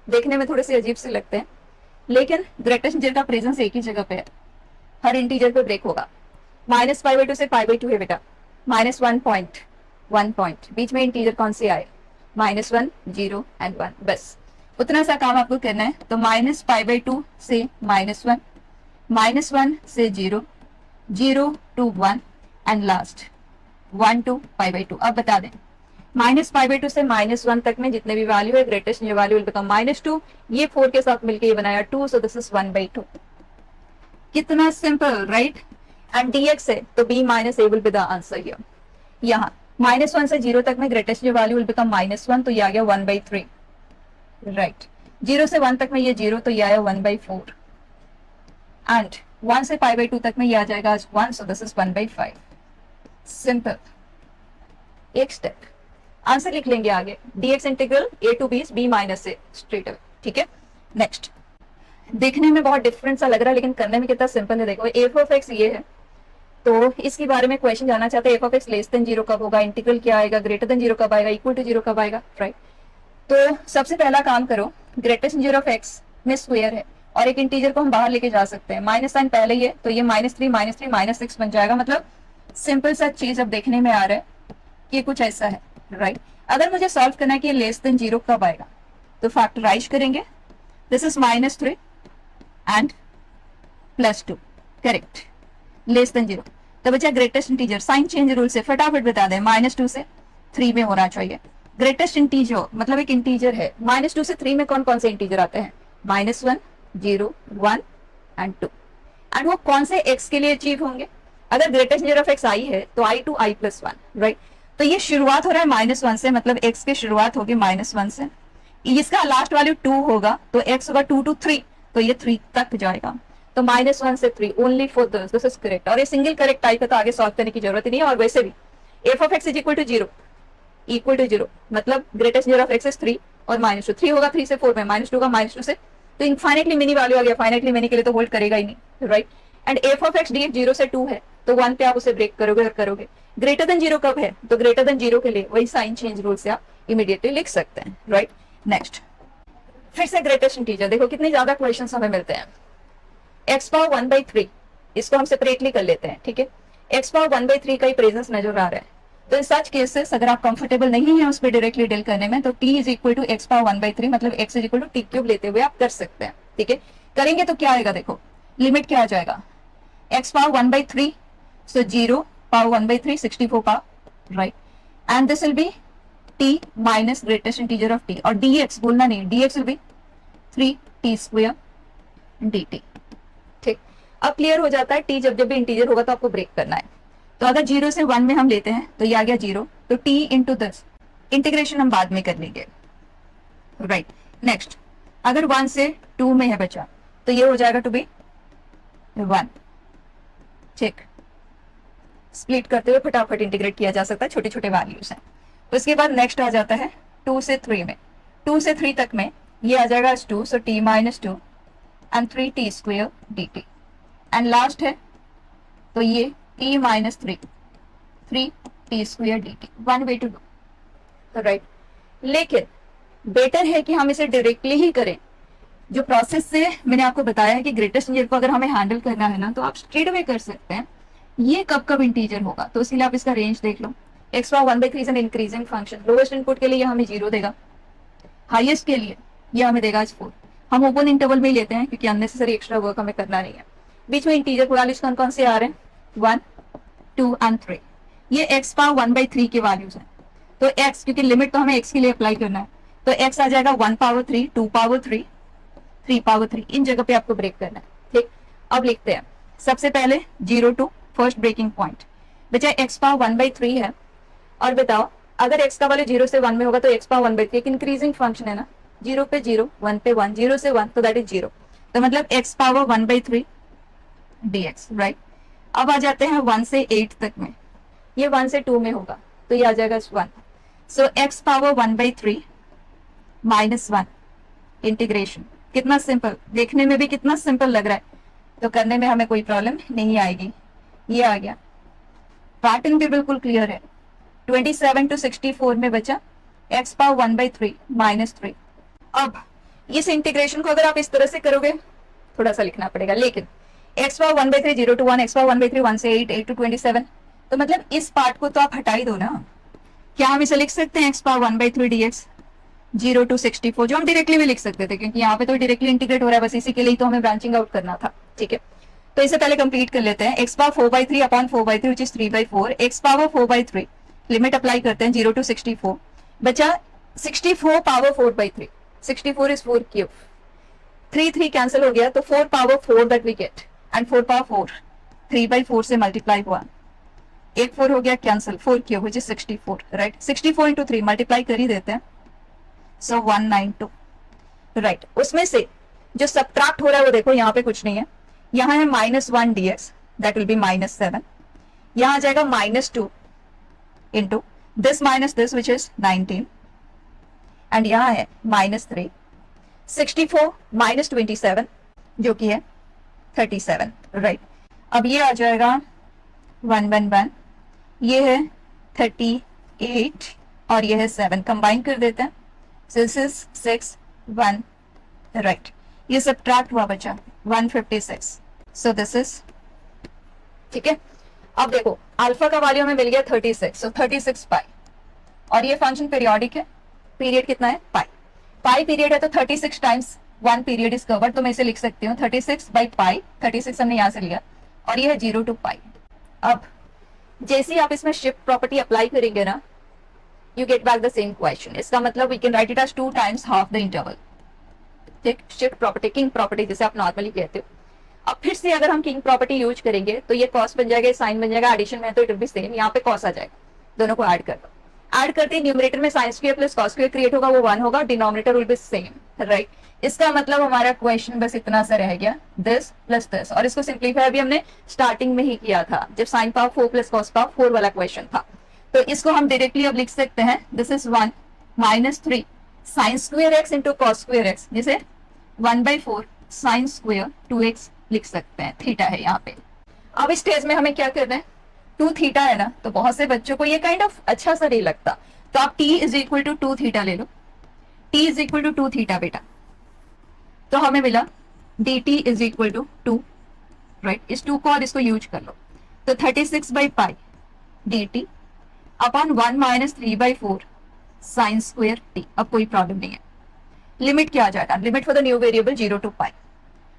देखने में थोड़े से अजीब से लगते हैं, लेकिन रेक्टेंगल का प्रेजेंस एक ही जगह पे है, हर इंटीजर पे ब्रेक होगा। -π/2 से π/2 है बेटा, -1 पॉइंट, 1 पॉइंट, बीच में इंटीजर कौन से आए, -1, 0 एंड 1, बस उतना सा काम आपको करना है। तो -π/2 से -1, -1 से 0, 0 to 1 एंड लास्ट 1 to π/2। अब बता दें -5/2 से -1 तक में जितने भी वैल्यू है, ग्रेटेस्ट वैल्यू विल बिकम -2। ये 4 के साथ मिलके ये बनाया 2, सो दिस इज 1/2। कितना सिंपल, राइट? एंड dx है तो b minus a will be the answer here. यहाँ -1 से 0 तक में ग्रेटेस्ट वैल्यू विल बिकम -1, तो ये आ गया 1/3, राइट? 0 से 1 तक में ये 0, तो ये आया 1/4 एंड 1 से π/2 तक में ये आ जाएगा 1, सो दिस इज 1/5। सिंपल, एक स्टेप आंसर लिख लेंगे आगे। dx integral a to b is b minus a straight away, ठीक है? नेक्स्ट, देखने में बहुत डिफरेंट सा लग रहा है लेकिन करने में कितना सिंपल है। देखो f ऑफ x ये है, तो इसके बारे में क्वेश्चन जानना चाहते हैं f of x less than 0 कब होगा, इंटीग्रल क्या आएगा, ग्रेटर देन 0 कब आएगा, इक्वल टू 0 कब आएगा, राइट? तो सबसे पहला काम करो, ग्रेटेस्ट 0 ऑफ x में स्क्वायर है और एक इंटीजर को हम बाहर लेके जा सकते हैं, माइनस साइन पहले ही है तो ये -3 -6 बन जाएगा। मतलब सिंपल सा चीज अब देखने में आ रहा है कि कुछ ऐसा है, राइट? अगर मुझे सॉल्व करना है कि लेस देन 0 कब आएगा, तो फैक्टराइज करेंगे। This is -3 and +2, correct, less than 0। तो बचा greatest integer, sign change rule से फटाफट बता दें, -2 से 3 में होना चाहिए। ग्रेटेस्ट इंटीजर मतलब एक इंटीजर है, -2 से 3 में कौन कौन से इंटीजर आते हैं, -1, 0, 1 एंड 2। एंड वो कौन से x के लिए अचीव होंगे? अगर greatest integer of x i है तो i to i + 1, राइट? तो ये शुरुआत हो रहा है -1 से, मतलब x की शुरुआत होगी -1 से, इसका लास्ट वैल्यू 2 होगा तो x होगा 2 to 3, तो ये 3 तक जाएगा। तो -1 से 3 only for this is correct. और ये सिंगल करेक्ट आई का तो आगे सॉल्व करने की जरूरत ही नहीं है। और वैसे भी f ऑफ x = 0 मतलब greatest integer of x is 3 और -2, 3 होगा 3 से 4 में, -2 का -2 से, तो इनफाइनेटली मिनी वैल्यू आ गया, फाइनेटली मिनी के लिए तो होल्ड करेगा ही नहीं, right? And f of x dx 0 से 2 है तो 1 पे आप उसे ब्रेक करोगे और करोगे। ग्रेटर देन 0 कब है, तो ग्रेटर देन 0 के लिए वही साइन चेंज रूल से आप इमीडिएटली लिख सकते हैं, राइट? नेक्स्ट, फिर से ग्रेटेस्ट इंटीजर, देखो कितने ज्यादा क्वेश्चंस हमें मिलते हैं। x पावर 1/3, इसको हम सेपरेटली कर लेते हैं, ठीक है? x पावर 1/3 का ही प्रेजेंस नजर आ रहा है, तो इन सच केसेस अगर आप कंफर्टेबल नहीं है उस पर डायरेक्टली डील करने में, तो t = x पावर 1/3 मतलब x = t³ लेते हुए आप कर सकते हैं, ठीक है? करेंगे तो क्या आएगा, देखो लिमिट क्या आ जाएगा, x power 1/3, so 0 power 1/3 64 power, right? And this will be t minus greatest integer of t, और dx बोलना नहीं, dx will be 3t² dt, ठीक? अब क्लियर हो जाता है, t जब जब भी इंटीजर होगा तो आपको ब्रेक करना है। तो अगर 0 से 1 में हम लेते हैं तो ये आ गया 0, तो t इंटू दिस, इंटीग्रेशन हम बाद में कर लेंगे, राइट? नेक्स्ट, अगर 1 से 2 में है बचा तो ये हो जाएगा टू बी 1, ठीक? स्प्लिट करते हुए फटाफट इंटीग्रेट किया जा सकता है, छोटे छोटे वैल्यूज हैं। उसके बाद नेक्स्ट आ जाता है 2 से 3 में, 2 से 3 तक में ये आ जाएगा 2, so t - 2 and 3t² dt। And last है तो ये t - 3 3t² dt, one way to do, right? लेकिन बेटर है कि हम इसे डायरेक्टली ही करें। जो प्रोसेस से मैंने आपको बताया है कि ग्रेटेस्ट इंटीजर को अगर हमें हैंडल करना है ना, तो आप स्ट्रेट अवे कर सकते हैं ये कब कब इंटीजर होगा। तो इसके लिए आप इसका रेंज देख लो, x power 1/3 is an increasing function, lowest input के लिए हमें 0 देगा, हाईएस्ट के लिए ये हमें देगा 4। हम ओपन इंटरवल में ही लेते हैं क्योंकि अननेसेसरी एक्स्ट्रा वर्क हमें करना नहीं है। बीच में इंटीजर वैल्यूज कौन कौन से आ रहे हैं, 1, 2 एंड 3, ये x पावर 1/3 के वैल्यूज हैं। तो x, क्योंकि लिमिट तो हमें x के लिए अप्लाई करना है, तो x आ जाएगा 1 पावर 3, 2 पावर 3, 3 पावर 3, इन जगह पे आपको ब्रेक करना है, ठीक? अब लिखते हैं सबसे पहले 0 टू फर्स्ट ब्रेकिंग पॉइंट, बचा x पावर 1/3 है। और बताओ अगर x का वैल्यू 0 से 1 में होगा तो x पावर 1/3 एक इंक्रीजिंग फंक्शन है ना, 0 पे 0, 1 पे 1, 0 से 1 तो दैट इज 0, तो मतलब x पावर 1/3 dx, राइट? अब आ जाते हैं 1 से 8 तक में, ये 1 से 2 में होगा तो ये आ जाएगा 1, सो x पावर 1/3 -1 इंटीग्रेशन। कितना सिंपल, देखने में भी कितना सिंपल लग रहा है, तो करने में हमें कोई प्रॉब्लम नहीं आएगी। ये आ गया, पैटर्न भी बिल्कुल क्लियर है। 27 to 64 में बचा x पावर 1/3 -3। अब इस इंटीग्रेशन को अगर आप इस तरह से करोगे, थोड़ा सा लिखना पड़ेगा, लेकिन x power 1/3 0 to 1, x power 1/3 1 से 8, 8 to 27, तो मतलब इस पार्ट को तो आप हटा ही दो ना। क्या हम इसे लिख सकते हैं x पावर 1/3 dx 0 to 64, जो हम डायरेक्टली भी लिख सकते थे क्योंकि यहाँ पे तो डायरेक्टली इंटीग्रेट हो रहा है, बस इसी के लिए तो हमें ब्रांचिंग आउट करना था, ठीक है? तो इसे पहले कंप्लीट कर लेते हैं। x power 4/3 upon 4/3 which is 3/4, x power 4/3 limit apply करते हैं 0 to 64, बचा 64 पावर 4/3, 64 इज 4 क्यूब, 3 कैंसिल हो गया, तो 4 power 4 that we get, and 4 power 4 3/4 से मल्टीप्लाई हुआ, एक 4 हो गया cancel, 4 cube which is 64, right. 64 into 3 multiply कर ही देते हैं, सो 192, राइट। उसमें से जो सब्ट्रैक्ट हो रहा है वो देखो यहाँ पे कुछ नहीं है, यहाँ है -1 dx दैट विल बी -7, यहाँ आ जाएगा -2 into this minus this which is 19, and यहाँ है -3, 64 -27 जो कि है 37, राइट। अब ये आ जाएगा 111, ये है 38 और ये है 7, कंबाइन कर देते हैं, दिस इज 6 1, राइट। ये सब्ट्रैक्ट हुआ बचा 156, सो दिस इज, ठीक है। अब देखो अल्फा का वैल्यू हमें मिल गया 36, सो 36 पाई, और ये फंक्शन पीरियोडिक है, पीरियड कितना है पाई, पाई पीरियड है तो 36 टाइम्स 1 पीरियड इज कवर्ड, तो मैं इसे लिख सकती हूँ 36/पाई, 36 हमने यहाँ से लिया, और ये है 0 to पाई। अब जैसे ही आप इसमें शिफ्ट प्रॉपर्टी अप्लाई करेंगे ना, you get back the same question, इसका मतलब we can write it as 2 times half the interval, ठीक। शिफ्ट प्रॉपर्टी, किंग प्रॉपर्टी जिसे आप नॉर्मली कहते हो। अब फिर से अगर हम किंग प्रॉपर्टी यूज करेंगे तो ये कॉस बन जाएगा, साइन बन जाएगा, एडिशन में तो इट विल बी सेम, यहाँ पे कॉस आ जाएगा, दोनों को ऐड कर दो, ऐड करते न्यूमरेटर में sine square plus cos square create होगा, वो 1 होगा, denominator will be same, right. इसका मतलब हमारा क्वेश्चन बस इतना सा रह गया, दिस प्लस दिस, और इसको सिंप्लीफाई अभी हमने स्टार्टिंग में ही किया था जब sign power 4 plus cos power 4 वाला क्वेश्चन था, तो इसको हम डायरेक्टली अब लिख सकते हैं, this is 1 -3 sign square X into cos square x, जिसे 1/4 साइन स्क्वायर 2x लिख सकते हैं, थीटा है यहाँ पे। अब इस स्टेज में हमें क्या करना है, 2 थीटा है ना, तो बहुत से बच्चों को ये काइंड ऑफ अच्छा सा नहीं लगता, तो आप t is equal to 2 theta ले लो, t is equal to 2 theta बेटा, तो हमें मिला dt is equal to 2, right. इस 2 को और इसको यूज कर लो, तो 36/पाई dt upon 1 - 3/4 sine square t। अब कोई प्रॉब्लम नहीं है, लिमिट क्या आ जाएगा, limit for the new variable 0 to पाई।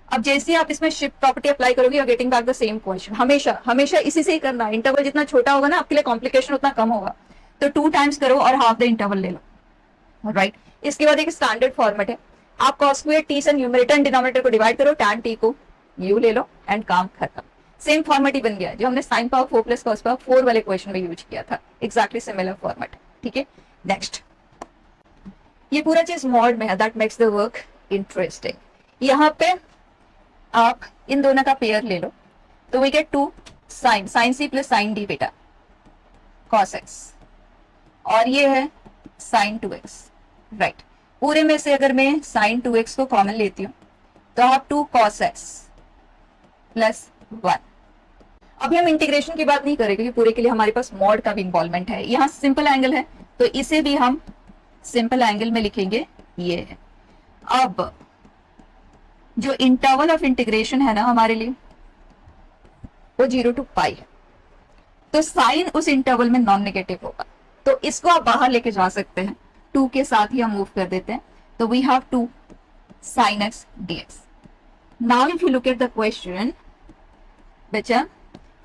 अब जैसे आप इसमें शिफ्ट प्रॉपर्टी अप्लाई करोगे, getting back the same question, हमेशा हमेशा इसी से ही करना है, इंटरवल जितना छोटा होगा ना आपके लिए कॉम्प्लिकेशन उतना कम होगा, तो 2 टाइम्स करो और हाफ द इंटरवल ले लो, राइट। इसके बाद एक स्टैंडर्ड फॉर्मेट है, आप कॉस स्क्वायर टी से न्यूमरेटर एंड डिनोमिनेटर को डिवाइड करो, tan t को u ले लो एंड काम खत्म। सेम फॉर्मेट ही बन गया जो हमने sign power 4 plus cos power 4 वाले क्वेश्चन में यूज किया था, एग्जैक्टली सिमिलर फॉर्मेट, ठीक है। नेक्स्ट, ये पूरा चीज मॉड में है, that makes the work interesting. यहाँ पे आप इन दोनों का पेयर ले लो, तो we get 2 sine c plus sine d बेटा कॉस एक्स, और ये है साइन 2x, राइट। पूरे में से अगर मैं साइन 2x को कॉमन लेती हूँ तो आप 2 cos x प्लस 1। अभी हम इंटीग्रेशन की बात नहीं करेंगे क्योंकि पूरे के लिए हमारे पास मॉड का भी इन्वॉल्वमेंट है। यहाँ सिंपल एंगल है तो इसे भी हम सिंपल एंगल में लिखेंगे, ये है। अब जो इंटरवल ऑफ इंटीग्रेशन है ना हमारे लिए वो 0 to पाई है, तो साइन उस इंटरवल में नॉन नेगेटिव होगा, तो इसको आप बाहर लेके जा सकते हैं, 2 के साथ ही हम मूव कर देते हैं, तो we have 2 sin x dx। Now if you look at the question बच्चा,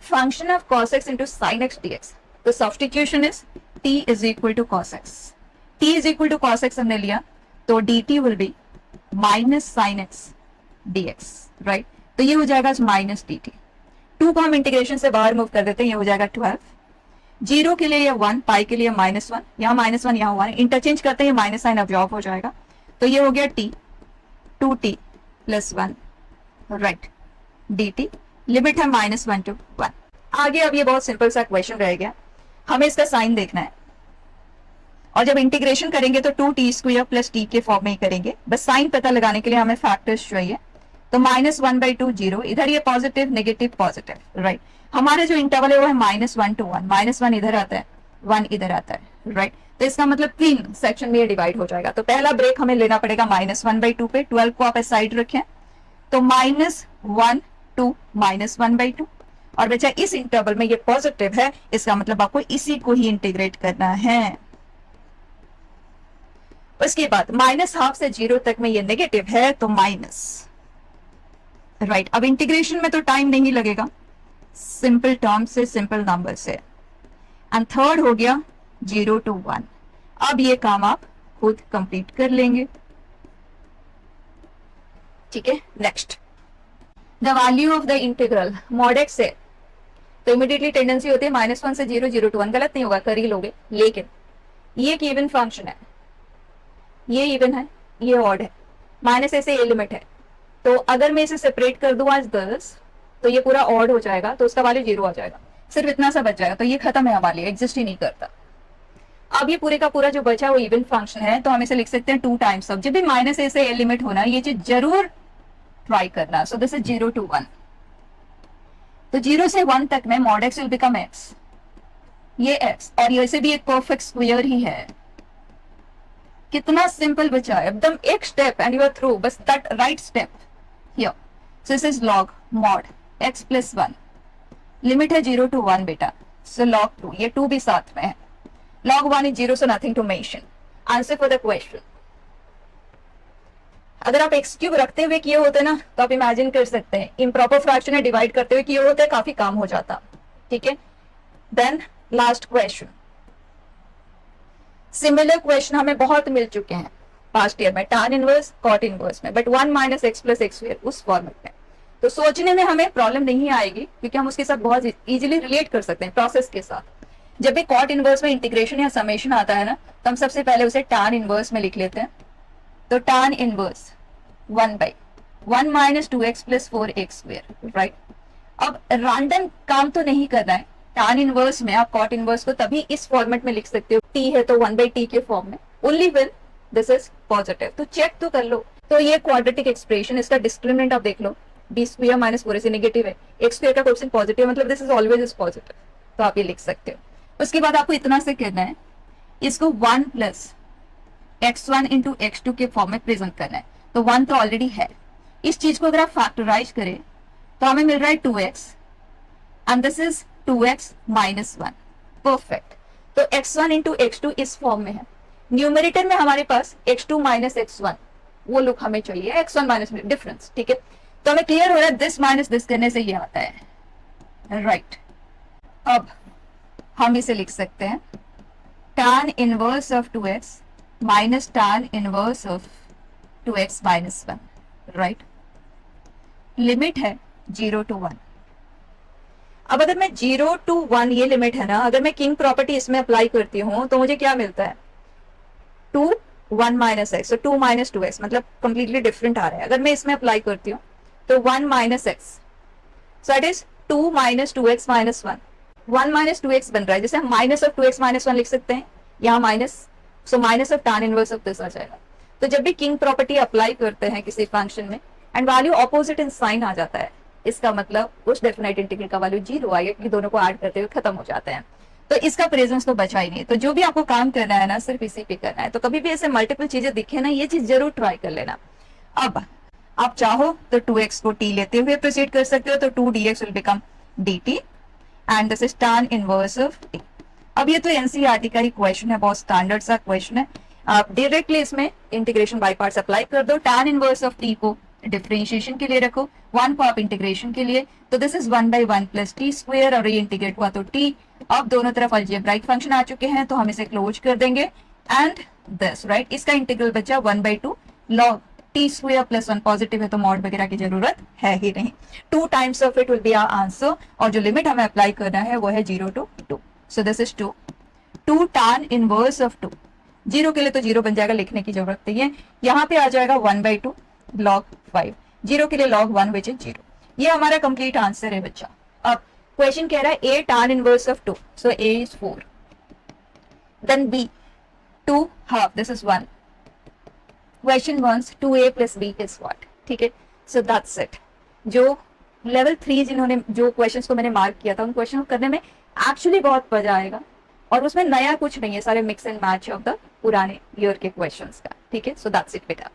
function of cos x into sin x dx, तो substitution is t is equal to cos x, t is equal to cos x हमने लिया, तो dt will be minus sin x dx, right. तो ये हो जाएगा minus dt, 2 को हम इंटीग्रेशन से बाहर मूव कर देते हैं, ये हो जाएगा 12, 0 के लिए ये 1, पाई के लिए -1, यहाँ -1 यहाँ 1, इंटरचेंज करते हैं माइनस साइन अब्जॉर्ब हो जाएगा, तो ये हो गया t 2t plus 1, right, dt, limit है -1 to 1। आगे अब ये बहुत सिंपल सा क्वेश्चन रह गया, हमें इसका साइन देखना है, और जब इंटीग्रेशन करेंगे तो 2t² प्लस t के फॉर्म में ही करेंगे, बस साइन पता लगाने के लिए हमें फैक्टर्स चाहिए, तो -1/2 0, इधर ये पॉजिटिव नेगेटिव पॉजिटिव, राइट। हमारे जो इंटरवल है वो है -1 to 1, -1 इधर आता है 1 इधर आता है, राइट। तो इसका मतलब 3 सेक्शन में ये डिवाइड हो जाएगा, तो पहला ब्रेक हमें लेना पड़ेगा -1/2 पे, 12 को आप साइड रखें, तो -1 to -1/2, और बचा इस इंटरवल में ये पॉजिटिव है, इसका मतलब आपको इसी को ही इंटीग्रेट करना है। उसके बाद -12 से 0 तक में ये नेगेटिव है, तो माइनस, राइट। अब इंटीग्रेशन में तो टाइम नहीं लगेगा, सिंपल टर्म से सिंपल नंबर से, एंड थर्ड हो गया 0 to 1। अब ये काम आप खुद कंप्लीट कर लेंगे, ठीक है। Next, the value of the integral mod x है, तो इमीडिएटली टेंडेंसी होती है -1 से 0, 0 to 1, गलत नहीं होगा, कर ही लोगे। लेकिन ये एक इवन फंक्शन है, ये इवन है, ये ऑड है, माइनस ए से ए लिमिट है, तो अगर मैं इसे सेपरेट कर दूं आज 10, तो ये पूरा ऑड हो जाएगा, तो उसका वैल्यू 0 आ जाएगा, सिर्फ इतना सा बच जाएगा, तो ये खत्म है हमारे लिए, एग्जिस्ट ही नहीं करता। अब ये पूरे का पूरा जो बचा है वो इवन फंक्शन है, तो हम इसे लिख सकते हैं 2 टाइम्स ऑफ, जब भी माइनस ए से ए लिमिट होना, ये चीज जरूर ट्राई करना। सो दिस इज 0 to 1, तो 0 से 1 तक में mod x will become x, ये एक्स, और ये से भी एक परफेक्ट स्क्वायर ही है। कितना सिंपल बचा है, एकदम एक step and you are through, बस that right step here. So this is log mod X plus 1, limit है 0 to 1 बेटा, सो log 2, ये 2 भी साथ में है, log 1 is 0, so nothing to mention. Answer for the question. अगर आप एक्स क्यूब रखते हुए किए होते ना, तो आप इमेजिन कर सकते हैं इम्प्रॉपर फ्रैक्शन में डिवाइड करते हुए किए होते, काफी काम हो जाता, ठीक है। Then last question, similar question हमें बहुत मिल चुके हैं पास्ट ईयर में, tan इनवर्स कॉट इनवर्स में, but 1 minus x plus x square उस फॉर्मेट में, तो सोचने में हमें प्रॉब्लम नहीं आएगी, क्योंकि हम उसके साथ बहुत इजीली रिलेट कर सकते हैं प्रोसेस के साथ। जब भी कॉट इनवर्स में इंटीग्रेशन या समेशन आता है ना, तो हम सबसे पहले उसे tan इनवर्स में लिख लेते हैं, तो tan inverse 1/1 minus 2x plus 4x square, right. अब रैंडम काम तो नहीं करना है, tan इनवर्स में आप कॉट इनवर्स को तभी इस फॉर्मेट में लिख सकते हो, t है तो 1/t के फॉर्म में, only when this is positive, तो चेक तो कर लो। तो ये क्वाड्रेटिक एक्सप्रेशन, इसका डिस्क्रिमिनेंट आप देख लो, b square minus 4ac negative है, x स्क्वायर का कोएफिशिएंट पॉजिटिव, मतलब this is always is positive, तो आप ये लिख सकते हो। उसके बाद आपको इतना से करना है, इसको 1 प्लस x1 इंटू x2 के फॉर्म में प्रेजेंट करना है, तो 1 तो ऑलरेडी है, इस चीज को अगर आप फैक्टराइज करें तो हमें मिल रहा है 2x and this is 2x minus 1, perfect. तो x1 इंटू x2 इस फॉर्म में है, न्यूमरेटर में हमारे पास x2 माइनस x1, वो लुक हमें चाहिए, x1 माइनस डिफरेंस, ठीक है। तो हमें क्लियर हो रहा है दिस माइनस दिस करने से ये आता है, राइट। अब हम इसे लिख सकते हैं tan inverse of 2x minus tan inverse of 2x minus 1, right. Limit है 0 to 1। अब अगर मैं 0 to 1 ये लिमिट है ना, अगर मैं किंग प्रॉपर्टी इसमें अप्लाई करती हूँ तो मुझे क्या मिलता है, 2 1 माइनस एक्स, 2 माइनस 2x, मतलब कंप्लीटली डिफरेंट आ रहा है। अगर मैं इसमें अप्लाई करती हूँ तो 1 minus x, so it is 2 minus 2x minus 1, 1 minus 2x बन रहा है, जैसे हम माइनस ऑफ 2x माइनस 1 लिख सकते हैं, यहाँ minus, so minus of tan inverse of this आ जाएगा। तो जब भी किंग प्रॉपर्टी अप्लाई करते हैं किसी फंक्शन में and value opposite in sign आ जाता है, इसका मतलब उस डेफिनेट इंटीग्रल का वैल्यू 0 आएगा, क्योंकि दोनों को ऐड करते हुए खत्म हो जाते हैं, तो इसका प्रेजेंस तो बचा ही नहीं। तो जो भी आपको काम करना है ना, सिर्फ इसी पे करना है। तो कभी भी ऐसे मल्टीपल चीजें दिखे ना, ये चीज जरूर ट्राई कर लेना। अब आप चाहो तो 2x को t लेते हुए प्रोसीड कर सकते हो, तो 2dx will become dt and this is tan inverse of t। अब ये तो एनसीईआरटी का ही क्वेश्चन है, बहुत स्टैंडर्ड सा क्वेश्चन है, आप डायरेक्टली इसमें इंटीग्रेशन बाय पार्ट्स अप्लाई कर दो। tan इनवर्स ऑफ t को डिफरेंशिएशन के लिए रखो, 1 को आप इंटीग्रेशन के लिए, तो this is 1/1 plus T square, और ये इंटीग्रेट हुआ तो t। अब दोनों तरफ अलजेब्राइक फंक्शन आ चुके हैं, तो हम इसे क्लोज कर देंगे एंड दिस, राइट। इसका इंटीग्रल बचा 1/2 log t square plus 1, positive है तो मॉड वगैरह की जरूरत है ही नहीं, 2 times of it will be our answer, और जो लिमिट हमें अप्लाई करना है वो है 0 to 2, so this is 2 tan inverse of 2, 0 के लिए तो 0 बन जाएगा, लिखने की जरूरत नहीं है, यहाँ पे आ जाएगा 1/2 log 5, 0 के लिए log 1 विच इज 0। ये हमारा कंप्लीट आंसर है बच्चा। अब क्वेश्चन कह रहा है a tan inverse of 2, so a is 4, then b 2 half, this is 1, question once 2a plus b is what, ठीक है। So that's it. जो लेवल 3 जिन्होंने जो क्वेश्चंस को मैंने मार्क किया था, उन क्वेश्चन को करने में एक्चुअली बहुत मजा आएगा, और उसमें नया कुछ नहीं है, सारे mix and match of the पुराने ईयर के क्वेश्चंस का, ठीक है। सो दैट्स इट बेटा।